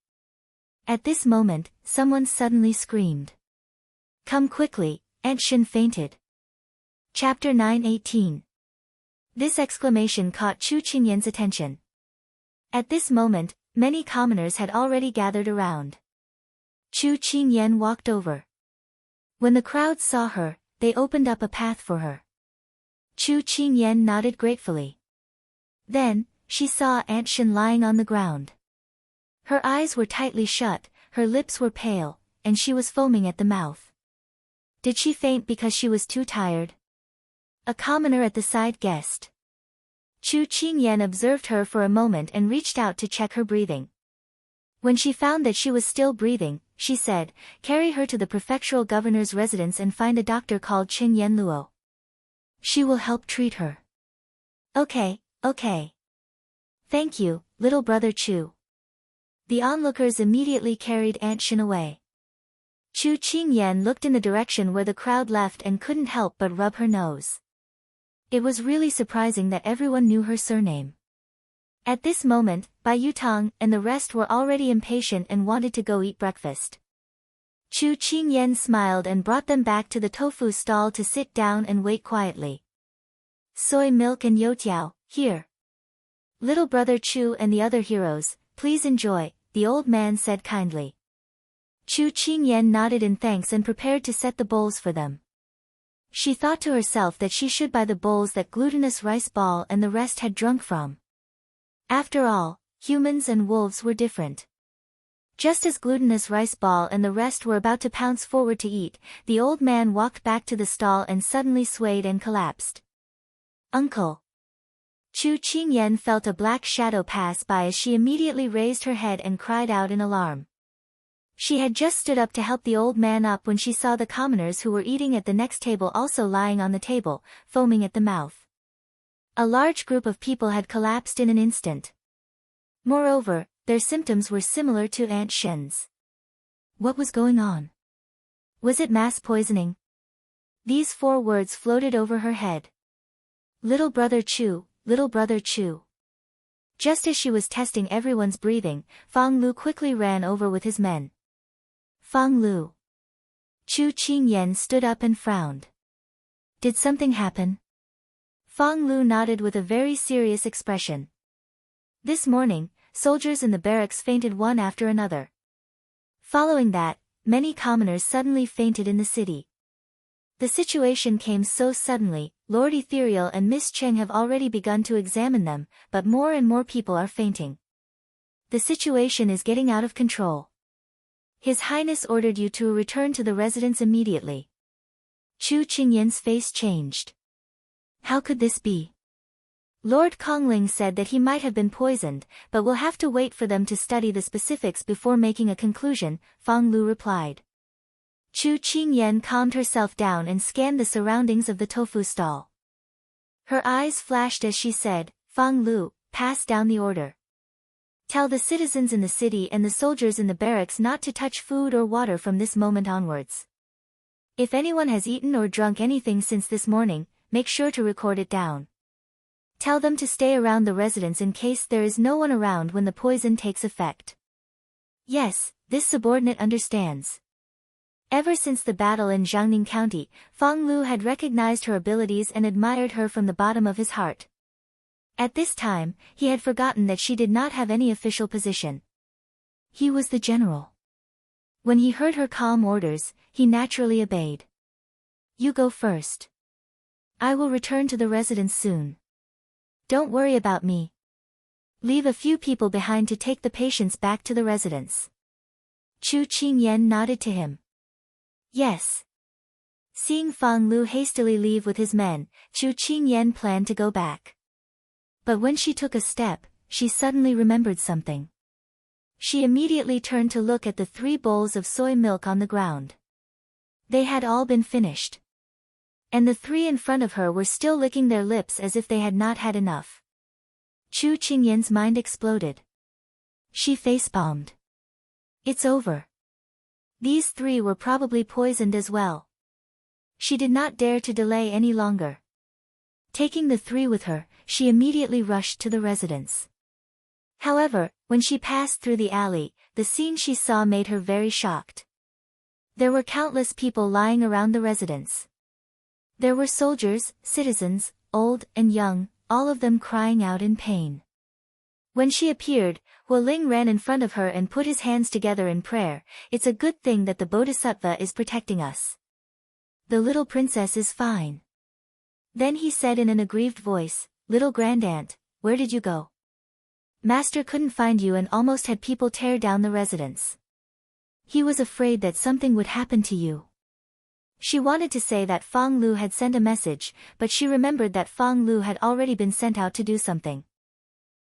At this moment, someone suddenly screamed. "Come quickly, Aunt Shin fainted." Chapter 9:18. This exclamation caught Chu Qingyan's attention. At this moment, many commoners had already gathered around. Chu Qingyan walked over. When the crowd saw her, they opened up a path for her. Chu Qingyan nodded gratefully. Then, she saw Aunt Shin lying on the ground. Her eyes were tightly shut, her lips were pale, and she was foaming at the mouth. Did she faint because she was too tired? A commoner at the side guessed. Chu Qingyan observed her for a moment and reached out to check her breathing. When she found that she was still breathing, she said, "Carry her to the prefectural governor's residence and find a doctor called Qing Yanluo. She will help treat her." "Okay, okay. Thank you, little brother Chu." The onlookers immediately carried Aunt Shin away. Chu Qingyan looked in the direction where the crowd left and couldn't help but rub her nose. It was really surprising that everyone knew her surname. At this moment, Bai Yutang and the rest were already impatient and wanted to go eat breakfast. Chu Qingyan smiled and brought them back to the tofu stall to sit down and wait quietly. "Soy milk and youtiao, here. Little brother Chu and the other heroes, please enjoy," the old man said kindly. Chu Qingyan nodded in thanks and prepared to set the bowls for them. She thought to herself that she should buy the bowls that glutinous rice ball and the rest had drunk from. After all, humans and wolves were different. Just as glutinous rice ball and the rest were about to pounce forward to eat, the old man walked back to the stall and suddenly swayed and collapsed. "Uncle!" Chu Qingyan felt a black shadow pass by as she immediately raised her head and cried out in alarm. She had just stood up to help the old man up when she saw the commoners who were eating at the next table also lying on the table, foaming at the mouth. A large group of people had collapsed in an instant. Moreover, their symptoms were similar to Aunt Shin's. What was going on? Was it mass poisoning? These 4 words floated over her head. "Little brother Chu, little brother Chu." Just as she was testing everyone's breathing, Fang Lu quickly ran over with his men. "Fang Lu." Chu Qingyan stood up and frowned. "Did something happen?" Fang Lu nodded with a very serious expression. "This morning, soldiers in the barracks fainted one after another. Following that, many commoners suddenly fainted in the city. The situation came so suddenly, Lord Ethereal and Miss Cheng have already begun to examine them, but more and more people are fainting. The situation is getting out of control. His Highness ordered you to return to the residence immediately." Chu Qingyan's face changed. How could this be? Lord Kongling said that he might have been poisoned, but we'll have to wait for them to study the specifics before making a conclusion, Fang Lu replied. Chu Qingyan calmed herself down and scanned the surroundings of the tofu stall. Her eyes flashed as she said, "Fang Lu, pass down the order. Tell the citizens in the city and the soldiers in the barracks not to touch food or water from this moment onwards. If anyone has eaten or drunk anything since this morning, make sure to record it down." Tell them to stay around the residence in case there is no one around when the poison takes effect. Yes, this subordinate understands. Ever since the battle in Jiangning County, Fang Lu had recognized her abilities and admired her from the bottom of his heart. At this time, he had forgotten that she did not have any official position. He was the general. When he heard her calm orders, he naturally obeyed. You go first. I will return to the residence soon. Don't worry about me. Leave a few people behind to take the patients back to the residence. Chu Qingyan nodded to him. Yes. Seeing Fang Lu hastily leave with his men, Chu Qingyan planned to go back. But when she took a step, she suddenly remembered something. She immediately turned to look at the 3 bowls of soy milk on the ground. They had all been finished. And the 3 in front of her were still licking their lips as if they had not had enough. Chu Qingyan's mind exploded. She facepalmed. It's over. These 3 were probably poisoned as well. She did not dare to delay any longer. Taking the 3 with her, she immediately rushed to the residence. However, when she passed through the alley, the scene she saw made her very shocked. There were countless people lying around the residence. There were soldiers, citizens, old and young, all of them crying out in pain. When she appeared, Hualing ran in front of her and put his hands together in prayer. It's a good thing that the Bodhisattva is protecting us. The little princess is fine. Then he said in an aggrieved voice, Little grandaunt, where did you go? Master couldn't find you and almost had people tear down the residence. He was afraid that something would happen to you. She wanted to say that Fang Lu had sent a message, but she remembered that Fang Lu had already been sent out to do something.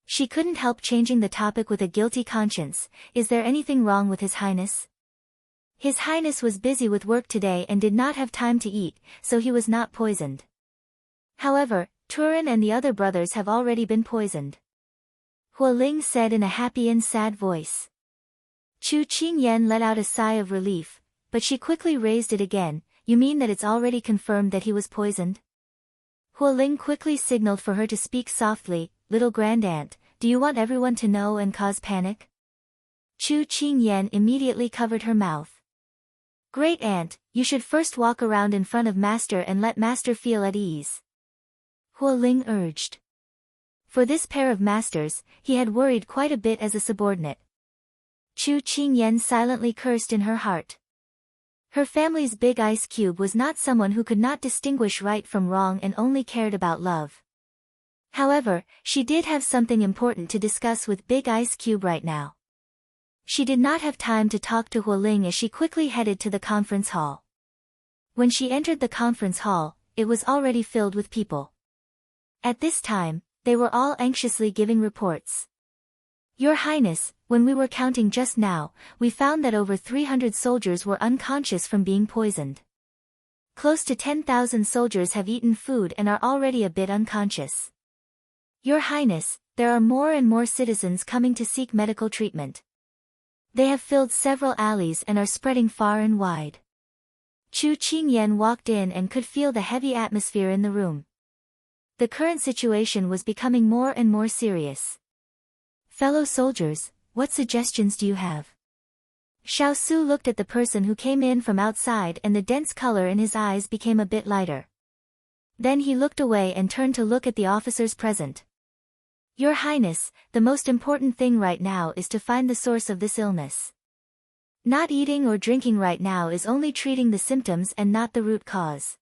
She couldn't help changing the topic with a guilty conscience. Is there anything wrong with His Highness? His Highness was busy with work today and did not have time to eat, so he was not poisoned. However, Turin and the other brothers have already been poisoned. Hualing said in a happy and sad voice. Chu Qingyan let out a sigh of relief, but she quickly raised it again. You mean that it's already confirmed that he was poisoned? Hualing quickly signaled for her to speak softly. Little grandaunt, do you want everyone to know and cause panic? Chu Qingyan immediately covered her mouth. Great aunt, you should first walk around in front of Master and let Master feel at ease. Hualing urged. For this pair of masters, he had worried quite a bit as a subordinate. Chu Qingyan silently cursed in her heart. Her family's big ice cube was not someone who could not distinguish right from wrong and only cared about love. However, she did have something important to discuss with Big Ice Cube right now. She did not have time to talk to Hualing as she quickly headed to the conference hall. When she entered the conference hall, it was already filled with people. At this time, they were all anxiously giving reports. Your Highness, when we were counting just now, we found that over 300 soldiers were unconscious from being poisoned. Close to 10,000 soldiers have eaten food and are already a bit unconscious. Your Highness, there are more and more citizens coming to seek medical treatment. They have filled several alleys and are spreading far and wide. Chu Qingyan walked in and could feel the heavy atmosphere in the room. The current situation was becoming more and more serious. Fellow soldiers, what suggestions do you have? Xiao Su looked at the person who came in from outside and the dense color in his eyes became a bit lighter. Then he looked away and turned to look at the officers present. Your Highness, the most important thing right now is to find the source of this illness. Not eating or drinking right now is only treating the symptoms and not the root cause.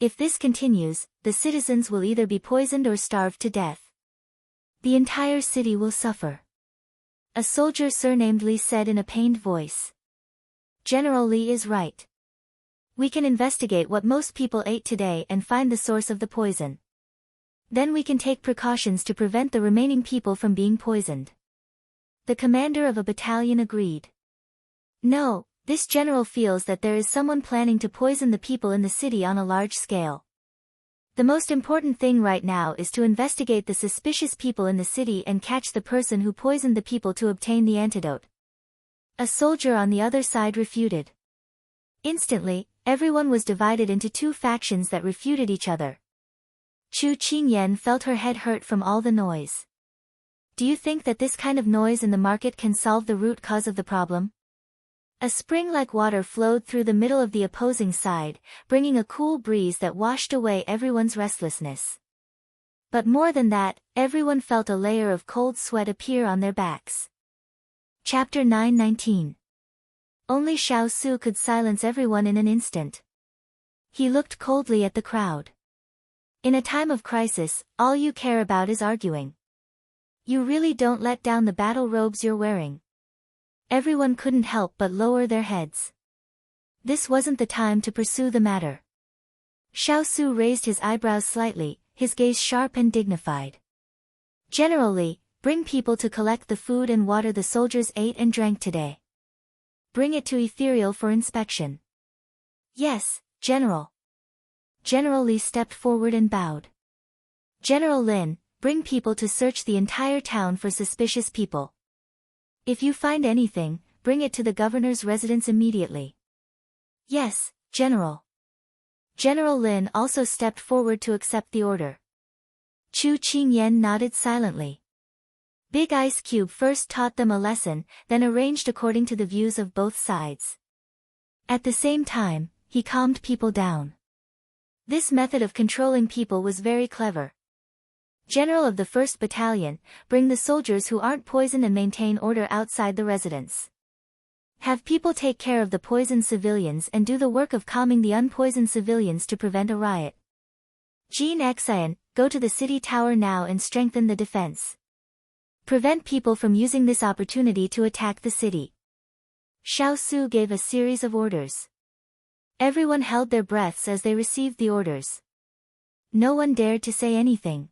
If this continues, the citizens will either be poisoned or starved to death. The entire city will suffer. A soldier surnamed Li said in a pained voice. General Li is right. We can investigate what most people ate today and find the source of the poison. Then we can take precautions to prevent the remaining people from being poisoned. The commander of a battalion agreed. No, this general feels that there is someone planning to poison the people in the city on a large scale. The most important thing right now is to investigate the suspicious people in the city and catch the person who poisoned the people to obtain the antidote. A soldier on the other side refuted. Instantly, everyone was divided into 2 factions that refuted each other. Chu Qingyan felt her head hurt from all the noise. Do you think that this kind of noise in the market can solve the root cause of the problem? A spring-like water flowed through the middle of the opposing side, bringing a cool breeze that washed away everyone's restlessness. But more than that, everyone felt a layer of cold sweat appear on their backs. Chapter 9:19. Only Xiao Su could silence everyone in an instant. He looked coldly at the crowd. In a time of crisis, all you care about is arguing. You really don't let down the battle robes you're wearing. Everyone couldn't help but lower their heads. This wasn't the time to pursue the matter. Xiao Su raised his eyebrows slightly, his gaze sharp and dignified. General Li, bring people to collect the food and water the soldiers ate and drank today. Bring it to Ethereal for inspection. Yes, General. General Li stepped forward and bowed. General Lin, bring people to search the entire town for suspicious people. If you find anything, bring it to the governor's residence immediately. Yes, General. General Lin also stepped forward to accept the order. Chu Qingyan nodded silently. Big Ice Cube first taught them a lesson, then arranged according to the views of both sides. At the same time, he calmed people down. This method of controlling people was very clever. General of the 1st Battalion, bring the soldiers who aren't poisoned and maintain order outside the residence. Have people take care of the poisoned civilians and do the work of calming the unpoisoned civilians to prevent a riot. Jean Xian, go to the city tower now and strengthen the defense. Prevent people from using this opportunity to attack the city. Xiao Su gave a series of orders. Everyone held their breaths as they received the orders. No one dared to say anything.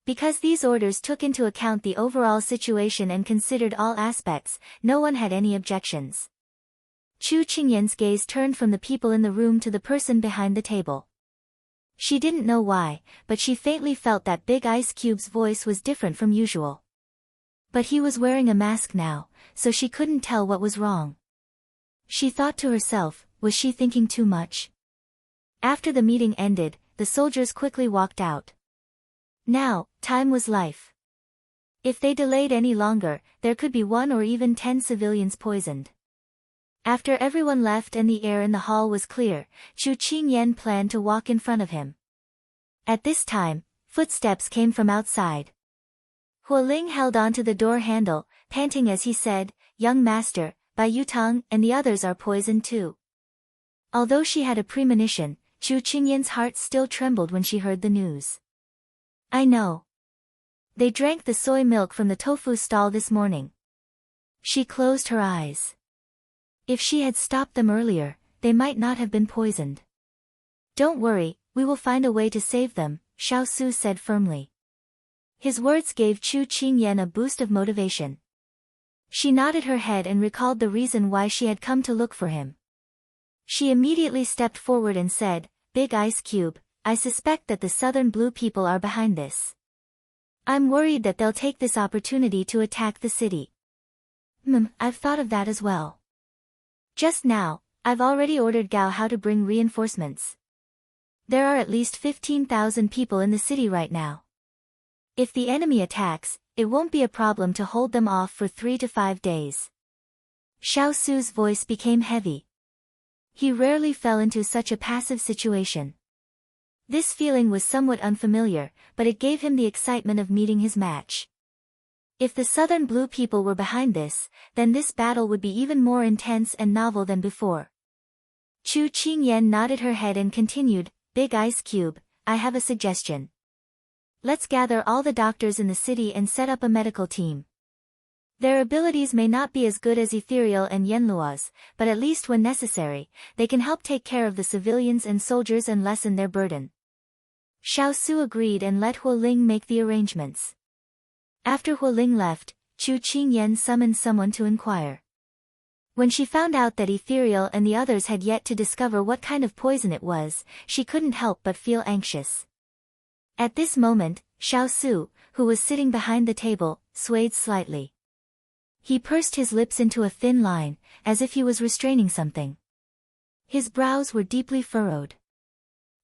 Because these orders took into account the overall situation and considered all aspects, no one had any objections. Chu Qingyan's gaze turned from the people in the room to the person behind the table. She didn't know why, but she faintly felt that Big Ice Cube's voice was different from usual. But he was wearing a mask now, so she couldn't tell what was wrong. She thought to herself, was she thinking too much? After the meeting ended, the soldiers quickly walked out. Now, time was life. If they delayed any longer, there could be 1 or even 10 civilians poisoned. After everyone left and the air in the hall was clear, Chu Qingyan planned to walk in front of him. At this time, footsteps came from outside. Hualing held onto the door handle, panting as he said, "Young master, Bai Yutang and the others are poisoned too." Although she had a premonition, Chu Qingyan's heart still trembled when she heard the news. I know. They drank the soy milk from the tofu stall this morning. She closed her eyes. If she had stopped them earlier, they might not have been poisoned. Don't worry, we will find a way to save them, Xiao Su said firmly. His words gave Chu Qingyan a boost of motivation. She nodded her head and recalled the reason why she had come to look for him. She immediately stepped forward and said, Big Ice Cube, I suspect that the Southern Blue people are behind this. I'm worried that they'll take this opportunity to attack the city. I've thought of that as well. Just now, I've already ordered Gao Hao to bring reinforcements. There are at least 15,000 people in the city right now. If the enemy attacks, it won't be a problem to hold them off for 3 to 5 days. Xiao Su's voice became heavy. He rarely fell into such a passive situation. This feeling was somewhat unfamiliar, but it gave him the excitement of meeting his match. If the Southern Blue people were behind this, then this battle would be even more intense and novel than before. Chu Qingyan nodded her head and continued, Big Ice Cube, I have a suggestion. Let's gather all the doctors in the city and set up a medical team. Their abilities may not be as good as Ethereal and Yenlua's, but at least when necessary, they can help take care of the civilians and soldiers and lessen their burden. Xiao Su agreed and let Hualing make the arrangements. After Hualing left, Chu Qingyan summoned someone to inquire. When she found out that Ethereal and the others had yet to discover what kind of poison it was, she couldn't help but feel anxious. At this moment, Xiao Su, who was sitting behind the table, swayed slightly. He pursed his lips into a thin line, as if he was restraining something. His brows were deeply furrowed.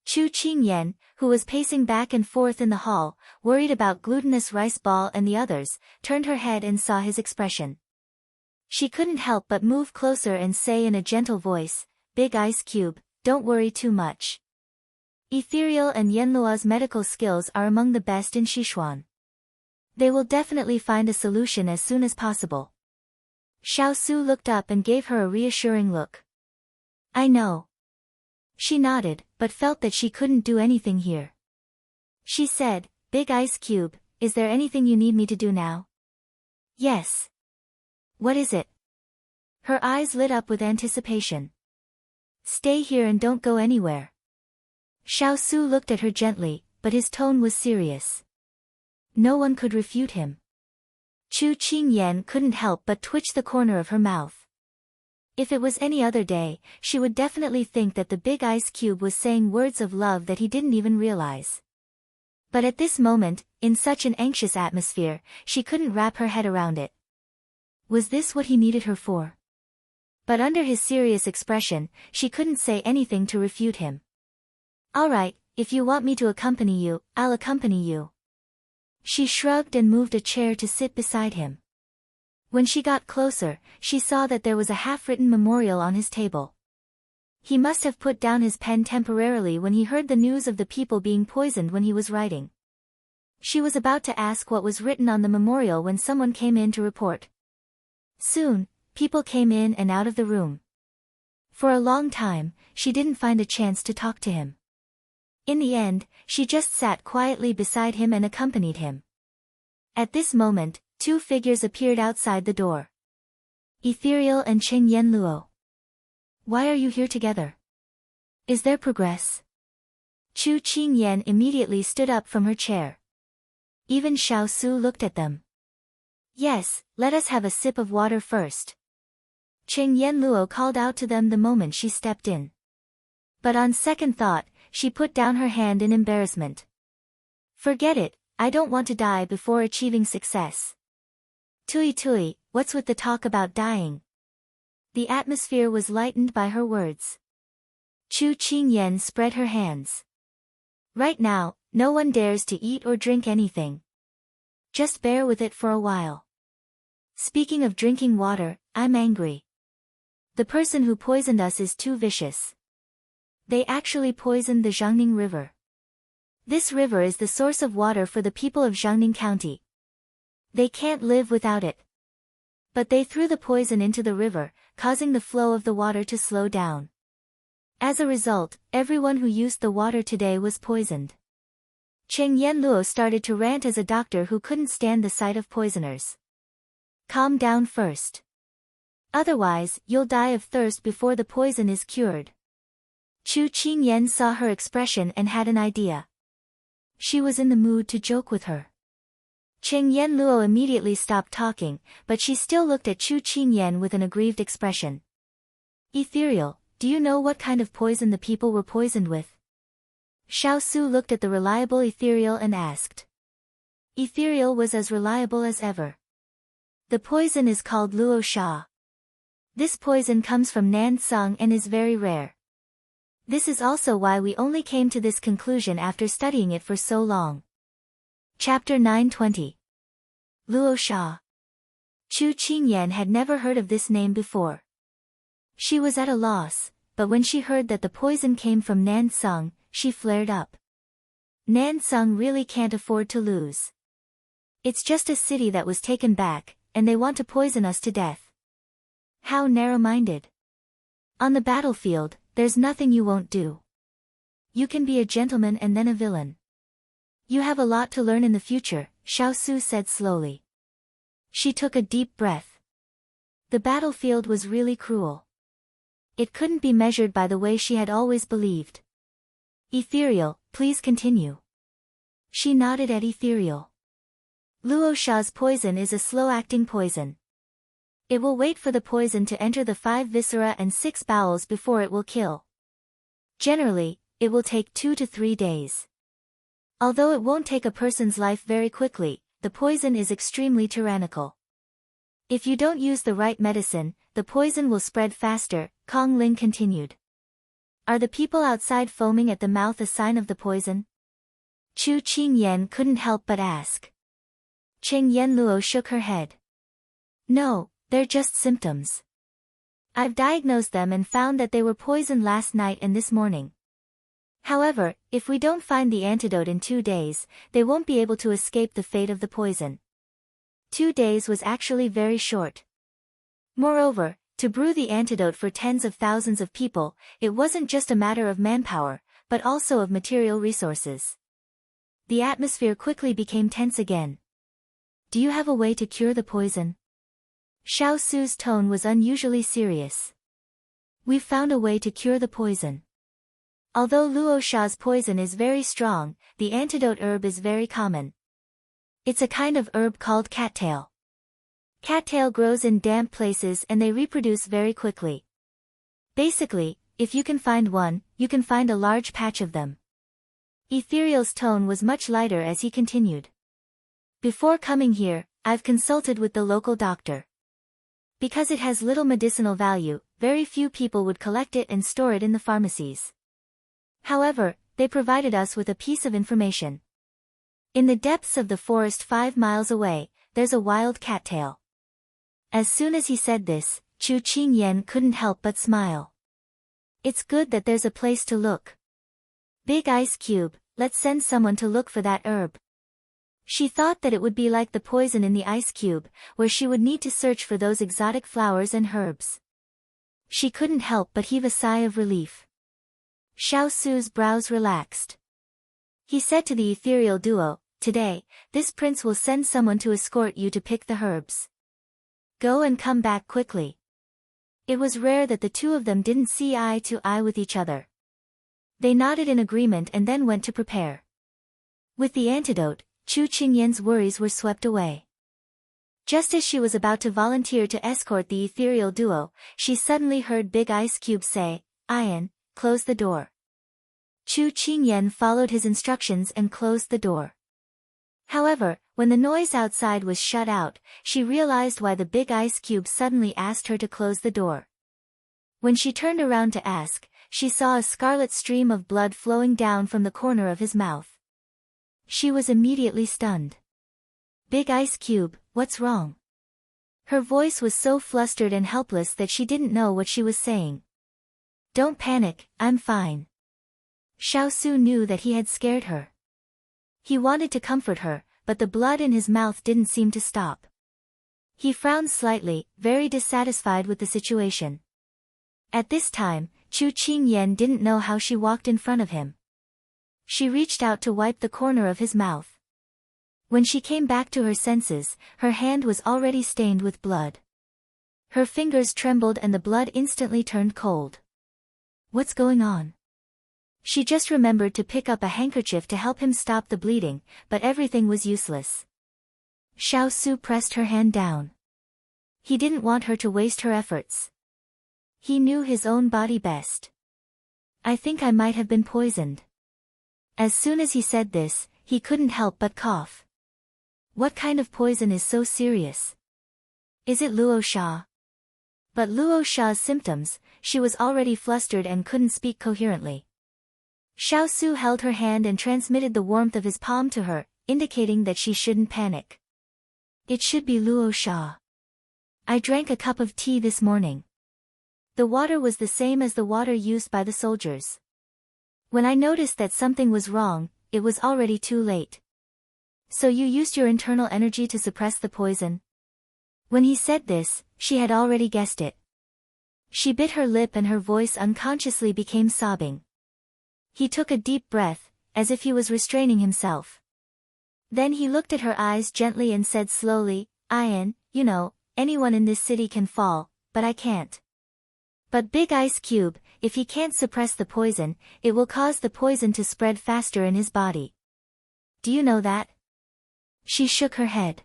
Chu Qingyan, who was pacing back and forth in the hall, worried about glutinous rice ball and the others, turned her head and saw his expression. She couldn't help but move closer and say in a gentle voice, "Big Ice Cube, don't worry too much. Ethereal and Yenlua's medical skills are among the best in Sichuan. They will definitely find a solution as soon as possible." Xiao Su looked up and gave her a reassuring look. "I know." She nodded, but felt that she couldn't do anything here. She said, "Big Ice Cube, is there anything you need me to do now?" "Yes." "What is it?" Her eyes lit up with anticipation. "Stay here and don't go anywhere." Xiao Su looked at her gently, but his tone was serious. No one could refute him. Chu Qingyan couldn't help but twitch the corner of her mouth. If it was any other day, she would definitely think that the big ice cube was saying words of love that he didn't even realize. But at this moment, in such an anxious atmosphere, she couldn't wrap her head around it. Was this what he needed her for? But under his serious expression, she couldn't say anything to refute him. "All right, if you want me to accompany you, I'll accompany you." She shrugged and moved a chair to sit beside him. When she got closer, she saw that there was a half-written memorial on his table. He must have put down his pen temporarily when he heard the news of the people being poisoned when he was writing. She was about to ask what was written on the memorial when someone came in to report. Soon, people came in and out of the room. For a long time, she didn't find a chance to talk to him. In the end, she just sat quietly beside him and accompanied him. At this moment, two figures appeared outside the door. Ethereal and Cheng Yenluo. "Why are you here together? Is there progress?" Chu Qingyan immediately stood up from her chair. Even Xiao Su looked at them. "Yes, let us have a sip of water first." Cheng Yenluo called out to them the moment she stepped in. But on second thought, she put down her hand in embarrassment. "Forget it, I don't want to die before achieving success." "Tui Tui, what's with the talk about dying?" The atmosphere was lightened by her words. Chu Qingyan spread her hands. "Right now, no one dares to eat or drink anything. Just bear with it for a while. Speaking of drinking water, I'm angry. The person who poisoned us is too vicious. They actually poisoned the Jiangning River. This river is the source of water for the people of Jiangning County. They can't live without it. But they threw the poison into the river, causing the flow of the water to slow down. As a result, everyone who used the water today was poisoned." Cheng Yenluo started to rant as a doctor who couldn't stand the sight of poisoners. "Calm down first. Otherwise, you'll die of thirst before the poison is cured." Chu Qingyan saw her expression and had an idea. She was in the mood to joke with her. Cheng Yenluo immediately stopped talking, but she still looked at Chu Qingyan with an aggrieved expression. "Ethereal, do you know what kind of poison the people were poisoned with?" Xiao Su looked at the reliable Ethereal and asked. Ethereal was as reliable as ever. "The poison is called Luo Sha. This poison comes from Nansung and is very rare. This is also why we only came to this conclusion after studying it for so long." Chapter 920. Luo Sha. Chu Qingyan had never heard of this name before. She was at a loss, but when she heard that the poison came from Nansung, she flared up. Nansung really can't afford to lose. It's just a city that was taken back, and they want to poison us to death. How narrow-minded. On the battlefield, there's nothing you won't do. You can be a gentleman and then a villain. You have a lot to learn in the future, Xiao Su said slowly. She took a deep breath. The battlefield was really cruel. It couldn't be measured by the way she had always believed. Ethereal, please continue. She nodded at Ethereal. Luo Sha's poison is a slow-acting poison. It will wait for the poison to enter the 5 viscera and 6 bowels before it will kill. Generally, it will take 2 to 3 days. Although it won't take a person's life very quickly, the poison is extremely tyrannical. If you don't use the right medicine, the poison will spread faster, Kong Ling continued. Are the people outside foaming at the mouth a sign of the poison? Chu Qingyan couldn't help but ask. Cheng Yenluo shook her head. No, they're just symptoms. I've diagnosed them and found that they were poisoned last night and this morning. However, if we don't find the antidote in 2 days, they won't be able to escape the fate of the poison. 2 days was actually very short. Moreover, to brew the antidote for tens of thousands of people, it wasn't just a matter of manpower, but also of material resources. The atmosphere quickly became tense again. Do you have a way to cure the poison? Xiao Su's tone was unusually serious. We've found a way to cure the poison. Although Luo Sha's poison is very strong, the antidote herb is very common. It's a kind of herb called cattail. Cattail grows in damp places and they reproduce very quickly. Basically, if you can find one, you can find a large patch of them. Ethereal's tone was much lighter as he continued. Before coming here, I've consulted with the local doctor. Because it has little medicinal value, very few people would collect it and store it in the pharmacies. However, they provided us with a piece of information. In the depths of the forest 5 miles away, there's a wild cattail. As soon as he said this, Chu Qingyan couldn't help but smile. It's good that there's a place to look. Big Ice Cube, let's send someone to look for that herb. She thought that it would be like the poison in the ice cube, where she would need to search for those exotic flowers and herbs. She couldn't help but heave a sigh of relief. Xiao Su's brows relaxed. He said to the ethereal duo, today, this prince will send someone to escort you to pick the herbs. Go and come back quickly. It was rare that the two of them didn't see eye to eye with each other. They nodded in agreement and then went to prepare. With the antidote, Chu Qingyan's worries were swept away. Just as she was about to volunteer to escort the ethereal duo, she suddenly heard Big Ice Cube say, Ian, close the door. Chu Qingyan followed his instructions and closed the door. However, when the noise outside was shut out, she realized why the Big Ice Cube suddenly asked her to close the door. When she turned around to ask, she saw a scarlet stream of blood flowing down from the corner of his mouth. She was immediately stunned. Big Ice Cube, what's wrong? Her voice was so flustered and helpless that she didn't know what she was saying. Don't panic, I'm fine. Xiao Su knew that he had scared her. He wanted to comfort her, but the blood in his mouth didn't seem to stop. He frowned slightly, very dissatisfied with the situation. At this time, Chu Qingyan didn't know how she walked in front of him. She reached out to wipe the corner of his mouth. When she came back to her senses, her hand was already stained with blood. Her fingers trembled and the blood instantly turned cold. What's going on? She just remembered to pick up a handkerchief to help him stop the bleeding, but everything was useless. Xiao Su pressed her hand down. He didn't want her to waste her efforts. He knew his own body best. I think I might have been poisoned. As soon as he said this, he couldn't help but cough. What kind of poison is so serious? Is it Luo Sha? But Luo Sha's symptoms, she was already flustered and couldn't speak coherently. Xiao Su held her hand and transmitted the warmth of his palm to her, indicating that she shouldn't panic. It should be Luo Sha. I drank a cup of tea this morning. The water was the same as the water used by the soldiers. When I noticed that something was wrong, it was already too late. So you used your internal energy to suppress the poison? When he said this, she had already guessed it. She bit her lip and her voice unconsciously became sobbing. He took a deep breath, as if he was restraining himself. Then he looked at her eyes gently and said slowly, Ian, you know, anyone in this city can fall, but I can't. But Big Ice Cube, if he can't suppress the poison, it will cause the poison to spread faster in his body. Do you know that? She shook her head.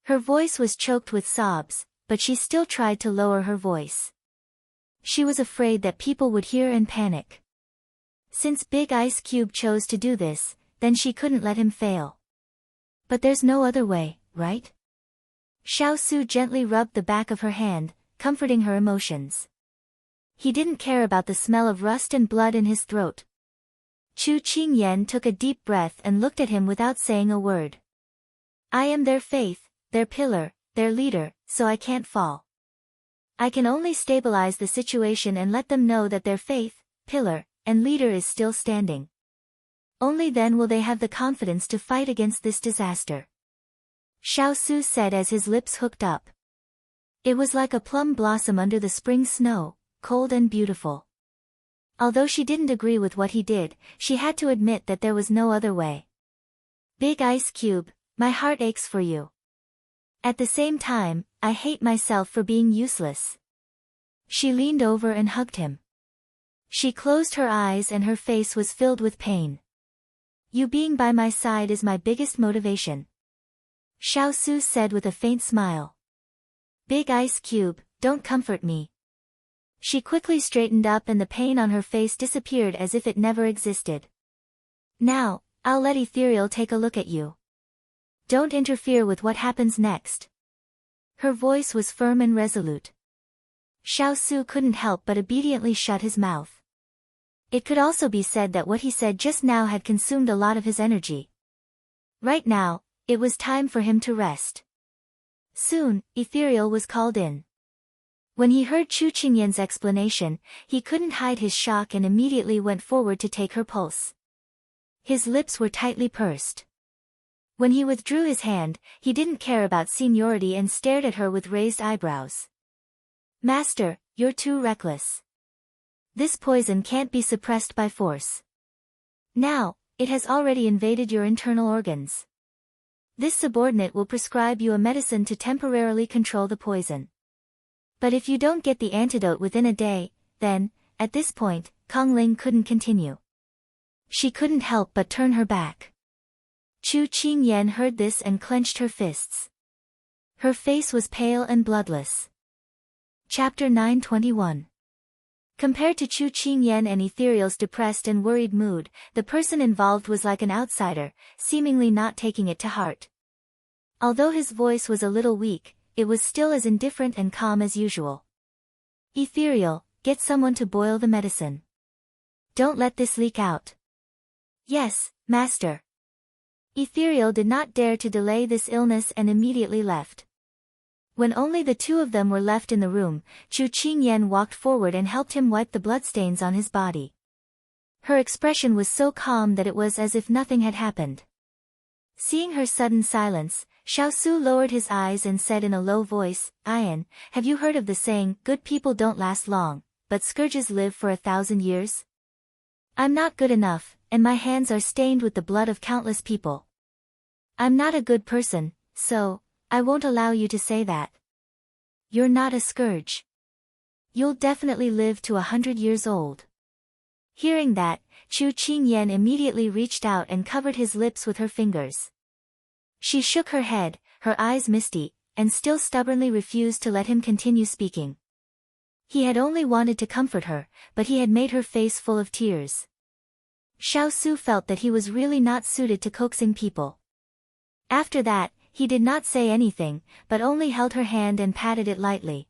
Her voice was choked with sobs, but she still tried to lower her voice. She was afraid that people would hear and panic. Since Big Ice Cube chose to do this, then she couldn't let him fail. But there's no other way, right? Xiao Su gently rubbed the back of her hand, comforting her emotions. He didn't care about the smell of rust and blood in his throat. Chu Qingyan took a deep breath and looked at him without saying a word. I am their faith, their pillar, their leader, so I can't fall. I can only stabilize the situation and let them know that their faith, pillar, and leader is still standing. Only then will they have the confidence to fight against this disaster. Xiao Su said as his lips hooked up. It was like a plum blossom under the spring snow, cold and beautiful. Although she didn't agree with what he did, she had to admit that there was no other way. Big Ice Cube, my heart aches for you. At the same time, I hate myself for being useless. She leaned over and hugged him. She closed her eyes and her face was filled with pain. You being by my side is my biggest motivation. Xiao Su said with a faint smile. Big Ice Cube, don't comfort me. She quickly straightened up and the pain on her face disappeared as if it never existed. Now, I'll let Ethereal take a look at you. Don't interfere with what happens next. Her voice was firm and resolute. Xiao Su couldn't help but obediently shut his mouth. It could also be said that what he said just now had consumed a lot of his energy. Right now, it was time for him to rest. Soon, Ethereal was called in. When he heard Chu Qingyan's explanation, he couldn't hide his shock and immediately went forward to take her pulse. His lips were tightly pursed. When he withdrew his hand, he didn't care about seniority and stared at her with raised eyebrows. Master, you're too reckless. This poison can't be suppressed by force. Now, it has already invaded your internal organs. This subordinate will prescribe you a medicine to temporarily control the poison. But if you don't get the antidote within a day, then, at this point, Kongling couldn't continue. She couldn't help but turn her back. Chu Qingyan heard this and clenched her fists. Her face was pale and bloodless. Chapter 921. Compared to Chu Qingyan and Ethereal's depressed and worried mood, the person involved was like an outsider, seemingly not taking it to heart. Although his voice was a little weak, it was still as indifferent and calm as usual. Ethereal, get someone to boil the medicine. Don't let this leak out. Yes, Master. Ethereal did not dare to delay this illness and immediately left. When only the two of them were left in the room, Chu Qingyan walked forward and helped him wipe the bloodstains on his body. Her expression was so calm that it was as if nothing had happened. Seeing her sudden silence, Xiao Su lowered his eyes and said in a low voice, Ian, have you heard of the saying, good people don't last long, but scourges live for 1,000 years? I'm not good enough, and my hands are stained with the blood of countless people. I'm not a good person, so, I won't allow you to say that. You're not a scourge. You'll definitely live to 100 years old. Hearing that, Chu Qingyan immediately reached out and covered his lips with her fingers. She shook her head, her eyes misty, and still stubbornly refused to let him continue speaking. He had only wanted to comfort her, but he had made her face full of tears. Xiao Su felt that he was really not suited to coaxing people. After that, he did not say anything, but only held her hand and patted it lightly.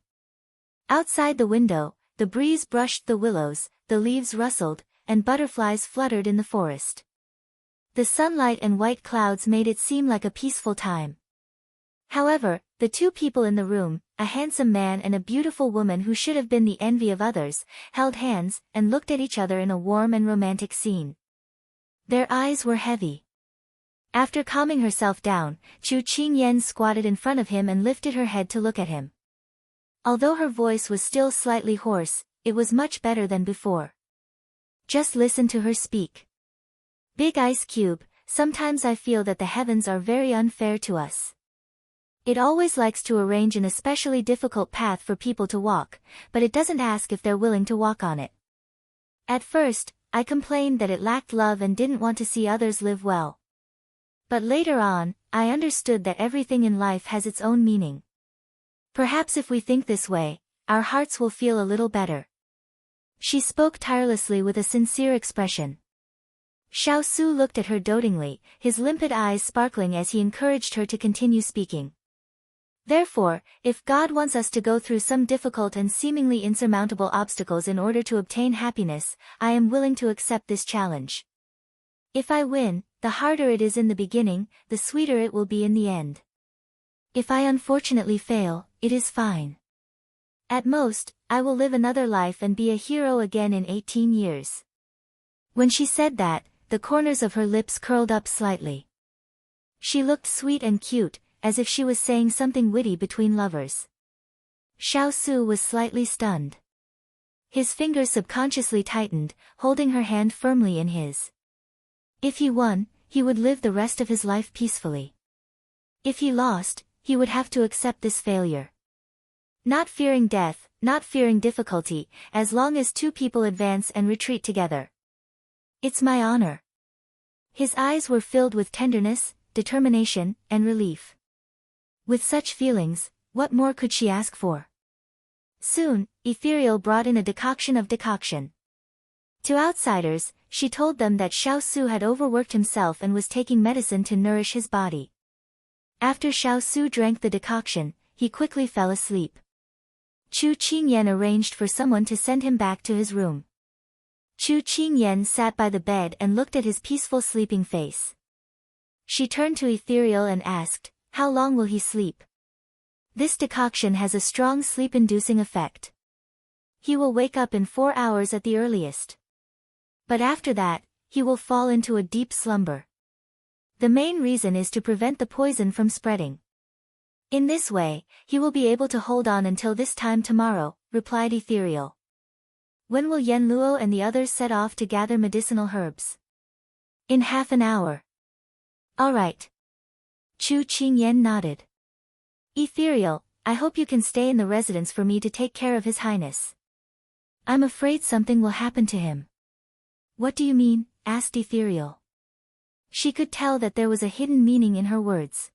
Outside the window, the breeze brushed the willows, the leaves rustled, and butterflies fluttered in the forest. The sunlight and white clouds made it seem like a peaceful time. However, the two people in the room, a handsome man and a beautiful woman who should have been the envy of others, held hands and looked at each other in a warm and romantic scene. Their eyes were heavy. After calming herself down, Chu Qingyan squatted in front of him and lifted her head to look at him. Although her voice was still slightly hoarse, it was much better than before. Just listen to her speak. Big Ice Cube, sometimes I feel that the heavens are very unfair to us. It always likes to arrange an especially difficult path for people to walk, but it doesn't ask if they're willing to walk on it. At first, I complained that it lacked love and didn't want to see others live well. But later on, I understood that everything in life has its own meaning. Perhaps if we think this way, our hearts will feel a little better. She spoke tirelessly with a sincere expression. Xiao Su looked at her dotingly, his limpid eyes sparkling as he encouraged her to continue speaking. Therefore, if God wants us to go through some difficult and seemingly insurmountable obstacles in order to obtain happiness, I am willing to accept this challenge. If I win, the harder it is in the beginning, the sweeter it will be in the end. If I unfortunately fail, it is fine. At most, I will live another life and be a hero again in 18 years. When she said that, the corners of her lips curled up slightly. She looked sweet and cute, as if she was saying something witty between lovers. Xiao Su was slightly stunned. His fingers subconsciously tightened, holding her hand firmly in his. If he won, he would live the rest of his life peacefully. If he lost, he would have to accept this failure. Not fearing death, not fearing difficulty, as long as two people advance and retreat together. It's my honor. His eyes were filled with tenderness, determination, and relief. With such feelings, what more could she ask for? Soon, Ethereal brought in a decoction of decoction. To outsiders, she told them that Xiao Su had overworked himself and was taking medicine to nourish his body. After Xiao Su drank the decoction, he quickly fell asleep. Chu Qingyan arranged for someone to send him back to his room. Chu Qingyan sat by the bed and looked at his peaceful sleeping face. She turned to Ethereal and asked, "How long will he sleep?" "This decoction has a strong sleep-inducing effect. He will wake up in 4 hours at the earliest. But after that, he will fall into a deep slumber. The main reason is to prevent the poison from spreading. In this way, he will be able to hold on until this time tomorrow," replied Ethereal. "When will Yen Luo and the others set off to gather medicinal herbs?" "In half an hour." "All right." Chu Qingyan nodded. "Ethereal, I hope you can stay in the residence for me to take care of His Highness. I'm afraid something will happen to him." "What do you mean?" asked Ethereal. She could tell that there was a hidden meaning in her words.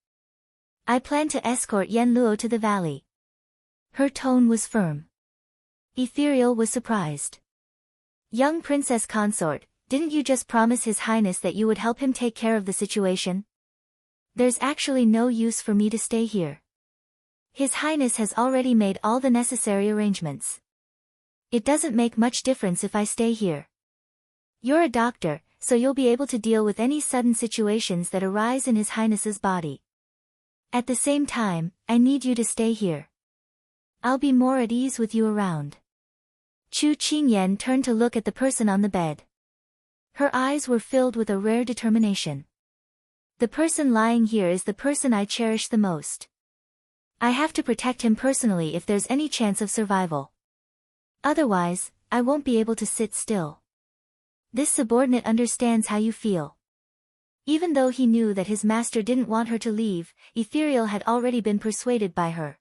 "I plan to escort Yen Luo to the valley." Her tone was firm. Ethereal was surprised. "Young Princess Consort, didn't you just promise His Highness that you would help him take care of the situation? There's actually no use for me to stay here. His Highness has already made all the necessary arrangements. It doesn't make much difference if I stay here. You're a doctor, so you'll be able to deal with any sudden situations that arise in His Highness's body. At the same time, I need you to stay here. I'll be more at ease with you around." Chu Qingyan turned to look at the person on the bed. Her eyes were filled with a rare determination. "The person lying here is the person I cherish the most. I have to protect him personally if there's any chance of survival. Otherwise, I won't be able to sit still." This subordinate understands how you feel. Even though he knew that his master didn't want her to leave, Ethereal had already been persuaded by her.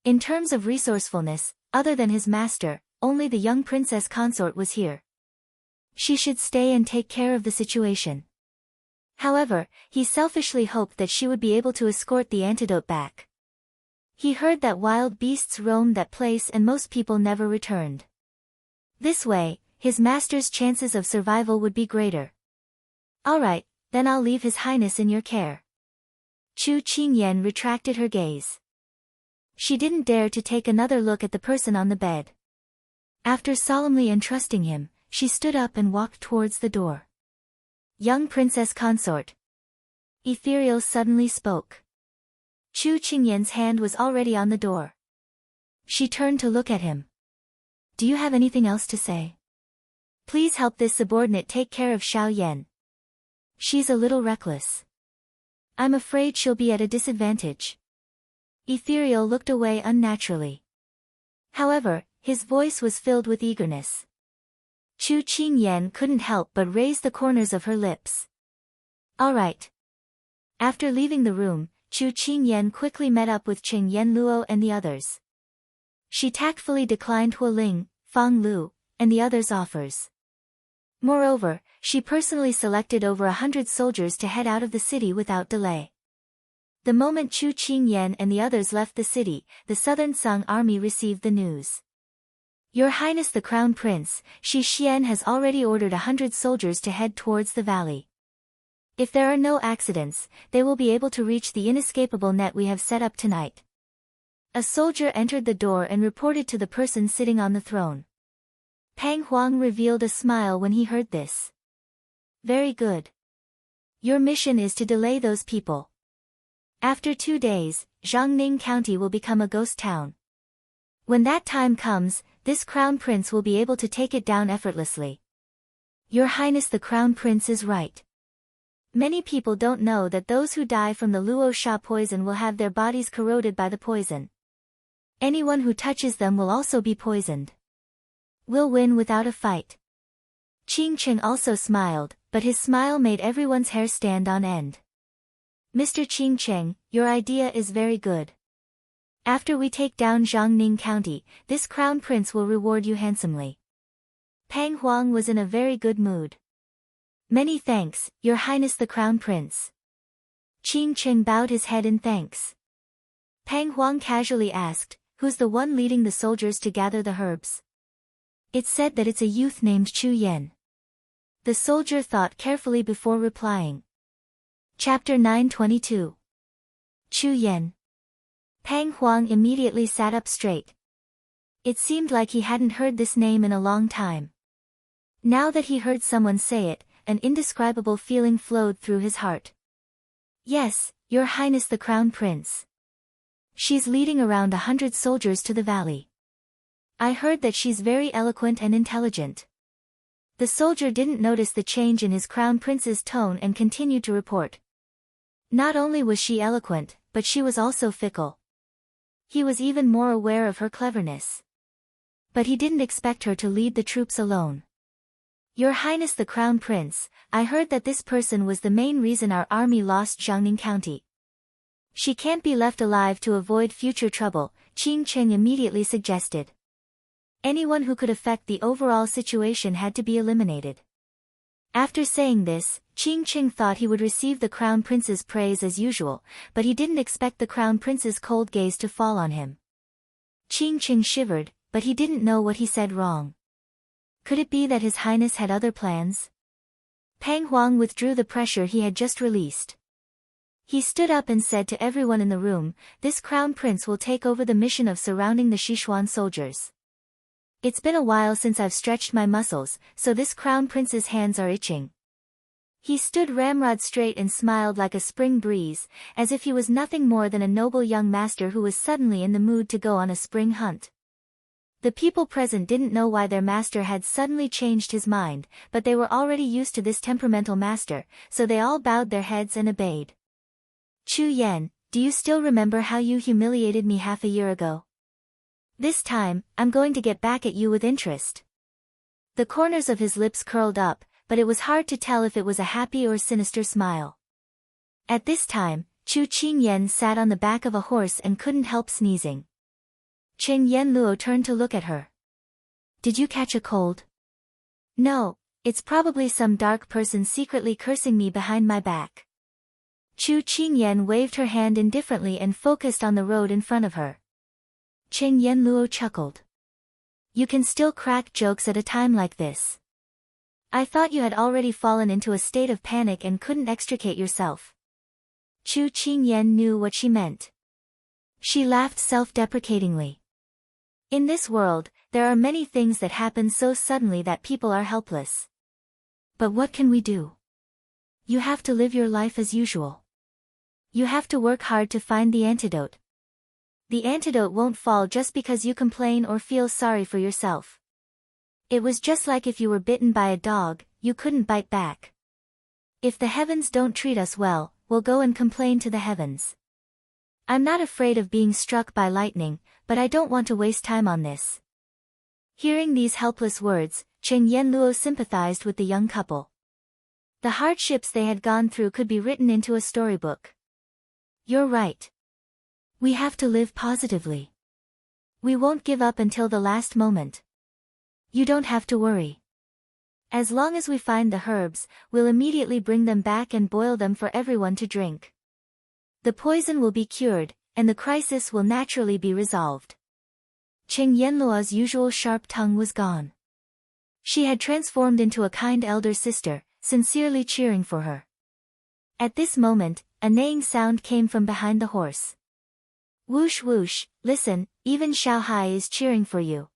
In terms of resourcefulness, other than his master, only the young Princess Consort was here. She should stay and take care of the situation. However, he selfishly hoped that she would be able to escort the antidote back. He heard that wild beasts roamed that place and most people never returned. This way, his master's chances of survival would be greater. "All right, then I'll leave His Highness in your care." Chu Qingyan retracted her gaze. She didn't dare to take another look at the person on the bed. After solemnly entrusting him, she stood up and walked towards the door. "Young Princess Consort." Ethereal suddenly spoke. Chu Qingyan's hand was already on the door. She turned to look at him. "Do you have anything else to say? Please help this subordinate take care of Xiao Yan. She's a little reckless. I'm afraid she'll be at a disadvantage." Ethereal looked away unnaturally. However, his voice was filled with eagerness. Chu Qingyan couldn't help but raise the corners of her lips. "All right." After leaving the room, Chu Qingyan quickly met up with Qing Yenluo and the others. She tactfully declined Hualing, Fang Lu, and the others' offers. Moreover, she personally selected over 100 soldiers to head out of the city without delay. The moment Chu Qingyan and the others left the city, the Southern Song army received the news. "Your Highness the Crown Prince, Shi Xian has already ordered 100 soldiers to head towards the valley. If there are no accidents, they will be able to reach the inescapable net we have set up tonight." A soldier entered the door and reported to the person sitting on the throne. Pang Huang revealed a smile when he heard this. Very good. Your mission is to delay those people. After 2 days, Jiangning County will become a ghost town. When that time comes, this crown prince will be able to take it down effortlessly. Your Highness, the crown prince is right. Many people don't know that those who die from the luo sha poison will have their bodies corroded by the poison. Anyone who touches them will also be poisoned. We'll win without a fight. Qing Cheng also smiled, but his smile made everyone's hair stand on end. Mr. Qing Cheng, your idea is very good. After we take down Jiangning County, this crown prince will reward you handsomely. Pang Huang was in a very good mood. Many thanks, Your Highness the Crown Prince. Qing Cheng bowed his head in thanks. Pang Huang casually asked, who's the one leading the soldiers to gather the herbs? It's said that it's a youth named Chu Yan. The soldier thought carefully before replying. Chapter 922. Chu Yan. Pang Huang immediately sat up straight. It seemed like he hadn't heard this name in a long time. Now that he heard someone say it, an indescribable feeling flowed through his heart. Yes, Your Highness the Crown Prince. She's leading around 100 soldiers to the valley. I heard that she's very eloquent and intelligent. The soldier didn't notice the change in his crown prince's tone and continued to report. Not only was she eloquent, but she was also fickle. He was even more aware of her cleverness. But he didn't expect her to lead the troops alone. Your Highness the Crown Prince, I heard that this person was the main reason our army lost Jiangning County. She can't be left alive to avoid future trouble, Qing Cheng immediately suggested. Anyone who could affect the overall situation had to be eliminated. After saying this, Qing Cheng thought he would receive the Crown Prince's praise as usual, but he didn't expect the Crown Prince's cold gaze to fall on him. Qing Cheng shivered, but he didn't know what he said wrong. Could it be that His Highness had other plans? Pang Huang withdrew the pressure he had just released. He stood up and said to everyone in the room, this Crown Prince will take over the mission of surrounding the Sichuan soldiers. It's been a while since I've stretched my muscles, so this Crown Prince's hands are itching. He stood ramrod straight and smiled like a spring breeze, as if he was nothing more than a noble young master who was suddenly in the mood to go on a spring hunt. The people present didn't know why their master had suddenly changed his mind, but they were already used to this temperamental master, so they all bowed their heads and obeyed. Chu Yan, do you still remember how you humiliated me half a year ago? This time, I'm going to get back at you with interest. The corners of his lips curled up, but it was hard to tell if it was a happy or sinister smile. At this time, Chu Qingyan sat on the back of a horse and couldn't help sneezing. Chen Yenluo turned to look at her. Did you catch a cold? No, it's probably some dark person secretly cursing me behind my back. Chu Qingyan waved her hand indifferently and focused on the road in front of her. Chen Yenluo chuckled. You can still crack jokes at a time like this. I thought you had already fallen into a state of panic and couldn't extricate yourself. Chu Qingyan knew what she meant. She laughed self-deprecatingly. In this world, there are many things that happen so suddenly that people are helpless. But what can we do? You have to live your life as usual. You have to work hard to find the antidote. The antidote won't fall just because you complain or feel sorry for yourself. It was just like if you were bitten by a dog, you couldn't bite back. If the heavens don't treat us well, we'll go and complain to the heavens. I'm not afraid of being struck by lightning, but I don't want to waste time on this. Hearing these helpless words, Chen Yenluo sympathized with the young couple. The hardships they had gone through could be written into a storybook. You're right. We have to live positively. We won't give up until the last moment. You don't have to worry. As long as we find the herbs, we'll immediately bring them back and boil them for everyone to drink. The poison will be cured, and the crisis will naturally be resolved. Chen Yenluo's usual sharp tongue was gone. She had transformed into a kind elder sister, sincerely cheering for her. At this moment, a neighing sound came from behind the horse. Whoosh whoosh, listen, even Xiao Hai is cheering for you.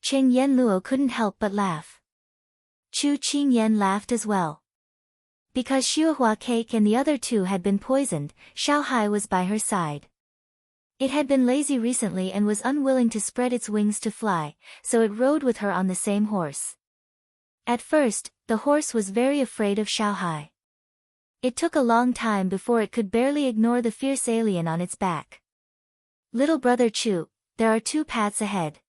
Cheng Yanluo couldn't help but laugh. Chu Qingyan laughed as well. Because Xiuhua Cake and the other two had been poisoned, Xiao Hai was by her side. It had been lazy recently and was unwilling to spread its wings to fly, so it rode with her on the same horse. At first, the horse was very afraid of Xiao Hai. It took a long time before it could barely ignore the fierce alien on its back. Little brother Chu, there are two paths ahead.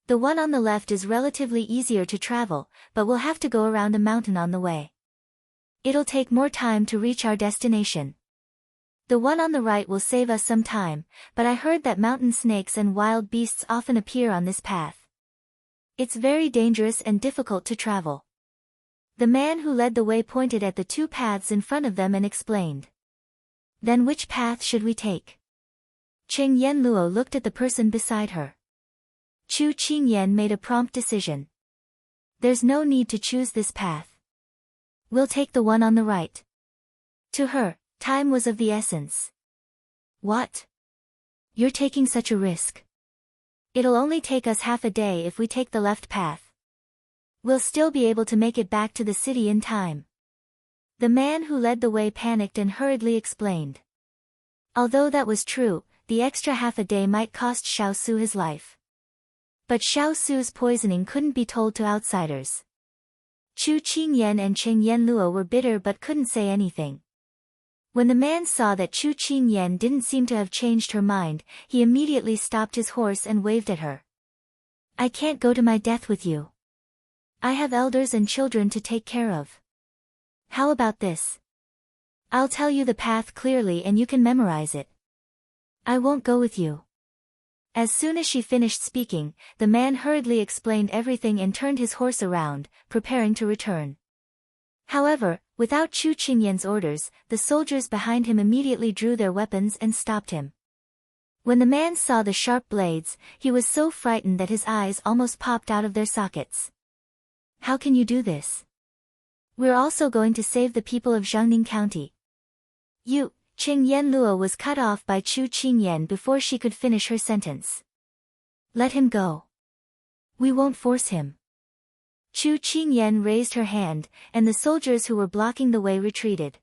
The one on the left is relatively easier to travel, but we'll have to go around a mountain on the way. It'll take more time to reach our destination. The one on the right will save us some time, but I heard that mountain snakes and wild beasts often appear on this path. It's very dangerous and difficult to travel. The man who led the way pointed at the two paths in front of them and explained. Then which path should we take? Cheng Yanluo looked at the person beside her. Chu Qingyan made a prompt decision. There's no need to choose this path. We'll take the one on the right. To her, time was of the essence. What? You're taking such a risk. It'll only take us half a day if we take the left path. We'll still be able to make it back to the city in time. The man who led the way panicked and hurriedly explained. Although that was true, the extra half a day might cost Xiao Su his life. But Xiao Su's poisoning couldn't be told to outsiders. Chu Qingyan and Cheng Yanluo were bitter but couldn't say anything. When the man saw that Chu Qingyan didn't seem to have changed her mind, he immediately stopped his horse and waved at her. I can't go to my death with you. I have elders and children to take care of. How about this? I'll tell you the path clearly and you can memorize it. I won't go with you. As soon as she finished speaking, the man hurriedly explained everything and turned his horse around, preparing to return. However, without Chu Qingyan's orders, the soldiers behind him immediately drew their weapons and stopped him. When the man saw the sharp blades, he was so frightened that his eyes almost popped out of their sockets. How can you do this? We're also going to save the people of Jiangning County. You, Cheng Yanluo was cut off by Chu Qingyan before she could finish her sentence. Let him go. We won't force him. Chu Qingyan raised her hand, and the soldiers who were blocking the way retreated.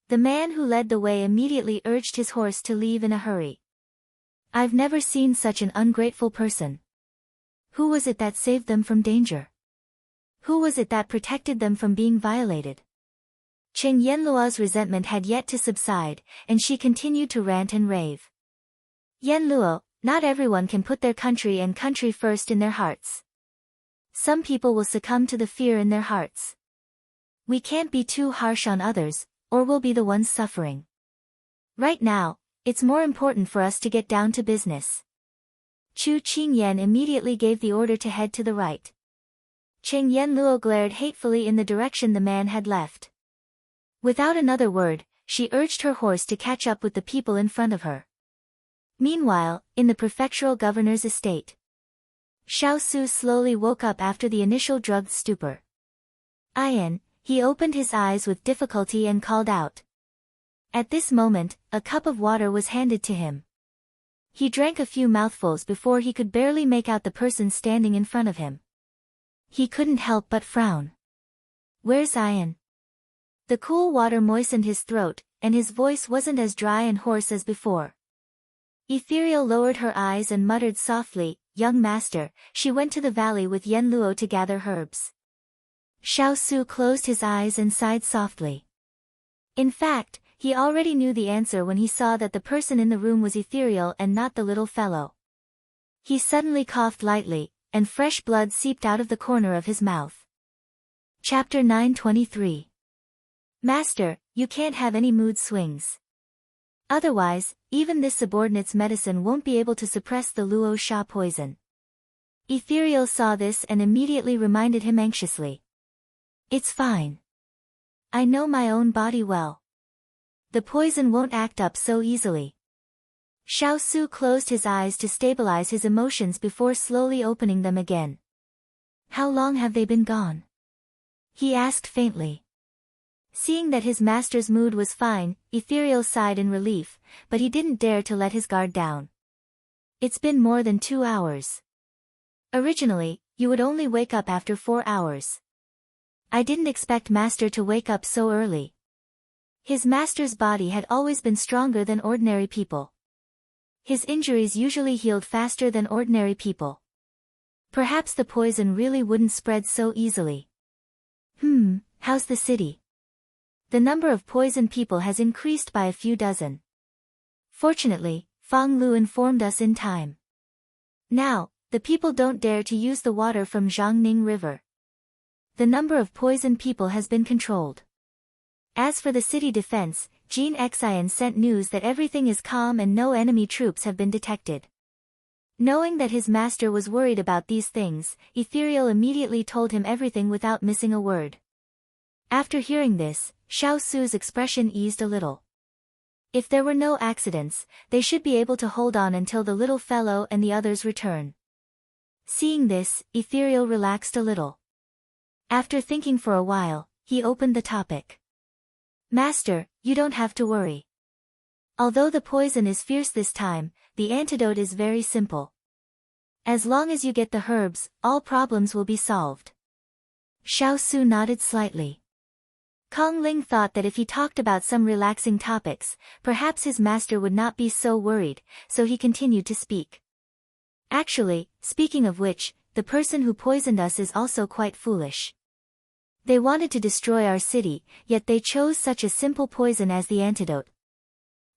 The man who led the way immediately urged his horse to leave in a hurry. I've never seen such an ungrateful person. Who was it that saved them from danger? Who was it that protected them from being violated? Cheng Yanluo's resentment had yet to subside, and she continued to rant and rave. Yanluo, not everyone can put their country and country first in their hearts. Some people will succumb to the fear in their hearts. We can't be too harsh on others, or we'll be the ones suffering. Right now, it's more important for us to get down to business. Chu Qingyan immediately gave the order to head to the right. Cheng Yanluo glared hatefully in the direction the man had left. Without another word, she urged her horse to catch up with the people in front of her. Meanwhile, in the prefectural governor's estate, Xiao Su slowly woke up after the initial drugged stupor. Ayan, he opened his eyes with difficulty and called out. At this moment, a cup of water was handed to him. He drank a few mouthfuls before he could barely make out the person standing in front of him. He couldn't help but frown. Where's Ayan? The cool water moistened his throat, and his voice wasn't as dry and hoarse as before. Ethereal lowered her eyes and muttered softly, Young master, she went to the valley with Yanluo to gather herbs. Xiao Su closed his eyes and sighed softly. In fact, he already knew the answer when he saw that the person in the room was ethereal and not the little fellow. He suddenly coughed lightly, and fresh blood seeped out of the corner of his mouth. Chapter 923. Master, you can't have any mood swings. Otherwise, even this subordinate's medicine won't be able to suppress the Luo Sha poison. Ethereal saw this and immediately reminded him anxiously. It's fine. I know my own body well. The poison won't act up so easily. Xiao Su closed his eyes to stabilize his emotions before slowly opening them again. How long have they been gone? He asked faintly. Seeing that his master's mood was fine, Ethereal sighed in relief, but he didn't dare to let his guard down. It's been more than 2 hours. Originally, you would only wake up after 4 hours. I didn't expect Master to wake up so early. His master's body had always been stronger than ordinary people. His injuries usually healed faster than ordinary people. Perhaps the poison really wouldn't spread so easily. How's the city? The number of poisoned people has increased by a few dozen. Fortunately, Fang Lu informed us in time. Now, the people don't dare to use the water from Jiangning River. The number of poisoned people has been controlled. As for the city defense, Jean Xian sent news that everything is calm and no enemy troops have been detected. Knowing that his master was worried about these things, Ethereal immediately told him everything without missing a word. After hearing this, Xiao Su's expression eased a little. If there were no accidents, they should be able to hold on until the little fellow and the others return. Seeing this, Ethereal relaxed a little. After thinking for a while, he opened the topic. Master, you don't have to worry. Although the poison is fierce this time, the antidote is very simple. As long as you get the herbs, all problems will be solved. Xiao Su nodded slightly. Kong Ling thought that if he talked about some relaxing topics, perhaps his master would not be so worried, so he continued to speak. Actually, speaking of which, the person who poisoned us is also quite foolish. They wanted to destroy our city, yet they chose such a simple poison as the antidote.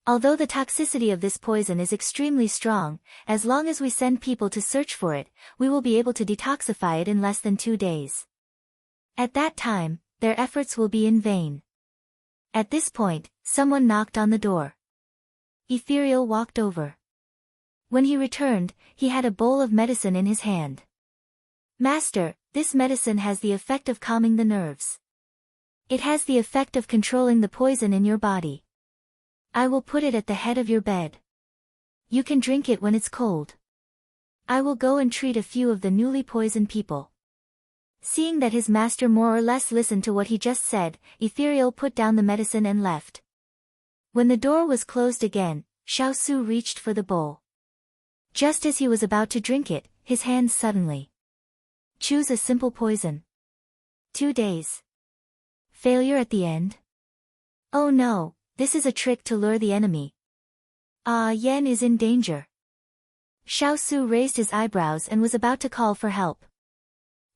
Although the toxicity of this poison is extremely strong, as long as we send people to search for it, we will be able to detoxify it in less than 2 days. At that time, their efforts will be in vain. At this point, someone knocked on the door. Ethereal walked over. When he returned, he had a bowl of medicine in his hand. Master, this medicine has the effect of calming the nerves. It has the effect of controlling the poison in your body. I will put it at the head of your bed. You can drink it when it's cold. I will go and treat a few of the newly poisoned people. Seeing that his master more or less listened to what he just said, Ethereal put down the medicine and left. When the door was closed again, Xiao Su reached for the bowl. Just as he was about to drink it, his hand suddenly. Choose a simple poison. 2 days. Failure at the end? Oh no, this is a trick to lure the enemy. Yan is in danger. Xiao Su raised his eyebrows and was about to call for help.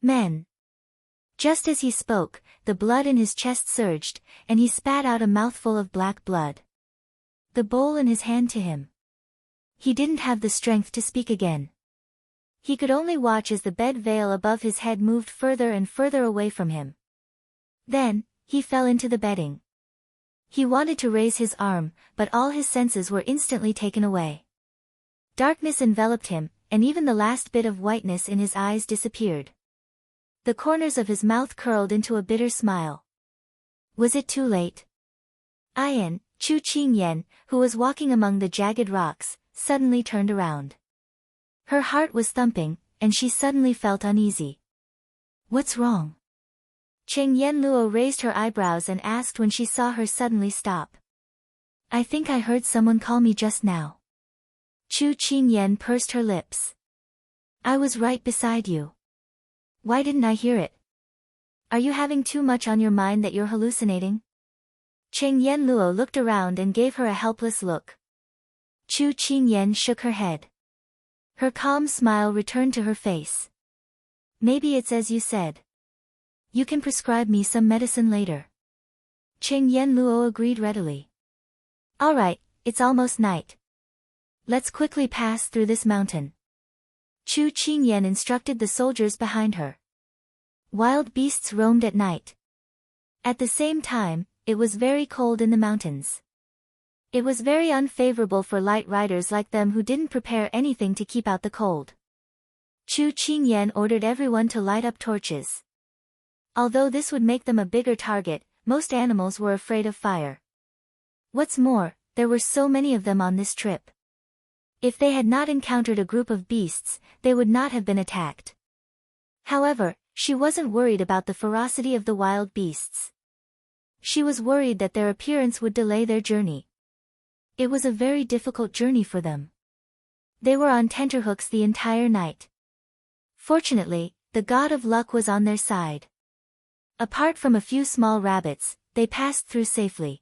Men. Just as he spoke, the blood in his chest surged, and he spat out a mouthful of black blood. The bowl in his hand to him. He didn't have the strength to speak again. He could only watch as the bed veil above his head moved further and further away from him. Then, he fell into the bedding. He wanted to raise his arm, but all his senses were instantly taken away. Darkness enveloped him, and even the last bit of whiteness in his eyes disappeared. The corners of his mouth curled into a bitter smile. Was it too late? Ayan, Chu Qingyan, who was walking among the jagged rocks, suddenly turned around. Her heart was thumping, and she suddenly felt uneasy. What's wrong? Cheng Yenluo raised her eyebrows and asked when she saw her suddenly stop. I think I heard someone call me just now. Chu Qingyan pursed her lips. I was right beside you. Why didn't I hear it? Are you having too much on your mind that you're hallucinating? Cheng Yenluo looked around and gave her a helpless look. Chu Qingyan shook her head. Her calm smile returned to her face. Maybe it's as you said. You can prescribe me some medicine later. Cheng Yenluo agreed readily. All right, it's almost night. Let's quickly pass through this mountain. Chu Qingyan instructed the soldiers behind her. Wild beasts roamed at night. At the same time, it was very cold in the mountains. It was very unfavorable for light riders like them who didn't prepare anything to keep out the cold. Chu Qingyan ordered everyone to light up torches. Although this would make them a bigger target, most animals were afraid of fire. What's more, there were so many of them on this trip. If they had not encountered a group of beasts, they would not have been attacked. However, she wasn't worried about the ferocity of the wild beasts. She was worried that their appearance would delay their journey. It was a very difficult journey for them. They were on tenterhooks the entire night. Fortunately, the god of luck was on their side. Apart from a few small rabbits, they passed through safely.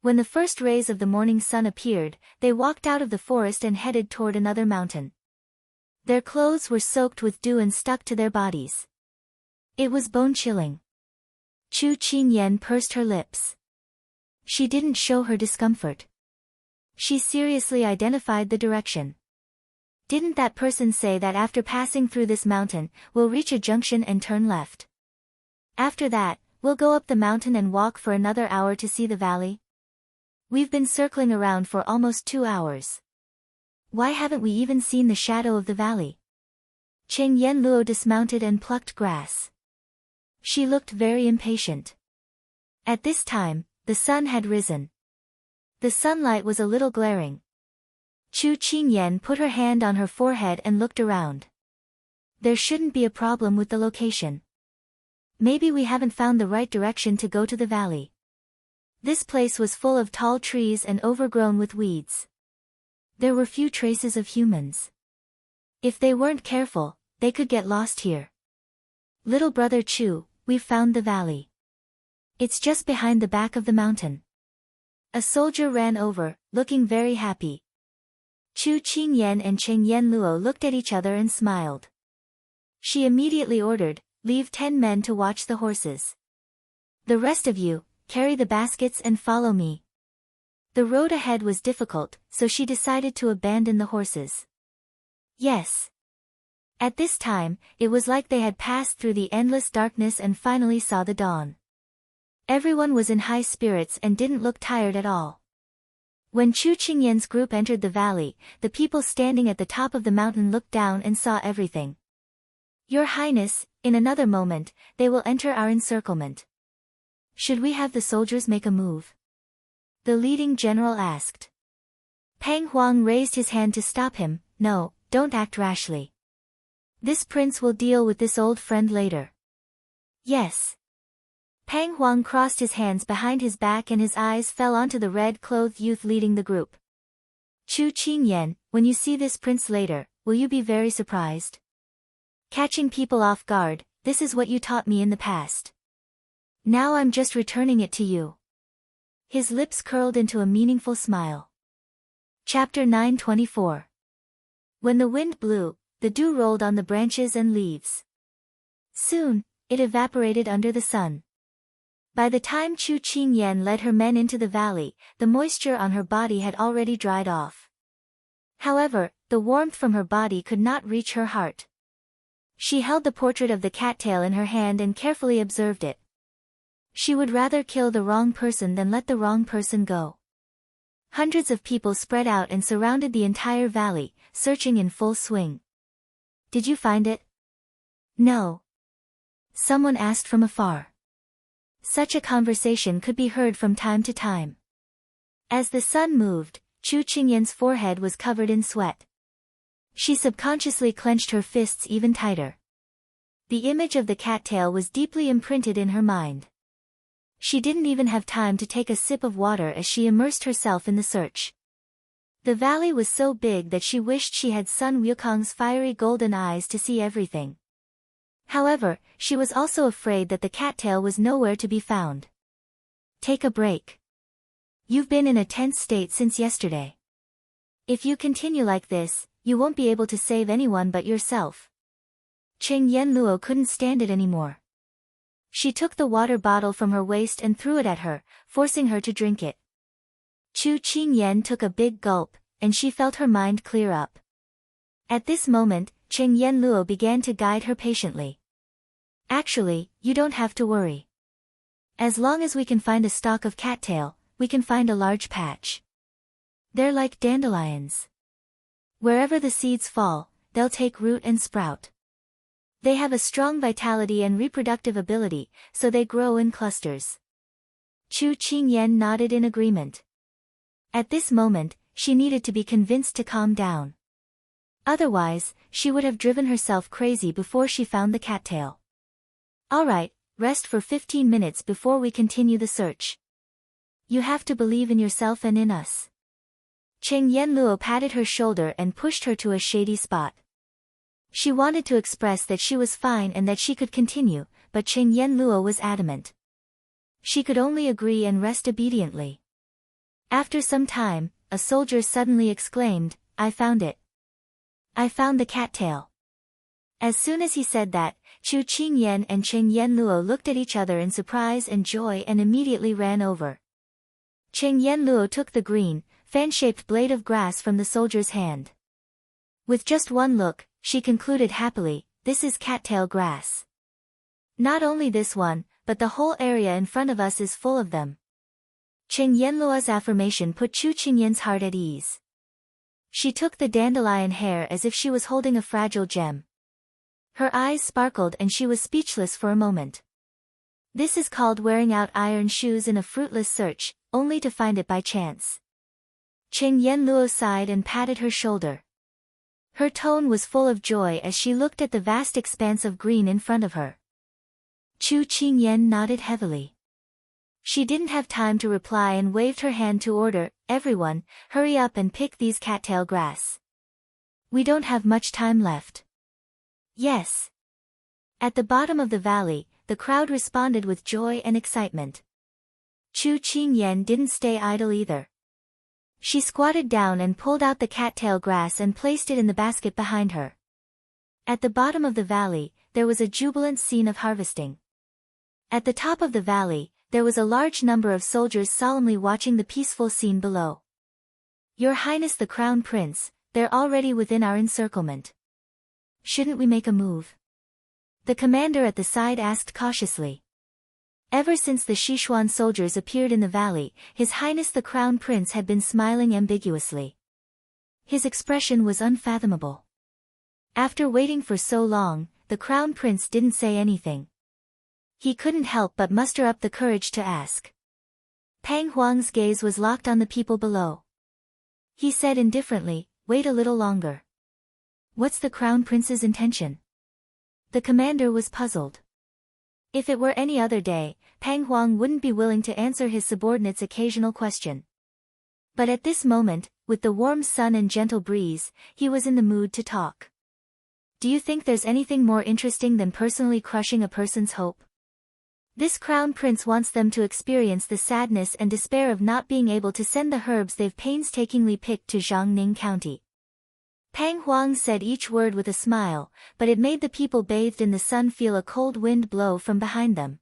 When the first rays of the morning sun appeared, they walked out of the forest and headed toward another mountain. Their clothes were soaked with dew and stuck to their bodies. It was bone-chilling. Chu Qingyan pursed her lips. She didn't show her discomfort. She seriously identified the direction. Didn't that person say that after passing through this mountain, we'll reach a junction and turn left? After that, we'll go up the mountain and walk for another hour to see the valley? We've been circling around for almost 2 hours. Why haven't we even seen the shadow of the valley? Cheng Yenluo dismounted and plucked grass. She looked very impatient. At this time, the sun had risen. The sunlight was a little glaring. Chu Qingyan put her hand on her forehead and looked around. There shouldn't be a problem with the location. Maybe we haven't found the right direction to go to the valley. This place was full of tall trees and overgrown with weeds. There were few traces of humans. If they weren't careful, they could get lost here. Little brother Chu, we've found the valley. It's just behind the back of the mountain. A soldier ran over, looking very happy. Chu Qingyan and Cheng Yenluo looked at each other and smiled. She immediately ordered, "Leave 10 men to watch the horses. The rest of you, carry the baskets and follow me." The road ahead was difficult, so she decided to abandon the horses. Yes. At this time, it was like they had passed through the endless darkness and finally saw the dawn. Everyone was in high spirits and didn't look tired at all. When Chu Qingyan's group entered the valley, the people standing at the top of the mountain looked down and saw everything. "Your Highness, in another moment, they will enter our encirclement. Should we have the soldiers make a move?" the leading general asked. Pang Huang raised his hand to stop him. "No, don't act rashly. This prince will deal with this old friend later." "Yes." Pang Huang crossed his hands behind his back and his eyes fell onto the red-clothed youth leading the group. "Chu Qingyan, when you see this prince later, will you be very surprised? Catching people off guard, this is what you taught me in the past. Now I'm just returning it to you." His lips curled into a meaningful smile. Chapter 924. When the wind blew, the dew rolled on the branches and leaves. Soon, it evaporated under the sun. By the time Chu Qingyan led her men into the valley, the moisture on her body had already dried off. However, the warmth from her body could not reach her heart. She held the portrait of the cattail in her hand and carefully observed it. She would rather kill the wrong person than let the wrong person go. Hundreds of people spread out and surrounded the entire valley, searching in full swing. "Did you find it?" "No." Someone asked from afar. Such a conversation could be heard from time to time. As the sun moved, Chu Qingyan's forehead was covered in sweat. She subconsciously clenched her fists even tighter. The image of the cattail was deeply imprinted in her mind. She didn't even have time to take a sip of water as she immersed herself in the search. The valley was so big that she wished she had Sun Wukong's fiery golden eyes to see everything. However, she was also afraid that the cattail was nowhere to be found. "Take a break. You've been in a tense state since yesterday. If you continue like this, you won't be able to save anyone but yourself." Cheng Yenluo couldn't stand it anymore. She took the water bottle from her waist and threw it at her, forcing her to drink it. Chu Qingyan took a big gulp, and she felt her mind clear up. At this moment, Cheng Yenluo began to guide her patiently. "Actually, you don't have to worry. As long as we can find a stalk of cattail, we can find a large patch. They're like dandelions. Wherever the seeds fall, they'll take root and sprout. They have a strong vitality and reproductive ability, so they grow in clusters." Chu Qingyan nodded in agreement. At this moment, she needed to be convinced to calm down. Otherwise, she would have driven herself crazy before she found the cattail. "All right, rest for 15 minutes before we continue the search. You have to believe in yourself and in us. Cheng Yanluo patted her shoulder and pushed her to a shady spot. She wanted to express that she was fine and that she could continue, but Cheng Yanluo was adamant. She could only agree and rest obediently. After some time, a soldier suddenly exclaimed, "I found it. I found the cattail." As soon as he said that, Chu Qingyan and Cheng Yanluo looked at each other in surprise and joy and immediately ran over. Cheng Yanluo took the green, fan-shaped blade of grass from the soldier's hand. With just one look, she concluded happily, "This is cattail grass. Not only this one, but the whole area in front of us is full of them." Cheng Yanluo's affirmation put Chu Qingyan's heart at ease. She took the dandelion hair as if she was holding a fragile gem. Her eyes sparkled and she was speechless for a moment. This is called wearing out iron shoes in a fruitless search, only to find it by chance. Cheng Yanluo sighed and patted her shoulder. Her tone was full of joy as she looked at the vast expanse of green in front of her. Chu Qingyan nodded heavily. She didn't have time to reply and waved her hand to order, "Everyone, hurry up and pick these cattail grass. We don't have much time left." "Yes." At the bottom of the valley, the crowd responded with joy and excitement. Chu Qingyan didn't stay idle either. She squatted down and pulled out the cattail grass and placed it in the basket behind her. At the bottom of the valley, there was a jubilant scene of harvesting. At the top of the valley, there was a large number of soldiers solemnly watching the peaceful scene below. "Your Highness the Crown Prince, they're already within our encirclement. Shouldn't we make a move?" The commander at the side asked cautiously. Ever since the Sichuan soldiers appeared in the valley, His Highness the Crown Prince had been smiling ambiguously. His expression was unfathomable. After waiting for so long, the Crown Prince didn't say anything. He couldn't help but muster up the courage to ask. Pang Huang's gaze was locked on the people below. He said indifferently, "Wait a little longer." "What's the Crown Prince's intention?" The commander was puzzled. If it were any other day, Pang Huang wouldn't be willing to answer his subordinate's occasional question. But at this moment, with the warm sun and gentle breeze, he was in the mood to talk. "Do you think there's anything more interesting than personally crushing a person's hope? This Crown Prince wants them to experience the sadness and despair of not being able to send the herbs they've painstakingly picked to Jiangning County." Pang Huang said each word with a smile, but it made the people bathed in the sun feel a cold wind blow from behind them.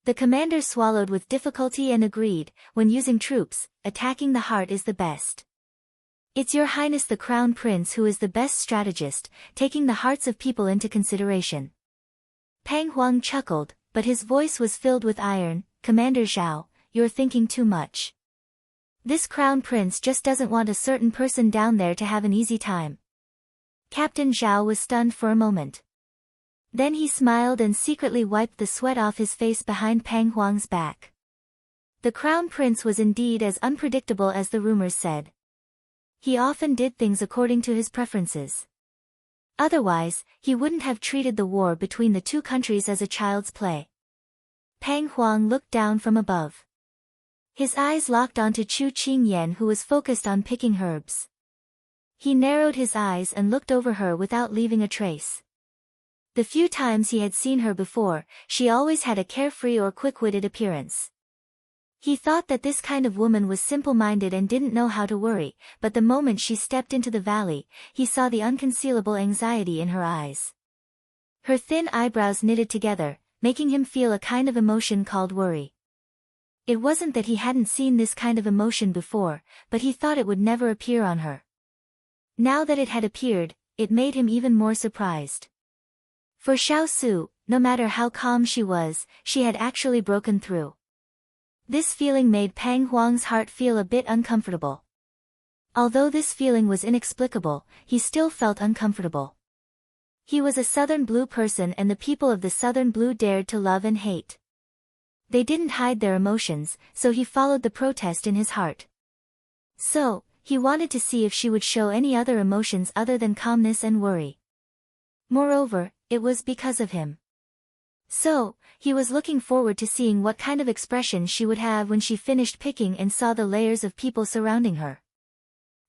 The commander swallowed with difficulty and agreed, "When using troops, attacking the heart is the best. It's Your Highness the Crown Prince who is the best strategist, taking the hearts of people into consideration." Pang Huang chuckled, but his voice was filled with iron. "Commander Zhao, you're thinking too much. This Crown Prince just doesn't want a certain person down there to have an easy time." Captain Zhao was stunned for a moment. Then he smiled and secretly wiped the sweat off his face behind Pang Huang's back. The Crown Prince was indeed as unpredictable as the rumors said. He often did things according to his preferences. Otherwise, he wouldn't have treated the war between the two countries as a child's play. Pang Huang looked down from above. His eyes locked onto Chu Qingyan, who was focused on picking herbs. He narrowed his eyes and looked over her without leaving a trace. The few times he had seen her before, she always had a carefree or quick-witted appearance. He thought that this kind of woman was simple-minded and didn't know how to worry, but the moment she stepped into the valley, he saw the unconcealable anxiety in her eyes. Her thin eyebrows knitted together, making him feel a kind of emotion called worry. It wasn't that he hadn't seen this kind of emotion before, but he thought it would never appear on her. Now that it had appeared, it made him even more surprised. For Xiao Su, no matter how calm she was, she had actually broken through. This feeling made Pang Huang's heart feel a bit uncomfortable. Although this feeling was inexplicable, he still felt uncomfortable. He was a Southern Blue person and the people of the Southern Blue dared to love and hate. They didn't hide their emotions, so he followed the protest in his heart. So, he wanted to see if she would show any other emotions other than calmness and worry. Moreover, it was because of him. So, he was looking forward to seeing what kind of expression she would have when she finished picking and saw the layers of people surrounding her.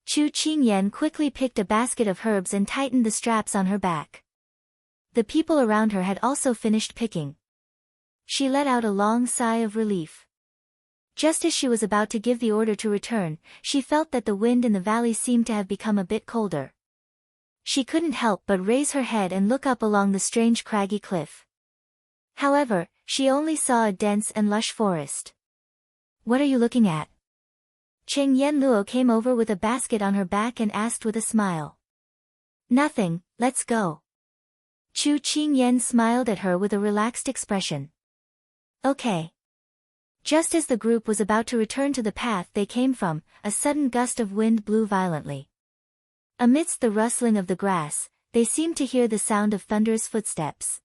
Chu Qingyan quickly picked a basket of herbs and tightened the straps on her back. The people around her had also finished picking. She let out a long sigh of relief. Just as she was about to give the order to return, she felt that the wind in the valley seemed to have become a bit colder. She couldn't help but raise her head and look up along the strange craggy cliff. However, she only saw a dense and lush forest. "What are you looking at?" Cheng Yenluo came over with a basket on her back and asked with a smile. "Nothing, let's go." Chu Qingyan smiled at her with a relaxed expression. "Okay." Just as the group was about to return to the path they came from, a sudden gust of wind blew violently. Amidst the rustling of the grass, they seemed to hear the sound of thunderous footsteps.